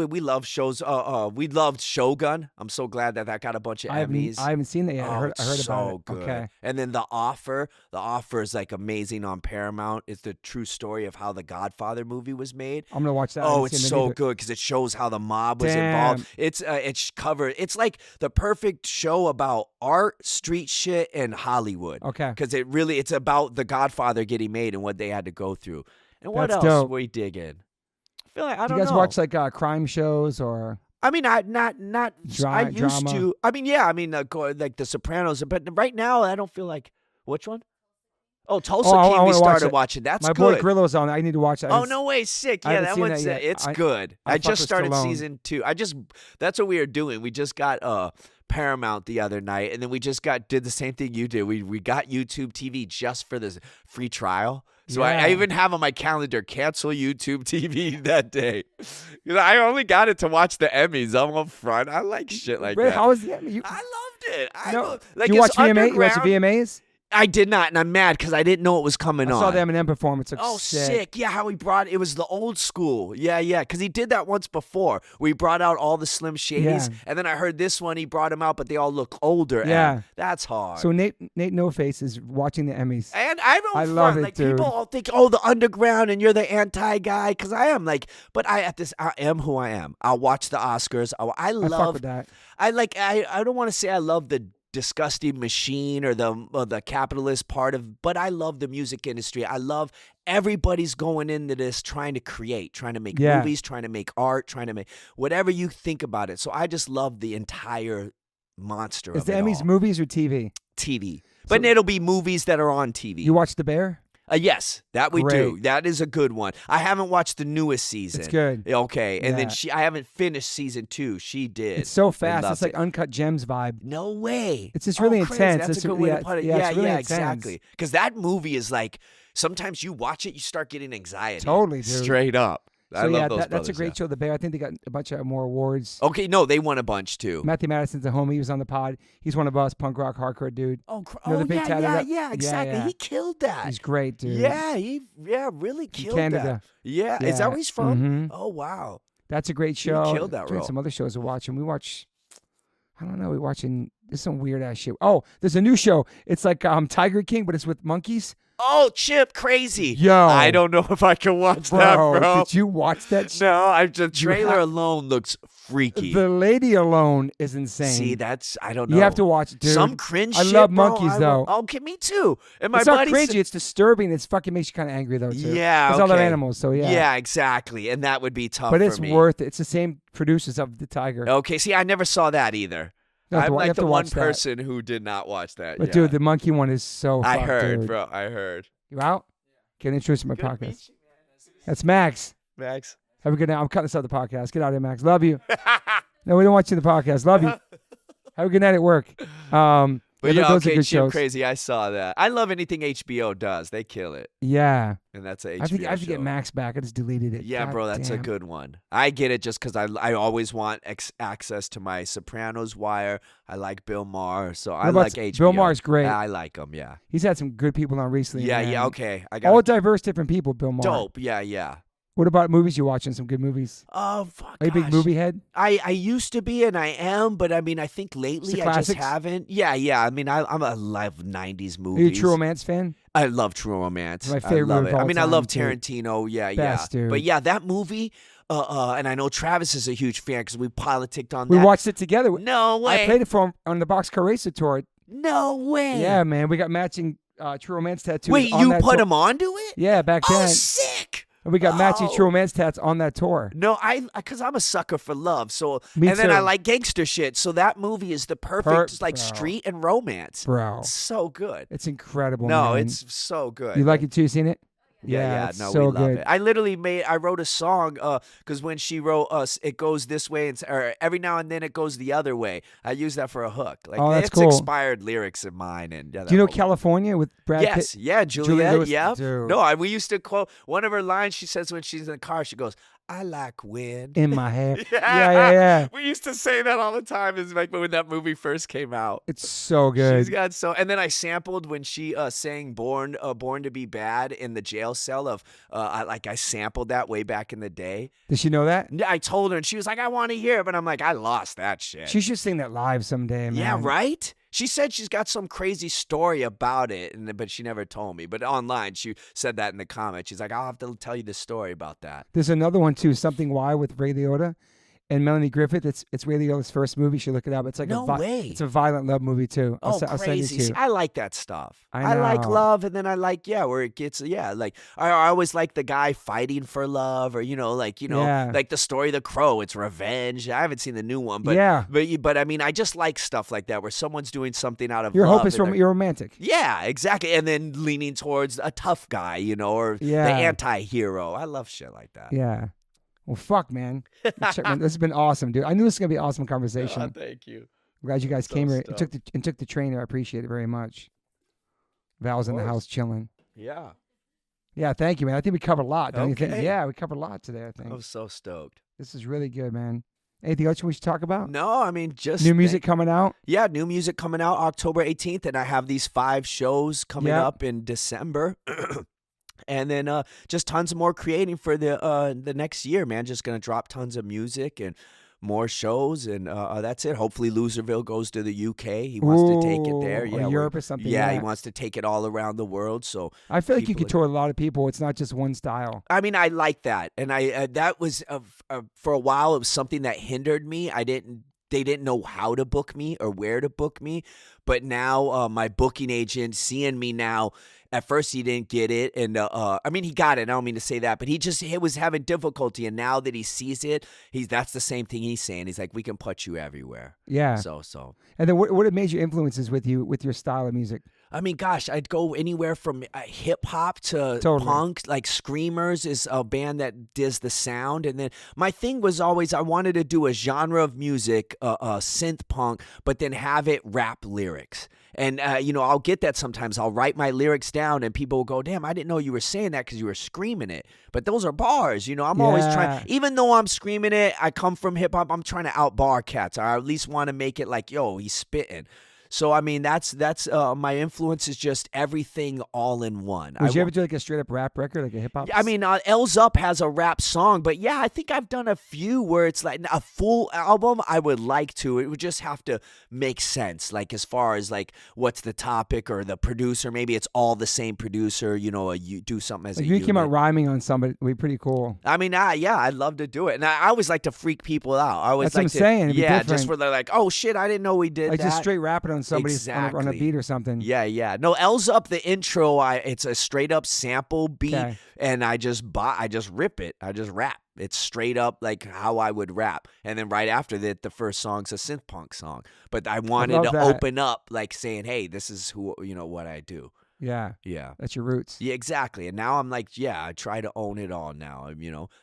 We love shows. We loved Shogun. I'm so glad that got a bunch of Emmys. I haven't seen that yet. I heard so about it. good. Okay. And then The Offer. The Offer is like amazing on Paramount. It's the true story of how the Godfather movie was made. I'm gonna watch that. Oh, it's so good because it shows how the mob was involved. It's covered. It's like the perfect show about art, street shit, and Hollywood. Okay. Because it's about the Godfather getting made and what they had to go through. And what That's else dope. we dig in? I feel like I Do don't you guys know. watch like crime shows or? I mean, I used drama. to. I mean, yeah. I mean, like The Sopranos. But right now, I don't feel like which one? Oh, Tulsa I King. We wanna started watch it. watching. That's My good. boy Grillo's on. I need to watch that. Oh no way, sick! I Yeah, haven't that seen one's that yet. it's I- good. I I fuck just with started Stallone. season 2. That's what we were doing. We just got Paramount the other night, and then we just did the same thing you did. We got YouTube TV just for this free trial. So Yeah. I even have on my calendar cancel YouTube TV that day. 'Cause I only got it to watch the Emmys. I'm up front. I like shit like Wait, that. how was the Emmy? I loved it. Do you watch VMA? You watch the underground. VMAs? I did not, and I'm mad because I didn't know it was coming I on. saw the Eminem performance. Looks Oh, sick. sick. Yeah, how he brought it was the old school. Yeah, because he did that once before. We brought out all the Slim Shadys, Yeah. and then I heard this one, he brought them out, but they all look older. Yeah. And that's hard. So Nate NoFace is watching the Emmys. And I don't I love it, like dude. people all think, oh, the underground and you're the anti guy. Because I am like, but I am who I am. I'll watch the Oscars. I I fuck love with that. I don't want to say I love the disgusting machine or the capitalist part of, but I love the music industry. I love everybody's going into this trying to create, trying to make movies, trying to make art, trying to make whatever you think about it. So I just love the entire monster Is of the it Emmys all. movies or TV? TV. But it'll be movies that are on TV. You watch The Bear? Yes, that we do. Great. That is a good one. I haven't watched the newest season. It's good. Okay, and then Yeah. I haven't finished season 2. She did. It's so I fast. loved It's like it. Uncut Gems vibe. No way. It's just really crazy. intense. That's It's a good re- way yeah, to put it. yeah, it's really intense. Exactly. Because that movie is like, sometimes you watch it, you start getting anxiety. Totally, dude. Straight up. I So love yeah, those that's a brothers, great yeah. show. The Bear. I think they got a bunch of more awards. Okay, no, they won a bunch too. Matthew Madison's a homie. He was on the pod. He's one of us, punk rock hardcore dude. Oh, You know the big tattoo guy? yeah, exactly. yeah. He killed that. He's great, dude. Yeah, he really killed Canada. that. Yeah. Is that Yeah. where he's from? Mhm. Oh, wow. That's a great show. killed that Doing role. some other shows we're watching. We watch, I don't know, we're watching, there's some weird ass shit. Oh, there's a new show. It's like Tiger King, but it's with monkeys. Oh, Chip, crazy. Yo. I don't know if I can watch that, bro. Did you watch that shit? No, the trailer have- alone looks freaky. The lady alone is insane. See, I don't know. You have to watch it, dude. Some cringe I shit, love bro. monkeys, though. Okay, me too. And my It's not buddy cringy. said- It's disturbing. It's fucking makes you kind of angry, though, too. Yeah, It's other okay. animals, so yeah. Yeah, exactly. And that would be tough But for it's me. worth it. It's the same producers of The Tiger. Okay, see, I never saw that either. You have to I'm wa- you like have the to one watch that. person who did not watch that. But, yeah. dude, the monkey one is so I fucked, heard, dude. bro. I heard. You out? Get introduced to my Good podcast. meet you, man. That's Max. Max. Have a good night. I'm cutting this out of the podcast. Get out of here, Max. Love you. No, we don't want you in the podcast. Love you. Have a good night at work. But those are okay, good Chip shows. Crazy. I saw that. I love anything HBO does. They kill it, Yeah. and that's a HBO I have to get show. Max back. I just deleted it. Yeah, God bro, that's a damn. good one. I get it just because I always want access to my Sopranos wire. I like Bill Maher, so I about like HBO. Bill Maher's great. I like him, yeah. He's had some good people on recently. Yeah, man. yeah, okay. I got All diverse, different people, Bill Maher. dope. Yeah, yeah. What about movies you watching? Some good movies? Oh, fuck. Are you a big gosh. movie head? I used to be and I am, but I mean, I think lately the I just classics? haven't. Yeah, yeah. I mean, I love 90s Are movies. you a True Romance fan? I love True Romance. My favorite I love of it. all I mean, I love time, dude. Tarantino. Yeah, Best, yeah. dude. But yeah, that movie, and I know Travis is a huge fan because we politicked on We that. watched it together. No way. I played it for him on the Boxcar Racer tour. No way. Yeah, man. We got matching True Romance tattoos. Wait, on you that put tour. him onto it? Yeah, back Oh, then. sick. And we got matching Oh. True Romance tats on that tour. No, because I'm a sucker for love. So Me and then too. I like gangster shit. So that movie is the perfect like bro. street and romance. Bro. It's so good. It's incredible, No, man. it's so good. You like it too? You seen it? Yeah, it's no, so we love good. it. I wrote a song because when she wrote us, it goes this way, or every now and then it goes the other way. I use that for a hook. Like Oh, that's it's cool. expired lyrics of mine, and yeah, Do you know that whole- California with Brad Yes, Pitt? yeah, Juliet. Lewis, Yep. dude. No, we used to quote one of her lines. She says when she's in the car, she goes, "I like wind." In my hair. Yeah. We used to say that all the time. Is like when that movie first came out. It's so good. She's got so, and then I sampled when she sang "Born to Be Bad" in the jail cell of, I sampled that way back in the day. Does she know that? I told her, and she was like, "I want to hear it," but I'm like, I lost that shit. She should sing that live someday, man. Yeah, right. She said she's got some crazy story about it, but she never told me. But online, she said that in the comments. She's like, "I'll have to tell you the story about that." There's another one too, Something Why with Ray Liotta and Melanie Griffith. It's Ray Liotta's first movie. You should look it up. It's like No way. It's a violent love movie too. I'll send it Crazy. to you. See, I like that stuff. I like know. love, and then I like, where it gets, like, I always like the guy fighting for love, or, Yeah. like the story of the crow. It's revenge. I haven't seen the new one, but, Yeah. but I mean, I just like stuff like that where someone's doing something out of Your love. hope is and they're- you're romantic. Yeah, exactly. And then leaning towards a tough guy, or Yeah. the anti-hero. I love shit like that. Yeah. Well, fuck, man. This has been awesome, dude. I knew this was gonna be an awesome conversation. Thank you. I'm glad you guys So came here stoked. and took the trainer. I appreciate it very much. Val's in the course. house chilling. Yeah. Yeah, thank you, man. I think we covered a lot. Don't you think? Okay. Yeah, we covered a lot today. I think I was so stoked. this is really good, man. Anything else we should talk about? No, I mean, just New music coming out. Yeah, new music coming out October 18th, and I have these 5 shows coming Yeah. up in December. And then just tons of more creating for the next year, man. Just gonna drop tons of music and more shows, and that's it. Hopefully, Loserville goes to the UK. He wants to take it there. Ooh, Yeah, or Europe or something. Yeah, he wants to take it all around the world. So I feel like you people can tour with a lot of people. It's not just one style. I mean, I like that, and I that was for a while. It was something that hindered me. They didn't know how to book me or where to book me, but now my booking agent seeing me now. At first, he didn't get it, and I mean, he got it. I don't mean to say that, but he was having difficulty, and now that he sees it, that's the same thing he's saying. He's like, "We can put you everywhere." Yeah. So. And then what are major influences with you with your style of music? I mean, gosh, I'd go anywhere from hip hop to Totally. punk. Like Screamers is a band that does the sound. And then my thing was always I wanted to do a genre of music, synth punk, but then have it rap lyrics. And, I'll get that sometimes. I'll write my lyrics down and people will go, damn, I didn't know you were saying that because you were screaming it. But those are bars. I'm always trying, even though I'm screaming it, I come from hip hop, I'm trying to outbar cats. I at least want to make it like, yo, he's spitting. So, I mean, that's my influence is just everything all in one. Would you ever do like a straight up rap record, like a hip hop? I mean, L's Up has a rap song, but yeah, I think I've done a few where it's like a full album. I would like to. It would just have to make sense, like as far as like what's the topic or the producer. Maybe it's all the same producer. You do something as like a you unit. came out rhyming on somebody, it'd be pretty cool. I mean, yeah, I'd love to do it, and I always like to freak people out. I always That's what I'm saying. It'd be yeah, different. just where they're like, oh shit, I didn't know we did like that. just straight rapping on somebody's on a beat or something. Yeah. No, L's Up, the intro, it's a straight up sample beat, and I just rip it. I just rap. It's straight up like how I would rap. And then right after that, the first song's a synth punk song. But I wanted to open up like saying, hey, this is what I do. Yeah. That's your roots. Yeah, exactly. And now I'm like, I try to own it all now.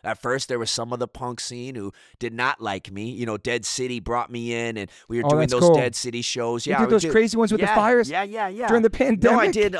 At first there was some of the punk scene who did not like me. Dead City brought me in, and we were doing those cool. Dead City shows. You did those crazy ones with the fires? Yeah. During the pandemic? No, I did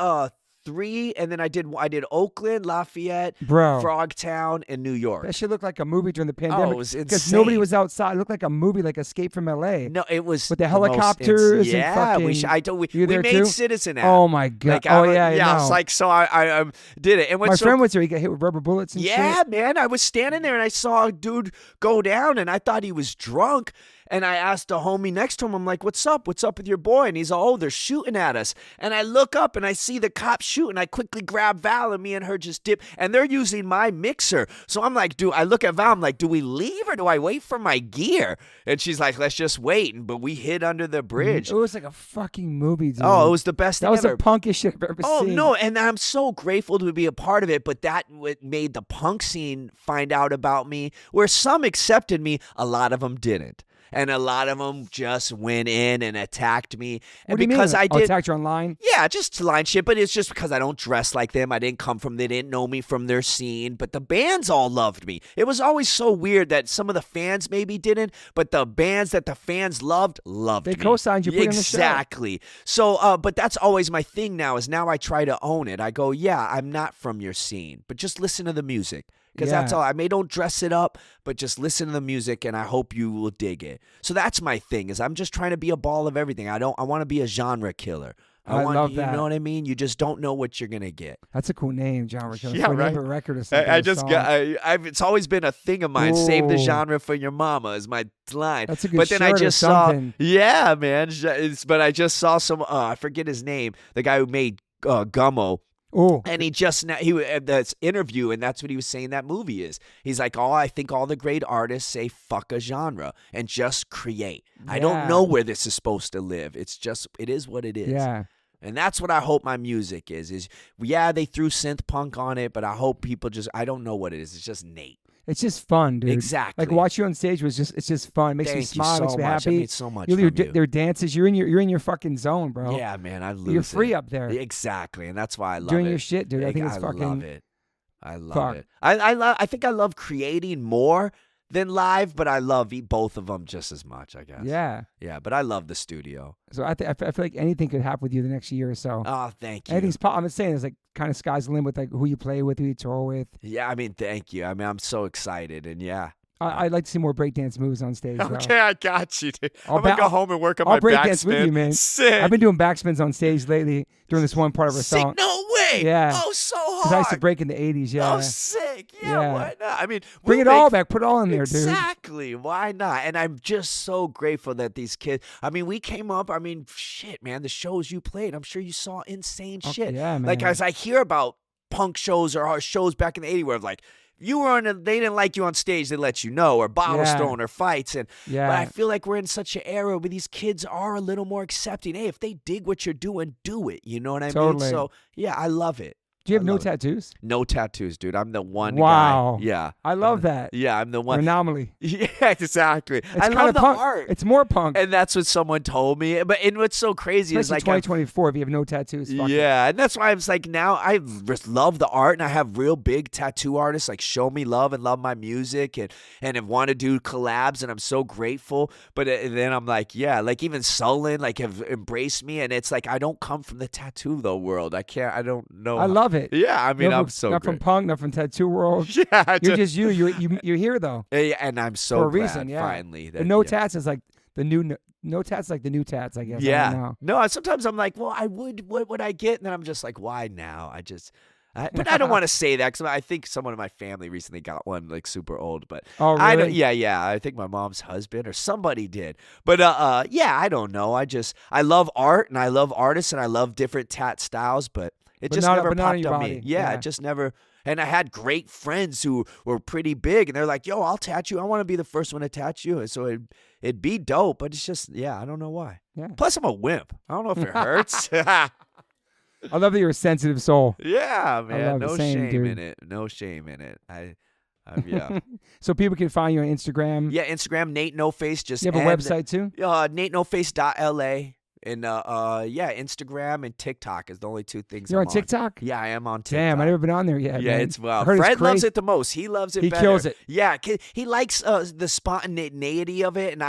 3, and then I did Oakland, Lafayette, Frogtown, and New York. That shit looked like a movie during the pandemic. Oh, it was insane. Because nobody was outside. It looked like a movie, like Escape from L.A. No, it was with the helicopters. Yeah, and fucking, we made too? Citizen app. Oh my god! Yeah. It's like so. I did it. And my friend was there. He got hit with rubber bullets. And shit. Man. I was standing there and I saw a dude go down, and I thought he was drunk. And I asked a homie next to him, I'm like, what's up? What's up with your boy? And he's all, oh, they're shooting at us. And I look up and I see the cops shooting. I quickly grab Val, and me and her just dip. And they're using my mixer. So I'm like, I look at Val, I'm like, do we leave or do I wait for my gear? And she's like, let's just wait. But we hid under the bridge. It was like a fucking movie, dude. Oh, it was the best thing ever. That was the punkest shit I've ever seen. Oh, no. And I'm so grateful to be a part of it. But that made the punk scene find out about me. Where some accepted me, a lot of them didn't. And a lot of them just went in and attacked me. And what do you because mean? I did attacked you online? Yeah, just line shit. But it's just because I don't dress like them. I didn't come from, they didn't know me from their scene. But the bands all loved me. It was always so weird that some of the fans maybe didn't, but the bands that the fans loved me. They co-signed you, put in the show. Exactly. So, but that's always my thing now, is now I try to own it. I go, yeah, I'm not from your scene, but just listen to the music. Because that's all. I don't dress it up, but just listen to the music, and I hope you will dig it. So that's my thing, is I'm just trying to be a ball of everything. I want to be a genre killer. I love that. You know what I mean? You just don't know what you're gonna get. That's a cool name, genre killer. Yeah, right. A record or something. It's always been a thing of mine. Ooh. Save the genre for your mama is my line. That's a good But then I shirt just or something. yeah, man. But I just saw some. I forget his name. The guy who made Gummo. Oh, and this interview, and that's what he was saying that movie is. He's like, I think all the great artists say fuck a genre and just create. Yeah. I don't know where this is supposed to live. It is what it is. Yeah. And that's what I hope my music is they threw synth punk on it, but I hope people I don't know what it is. It's just Nate. It's just fun, dude. Exactly. Like watch you on stage it's just fun. It makes me smile, makes me happy. I mean, so much from you. Their dances, you're in your fucking zone, bro. Yeah, man, I lose You're free up there. Exactly, and that's why I love doing it. your shit, dude. I think it's fucking. I love it. I love it. I think I love creating more than live, but I love both of them just as much, I guess. Yeah. Yeah, but I love the studio. So I feel like anything could happen with you the next year or so. Oh, thank you. Anything's I'm just saying, it's like kind of sky's the limit with like who you play with, who you tour with. Yeah, I mean, thank you. I mean, I'm so excited, and yeah. I'd like to see more breakdance moves on stage. Okay, I got you, dude. I'm going to go home and work on my breakdance with you, man. Sick. I've been doing backspins on stage lately during this one part of our song. No way. Yeah. Oh, so hard. Because I used to break in the 80s, yeah. Oh, sick. Yeah, why not? I mean, bring it all back. Put it all in there, dude. Exactly. Why not? And I'm just so grateful that these kids, I mean, we came up, I mean, shit, man, the shows you played, I'm sure you saw insane shit. Yeah, man. Like, as I hear about punk shows or our shows back in the 80s where like, they didn't like you on stage, they let you know, or bottles thrown or fights. But I feel like we're in such an era where these kids are a little more accepting. Hey, if they dig what you're doing, do it. You know what I mean? So, yeah, I love it. Do you have no tattoos? No tattoos, dude. I'm the one Wow. guy. Yeah. I love that. Yeah, I'm the one. Anomaly. Yeah, exactly. I It's love the punk. art. It's more punk. And that's what someone told me. And what's so crazy is Especially like 2024, if you have no tattoos. Fuck it. yeah, and that's why I was like, now I just love the art, and I have real big tattoo artists like show me love and love my music, and have want to do collabs, and I'm so grateful. But then I'm like, yeah, like even Sullen like have embraced me, and it's like I don't come from the tattoo though world. I don't know. I love it. Yeah, I mean, I'm so not great. from punk, not from tattoo world. Yeah, You're just you. You're here though. Yeah, and I'm so for a glad reason. Yeah. finally. That, The no yeah. tats is like the new no tats, like the new tats. I guess. I don't Yeah. know. No, sometimes I'm like, well, I would. What would I get? And then I'm just like, why now? But I don't want to say that because I think someone in my family recently got one like super old. But Oh, really? I don't. Yeah. I think my mom's husband or somebody did. But yeah, I don't know. I love art and I love artists and I love different tat styles. But it just never not on popped your on body. me. Yeah, Yeah. it just never. And I had great friends who were pretty big, and they're like, "Yo, I'll tat you. I want to be the first one to tat you." And so it'd be dope, but it's just, yeah, I don't know why. Yeah. Plus, I'm a wimp. I don't know if it hurts. I love that you're a sensitive soul. Yeah, man. love it. No Same, shame dude. in it. No shame in it. Yeah. So people can find you on Instagram. Yeah, Instagram, N8NOFACE. Just You have a website too? NateNoface.la. And yeah, Instagram and TikTok is the only two things You're I'm on TikTok? Yeah, I am on TikTok. Damn, I've never been on there yet. Yeah, man. it's I heard Fred it's loves crazy. it the most. He loves it He better. kills it. Yeah, he likes the spontaneity of it, and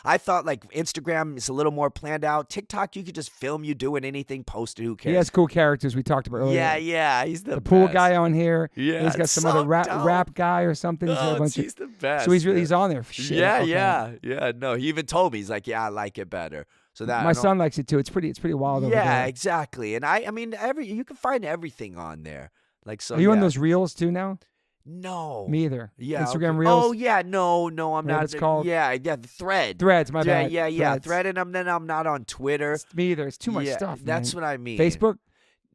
I thought like Instagram is a little more planned out. TikTok, you could just film you doing anything, post it. Who cares? He has cool characters we talked about earlier. Yeah, he's the pool best. guy on here. Yeah, He's got it's some so other dope. rap guy or something. He's got a bunch He's the best. so he's man. on there. Shit, Yeah, okay. yeah. No, he even told me, he's like, yeah, I like it better. So that My son likes it too. It's pretty wild over yeah, there. exactly. And I mean, you can find everything on there. Like so. Are you on yeah. those reels too now? No. Me either. Yeah. Instagram okay. reels. Oh yeah, no, I'm Whatever not. it's called. Yeah, the thread. Threads, my bad. Yeah. Threads. Thread, and then I'm not on Twitter. Me either. It's too much Yeah, stuff. That's man. what I mean. Facebook.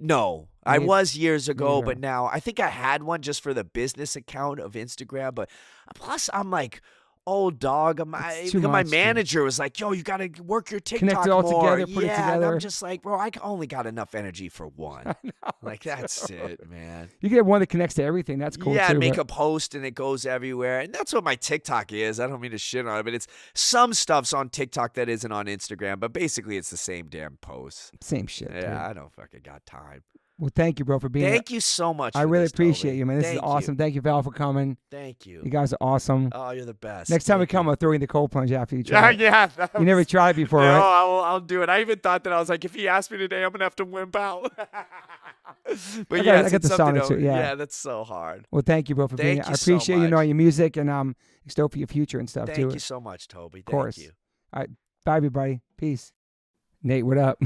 No, I Neither. was years ago, Neither. but now I think I had one just for the business account of Instagram. But plus, I'm like, oh, dog. It's too My much, manager was like, yo, you got to work your TikTok Connect it all more. together, put it Yeah, and together. I'm just like, bro, I only got enough energy for one. Like, that's it, man. You can have one that connects to everything. That's cool Yeah, too. make but- a post and it goes everywhere. And that's what my TikTok is. I don't mean to shit on it, but it's some stuff's on TikTok that isn't on Instagram. But basically, it's the same damn post. Same shit. Yeah, dude. I don't fucking got time. Well, thank you, bro, for being here. Thank you so much. I for really this, appreciate Toby. you, man. This is Thank awesome. You. Thank you, Val, for coming. Thank you. You guys are awesome. Oh, you're the best. Next time we Thank come, you. I'll throw you in the cold plunge after you try. it. Yeah. You never tried before, No, right? I'll do it. I even thought that I was like, if he asked me today, I'm gonna have to wimp out. But I yeah, got the something sauna too, yeah. Yeah, that's so hard. Well, thank you, bro, for being Thank here. I you so appreciate you knowing much. your music and stoked for your future and stuff Thank too. you so much, Toby. Thank course. you. All right, bye, everybody. Peace. Nate, what up?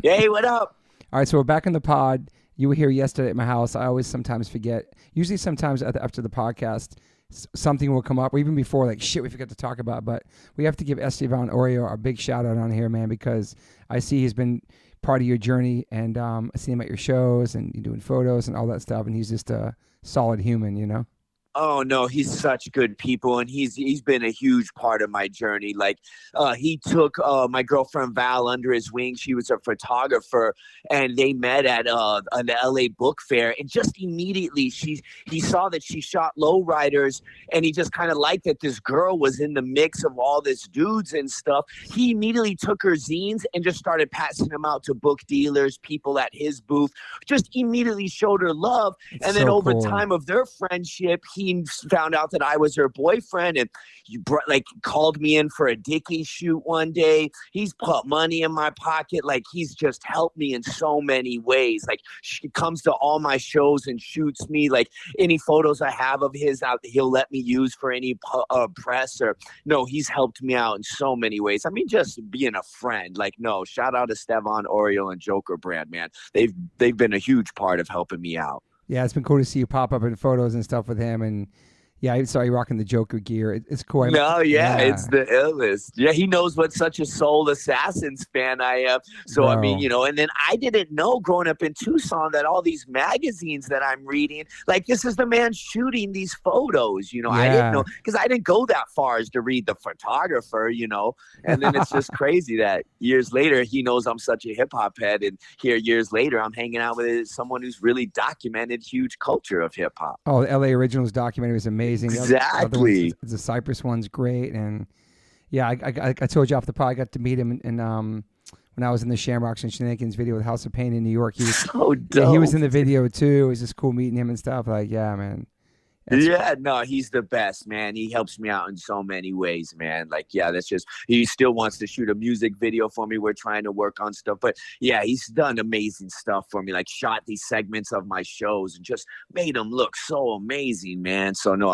Hey, what up? All right, so we're back in the pod. You were here yesterday at my house. I always sometimes forget. Usually sometimes after the podcast, something will come up, or even before, like, shit, we forgot to talk about. But we have to give Esteban Oreo a big shout out on here, man, because I see he's been part of your journey, and I see him at your shows, and you're doing photos and all that stuff, and he's just a solid human, you know? Oh no, he's such good people, and he's been a huge part of my journey. Like, he took my girlfriend Val under his wing. She was a photographer, and they met at an LA book fair. And just immediately, he saw that she shot lowriders, and he just kind of liked that this girl was in the mix of all this dudes and stuff. He immediately took her zines and just started passing them out to book dealers, people at his booth. Just immediately showed her love, and then so over cool. time of their friendship, he found out that I was her boyfriend, and called me in for a Dickie shoot one day. He's put money in my pocket. Like, he's just helped me in so many ways. Like, she comes to all my shows and shoots me. Like, any photos I have of his out, he'll let me use for any press. Or no, he's helped me out in so many ways. I mean, just being a friend. Like, no, shout out to Stevan Oriel and Joker Brand, man. They've been a huge part of helping me out. Yeah, it's been cool to see you pop up in photos and stuff with him, and Yeah, I saw you rocking the Joker gear. It's cool. No, yeah, it's the illest. Yeah, he knows what such a Soul Assassins fan I am. So, I mean, Bro. and then I didn't know growing up in Tucson that all these magazines that I'm reading, like this is the man shooting these photos, I didn't know because I didn't go that far as to read the photographer, and then it's just crazy that years later, he knows I'm such a hip hop head. And here years later, I'm hanging out with someone who's really documented huge culture of hip hop. Oh, the LA Originals documentary was amazing. Exactly. The Cypress one's great, and yeah, I told you off the pod I got to meet him, and when I was in the Shamrocks and Shenanigans video with House of Pain in New York, he was so dope. Yeah, he was in the video too. It was just cool meeting him and stuff. Like, yeah, man. No, he's the best, man. He helps me out in so many ways, man. Like, yeah, he still wants to shoot a music video for me. We're trying to work on stuff, but yeah, he's done amazing stuff for me. Like, shot these segments of my shows and just made them look so amazing, man. So no,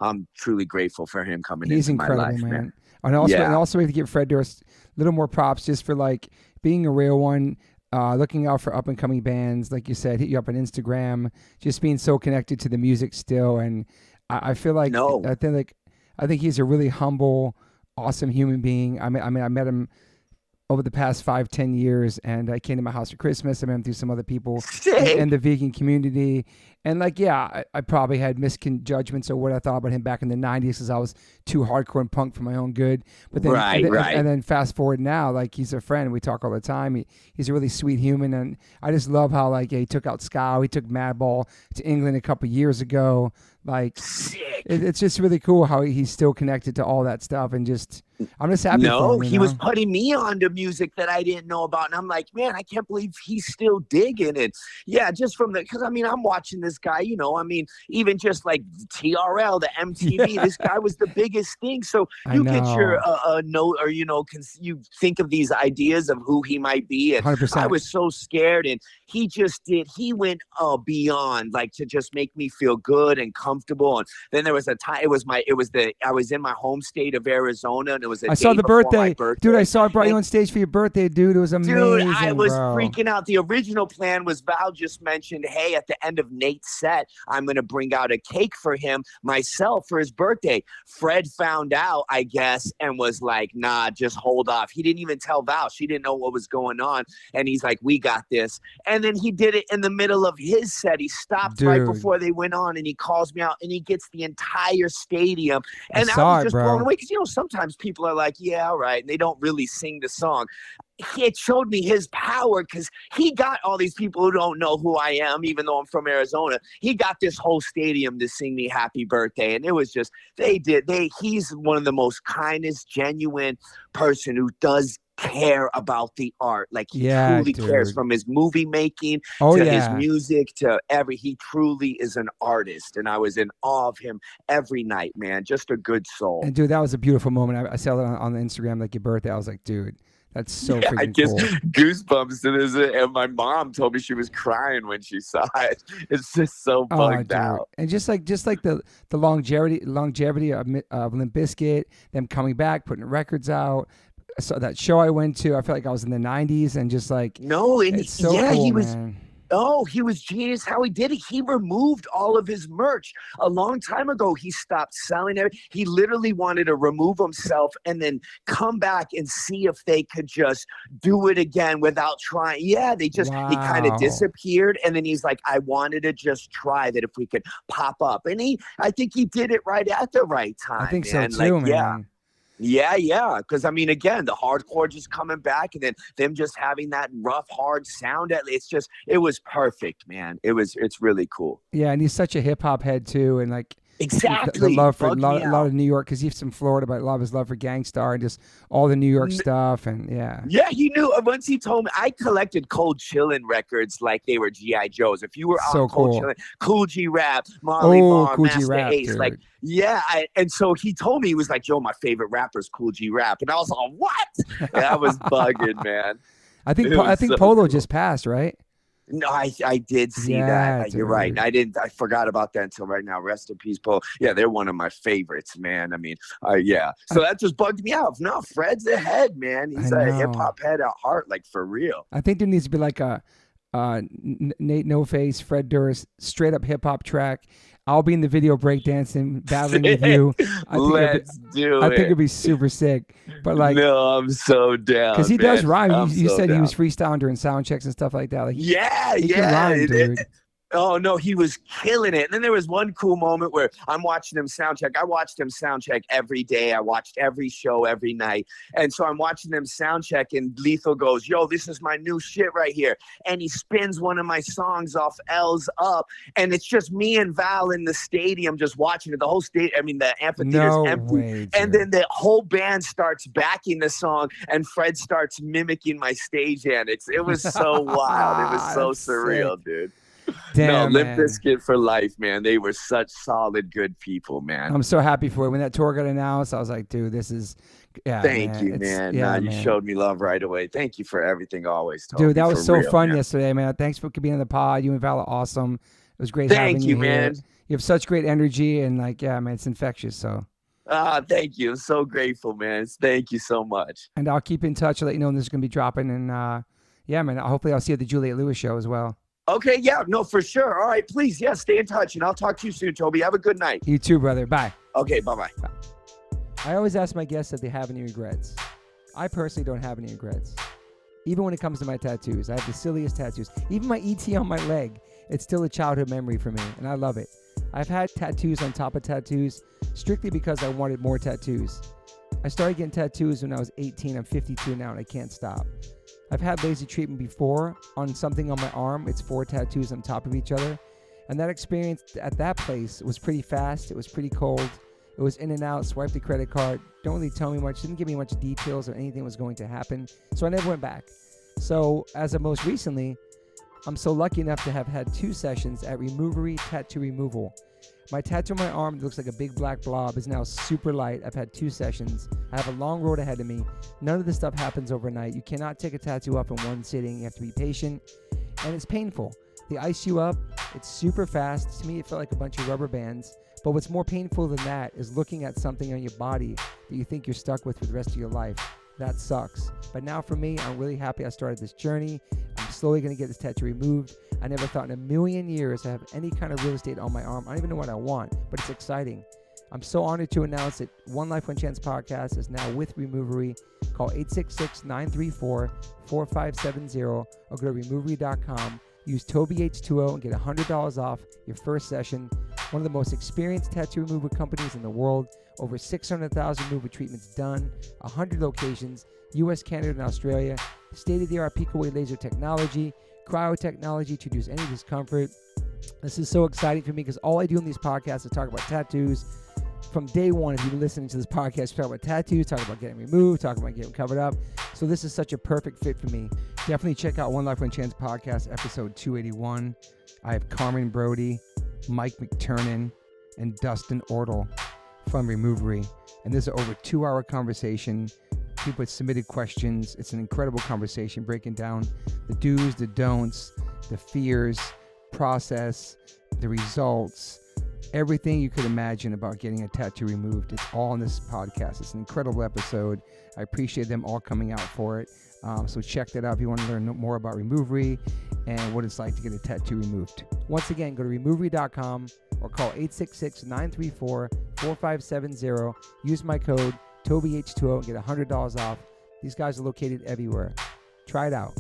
I'm truly grateful for him coming into my life, man. And also we have to give Fred Durst a little more props just for like being a real one. Looking out for up and coming bands, like you said, hit you up on Instagram, just being so connected to the music still. And I feel like I think he's a really humble, awesome human being. I met him over the past 5-10 years, and I came to my house for Christmas. I met him through some other people in the vegan community. And like, yeah, I probably had misjudgments of what I thought about him back in the 90s because I was too hardcore and punk for my own good. But then, and then fast forward now, like he's a friend. We talk all the time. He's a really sweet human. And I just love how like he took out Scow. He took Madball to England a couple years ago. Like, it's just really cool how he's still connected to all that stuff. And just, I'm just happy for him. He was putting me on to music that I didn't know about. And I'm like, man, I can't believe he's still digging it. Yeah, just from because I'm watching this guy, even just like TRL, the MTV, this guy was the biggest thing. So you get your note or, you think of these ideas of who he might be. And 100%. I was so scared. And he went beyond like to just make me feel good and comfortable. And then there was a time, I was in my home state of Arizona, and it was I saw the birthday. Dude, I brought you on stage for your birthday, dude. It was amazing. Dude, I was freaking out. The original plan was Val just mentioned, hey, at the end of Nate's set, I'm going to bring out a cake for him myself for his birthday. Fred found out, I guess, and was like, nah, just hold off. He didn't even tell Val. She didn't know what was going on. And he's like, we got this. And then he did it in the middle of his set. He stopped right before they went on, and he calls me out, and he gets the entire stadium. And I was just blown away because, sometimes people are like, yeah, all right, and they don't really sing the song. It showed me his power because he got all these people who don't know who I am, even though I'm from Arizona. He got this whole stadium to sing me happy birthday. And it was just, he's one of the most kindest, genuine person who does care about the art. Like he truly cares, from his movie making to his music to he truly is an artist. And I was in awe of him every night, man. Just a good soul. And dude, that was a beautiful moment. I saw it on Instagram, like your birthday. I was like, dude, that's so freaking I just cool. Goosebumps to this, and my mom told me she was crying when she saw it. It's just so bugged out. And just like the longevity of Limp Bizkit, them coming back, putting records out. So that show I went to, I felt like I was in the 90s, and just like it's so cool, he was. Man. Oh, he was genius how he did it. He removed all of his merch a long time ago. He stopped selling it. He literally wanted to remove himself and then come back and see if they could just do it again without trying. Yeah, he kind of disappeared. And then he's like, I wanted to just try that if we could pop up. And I think he did it right at the right time. I think so too, man. Yeah. Yeah. Because, again, the hardcore just coming back and then them just having that rough, hard sound. It was perfect, man. It's really cool. Yeah, and he's such a hip-hop head, too. And, like, exactly. The love for a lot of New York, because he's from Florida, but I love his love for Gangstar and just all the New York stuff. And, yeah. Yeah, he knew. Once he told me, I collected Cold Chillin' records like they were G.I. Joes. If you were on Cold Chillin', Cool G Rap, Marley Marl, Cool Master G Rap, Ace, dude. like, yeah, and so he told me, he was like, Joe, my favorite rapper is Cool G Rap. And I was like, what? And I was bugging, man. I think Polo just passed, right? No, I did see that. You're right. I forgot about that until right now. Rest in peace, Polo. Yeah, they're one of my favorites, man. Yeah. So that just bugged me out. No, Fred's a head, man. He's a hip hop head at heart, like for real. I think there needs to be like a N8NOFACE, Fred Durst, straight up hip hop track. I'll be in the video breakdancing, battling with you. Let's do I it. think it'd be super sick. But like, no, I'm so down. because he man. does rhyme. I'm You so said down. he was freestyling during sound checks and stuff like that. Like, Yeah, he can rhyme, dude. Oh no, he was killing it. And then there was one cool moment where I'm watching him sound check. I watched him sound check every day. I watched every show every night. And so I'm watching them sound check, and Lethal goes, "Yo, this is my new shit right here." And he spins one of my songs off L's Up, and it's just me and Val in the stadium just watching it. The whole state, I mean, the amphitheater's empty. Way, and then the whole band starts backing the song, and Fred starts mimicking my stage antics. It was so wild. It was so surreal, sick. dude. Damn, Limp man. Bizkit for life, man. They were such solid, good people, man. I'm so happy for it. When that tour got announced, I was like, dude, this is, yeah. Thank you, man. Yeah, you showed me love right away. Thank you for everything always, Toby. Dude, that was so real, fun man. yesterday, man. Thanks for being on the pod. You and Val are awesome. It was great Thank having you, you here. man. You have such great energy, and like, yeah, man, it's infectious. So. Thank you. I'm so grateful, man. Thank you so much. And I'll keep in touch. I'll let you know when this is going to be dropping. And yeah, man, hopefully I'll see you at the Juliette Lewis show as well. Okay, yeah, no, for sure. All right, please, yeah, stay in touch, and I'll talk to you soon, Toby. Have a good night. You too, brother. Bye. Okay, bye-bye. I always ask my guests if they have any regrets. I personally don't have any regrets. Even when it comes to my tattoos, I have the silliest tattoos. Even my ET on my leg, it's still a childhood memory for me, and I love it. I've had tattoos on top of tattoos strictly because I wanted more tattoos. I started getting tattoos when I was 18. I'm 52 now, and I can't stop. I've had laser treatment before on something on my arm. It's 4 tattoos on top of each other. And that experience at that place was pretty fast. It was pretty cold. It was in and out, swipe the credit card. Don't really tell me much. Didn't give me much details or anything was going to happen. So I never went back. So as of most recently, I'm so lucky enough to have had 2 sessions at Removery Tattoo Removal. My tattoo on my arm that looks like a big black blob is now super light. I've had 2 sessions. I have a long road ahead of me. None of this stuff happens overnight. You cannot take a tattoo up in one sitting. You have to be patient. And it's painful. They ice you up. It's super fast. To me, it felt like a bunch of rubber bands. But what's more painful than that is looking at something on your body that you think you're stuck with for the rest of your life. That sucks. But now for me, I'm really happy I started this journey. I'm slowly going to get this tattoo removed. I never thought in a million years I have any kind of real estate on my arm. I don't even know what I want, but it's exciting. I'm so honored to announce that One Life, One Chance podcast is now with Removery. Call 866-934-4570 or go to removery.com. Use TobyH20 and get $100 off your first session. One of the most experienced tattoo removal companies in the world. Over 600,000 removal treatments done. 100 locations. US, Canada, and Australia. State-of-the-art Pico-Way laser technology. Cryotechnology to reduce any discomfort. This is so exciting for me because all I do in these podcasts is talk about tattoos. From day one, if you've been listening to this podcast, talk about tattoos, talk about getting removed, talk about getting covered up. So this is such a perfect fit for me. Definitely check out One Life, One Chance podcast, episode 281. I have Carmen Brody, Mike McTurnan, and Dustin Ortle from Removery. And this is over 2-hour conversation. People had submitted questions. It's an incredible conversation breaking down the do's, the don'ts, the fears, process, the results, everything you could imagine about getting a tattoo removed. It's all in this podcast. It's an incredible episode. I appreciate them all coming out for it. So check that out if you want to learn more about Removery and what it's like to get a tattoo removed. Once again, go to removery.com or call 866-934-4570. Use my code TobyH20 and get $100 off. These guys are located everywhere. Try it out.